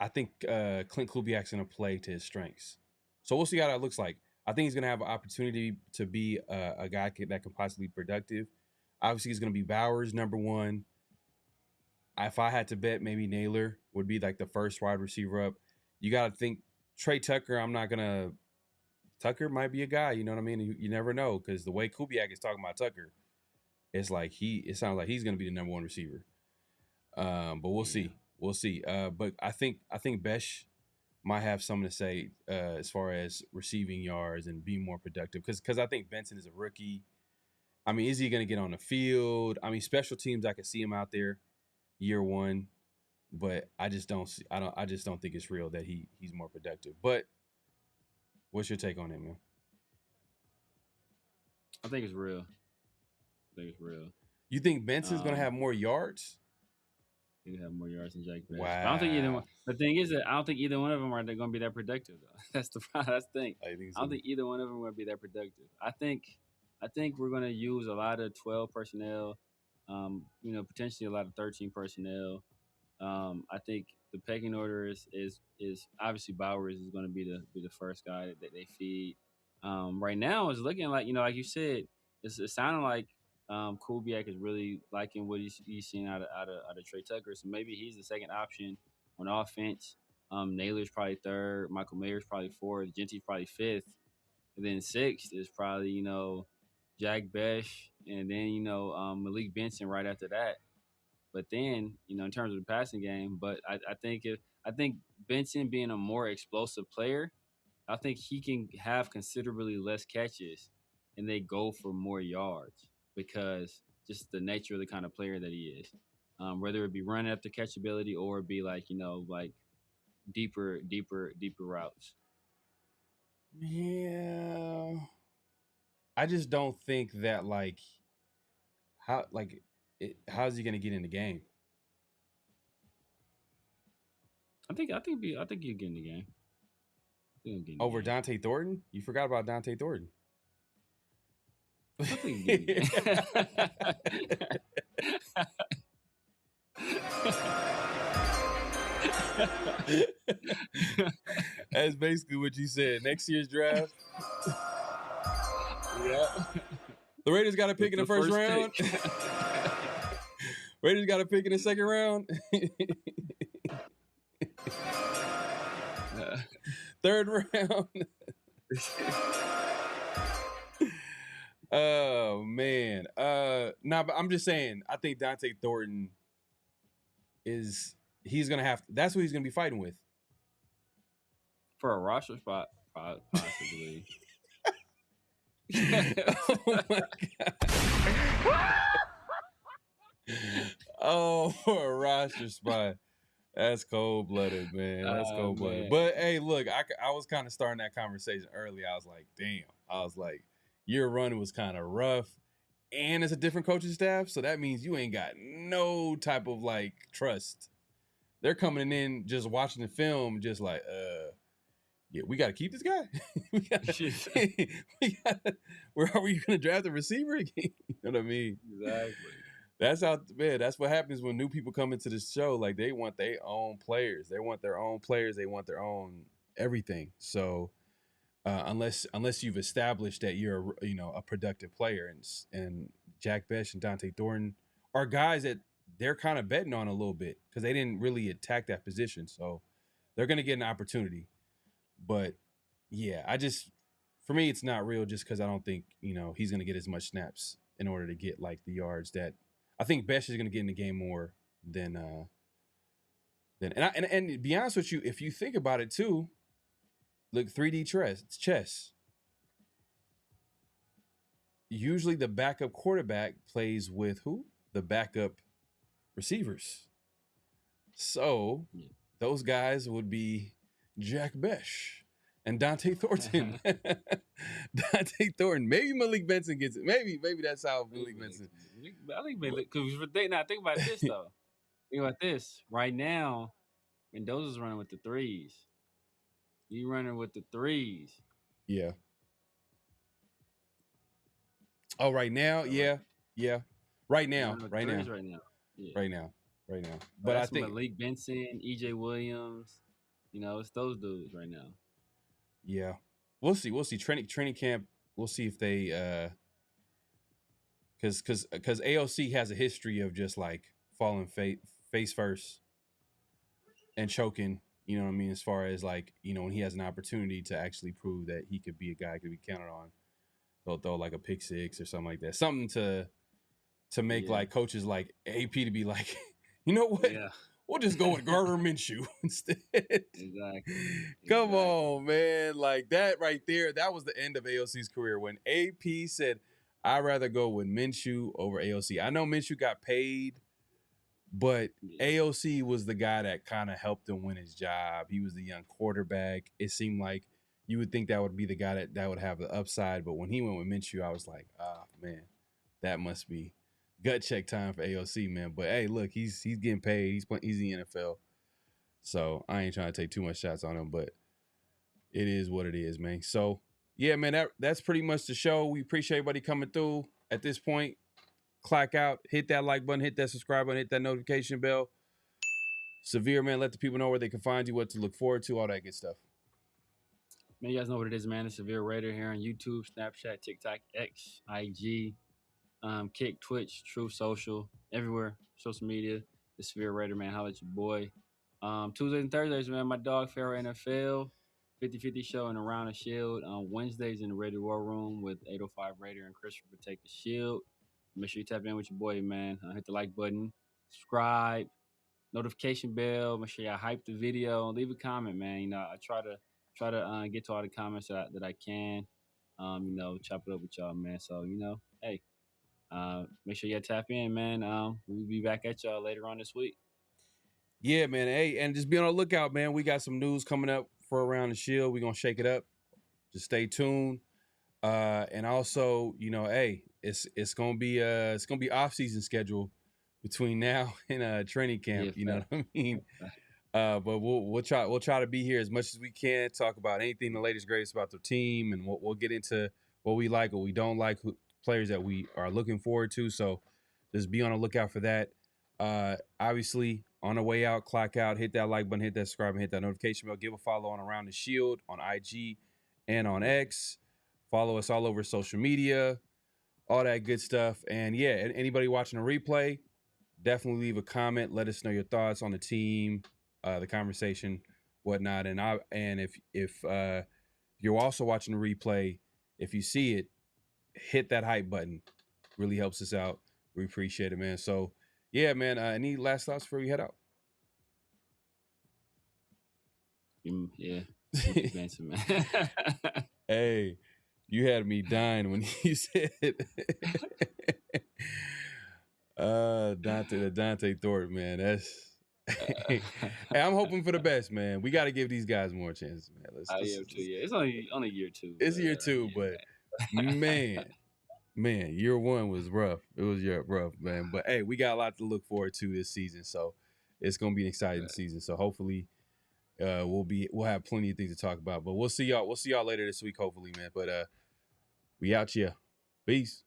Clint Kubiak's going to play to his strengths. So we'll see how that looks like. I think he's going to have an opportunity to be a guy that can possibly be productive. Obviously, he's going to be Bowers, number one. If I had to bet, maybe Naylor would be like the first wide receiver up. You got to think Trey Tucker. Tucker might be a guy. You know what I mean? You never know because the way Kubiak is talking about Tucker, it sounds like he's going to be the number one receiver. But we'll see. We'll see. But I think Besh might have something to say as far as receiving yards and being more productive. Because I think Benson is a rookie. I mean, is he going to get on the field? I mean, special teams, I could see him out there year one, but I just don't think it's real that he's more productive. But what's your take on it, man? I think it's real. You think Benson's going to have more yards? He have more yards than Jack Besh. Wow. I don't think either one. The thing is that I don't think either one of them are going to be that productive though. That's the thing. I don't think either one of them are going to be that productive. I think we're going to use a lot of 12 personnel. Potentially a lot of 13 personnel. I think the pecking order is obviously Bowers is going to be the first guy that they feed. Right now, it's looking like like you said, it's sounding like Kubiak is really liking what he's seeing out of Trey Tucker. So maybe he's the second option on offense. Naylor's probably third. Michael Mayer's probably fourth. Genty's probably fifth. And then sixth is probably Jack Besh, and then Malik Benson right after that. But then in terms of the passing game, but I think Benson being a more explosive player, I think he can have considerably less catches, and they go for more yards because just the nature of the kind of player that he is. Whether it be run after catchability or it be like deeper routes. Yeah. I just don't think that how's he gonna get in the game? I think he'll get in the game. Over Dante Thornton? You forgot about Dante Thornton. I think he'll get in the game. That's basically what you said. Next year's draft. Yeah. The Raiders got a pick in the first round. Raiders got a pick in the second round. Third round. Oh man. But I'm just saying, I think Dante Thornton he's gonna have that's what he's gonna be fighting with. For a roster spot, possibly. Oh my God. Oh, for a roster spot. That's cold-blooded, man. That's cold-blooded. Man. But, hey, look, I was kind of starting that conversation early. I was like, damn. I was like, your run was kind of rough. And it's a different coaching staff, so that means you ain't got no type of, trust. They're coming in just watching the film just like, yeah, we got to keep this guy. Where are we going to draft a receiver again? You know what I mean? Exactly. That's what happens when new people come into the show. Like, they want their own players. They want their own players. They want their own everything. So unless you've established that you're a productive player, and Jack Besh and Dante Thornton are guys that they're kind of betting on a little bit because they didn't really attack that position. So they're going to get an opportunity. But yeah, for me, it's not real just because I don't think, he's going to get as much snaps in order to get like the yards that I think Besh is going to get in the game more than and to be honest with you, if you think about it too, look, 3D chess. Usually the backup quarterback plays with who? The backup receivers. So those guys would be Jack Besh and Dante Thornton. Dante Thornton. Maybe Malik Benson gets it. Maybe that's how Malik Benson. I think because think about this though. Think about this. Right now, Mendoza's running with the threes. You running with the threes. Yeah. Oh, right now? Yeah. Right now. Yeah. Right now. But I think Malik Benson, EJ Williams, it's those dudes right now. Yeah. We'll see. Training camp, we'll see if they because AOC has a history of just like falling face first and choking, you know what I mean, as far as like, when he has an opportunity to actually prove that he could be a guy could be counted on. They'll throw like a pick six or something like that. Something to make like coaches like AP to be like, you know what? Yeah. We'll just go with Gardner Minshew instead. Exactly. Come on, man. Like that right there, that was the end of AOC's career. When AP said, I'd rather go with Minshew over AOC. I know Minshew got paid, but AOC was the guy that kind of helped him win his job. He was the young quarterback. It seemed like you would think that would be the guy that would have the upside. But when he went with Minshew, I was like, man, that must be gut check time for AOC, man. But hey, look, he's getting paid. He's in the NFL. So I ain't trying to take too much shots on him, but it is what it is, man. So yeah, man, that's pretty much the show. We appreciate everybody coming through. At this point, clock out, hit that like button, hit that subscribe button, hit that notification bell. Severe, man, let the people know where they can find you, what to look forward to, all that good stuff. Man, you guys know what it is, man. It's Severe Raider here on YouTube, Snapchat, TikTok, X, IG, Kick, Twitch, Truth Social, everywhere, social media. The Severe Raider, man. Holla at your boy. Tuesdays and Thursdays, man, my dog, PharoahNFL, 50-50 show and Around the Shield. On Wednesdays in the Raider War Room with 805 Raider and Christopher Take the Shield. Make sure you tap in with your boy, man. Hit the like button, subscribe, notification bell. Make sure y'all hype the video. Leave a comment, man. I try to get to all the comments that I can. Chop it up with y'all, man. So hey, make sure y'all tap in, man. We'll be back at y'all later on this week. Yeah, man. Hey, and just be on the lookout, man. We got some news coming up for Around the Shield. We're gonna shake it up. Just stay tuned. And also, hey, it's gonna be off-season schedule between now and training camp. You know what I mean? But we'll try to be here as much as we can, talk about anything the latest greatest about the team, and we'll get into what we like, what we don't like, players that we are looking forward to. So just be on the lookout for that. Obviously, on the way out, clock out, hit that like button, hit that subscribe, and hit that notification bell. Give a follow on Around the Shield on IG and on X. Follow us all over social media, all that good stuff. And yeah, anybody watching a replay, definitely leave a comment. Let us know your thoughts on the team, the conversation, whatnot. And if you're also watching the replay, if you see it, hit that hype button. Really helps us out. We appreciate it, man. So yeah, man. Any last thoughts before we head out? Yeah. Man. Hey, you had me dying when you said Dante Thornton, man. That's hey, I'm hoping for the best, man. We got to give these guys more chances, man. It's only year two. It's year two, but man, year one was rough. It was rough, man. But hey, we got a lot to look forward to this season, so it's gonna be an exciting season. So hopefully, we'll have plenty of things to talk about. But we'll see y'all later this week, hopefully, man. But we out here. Peace.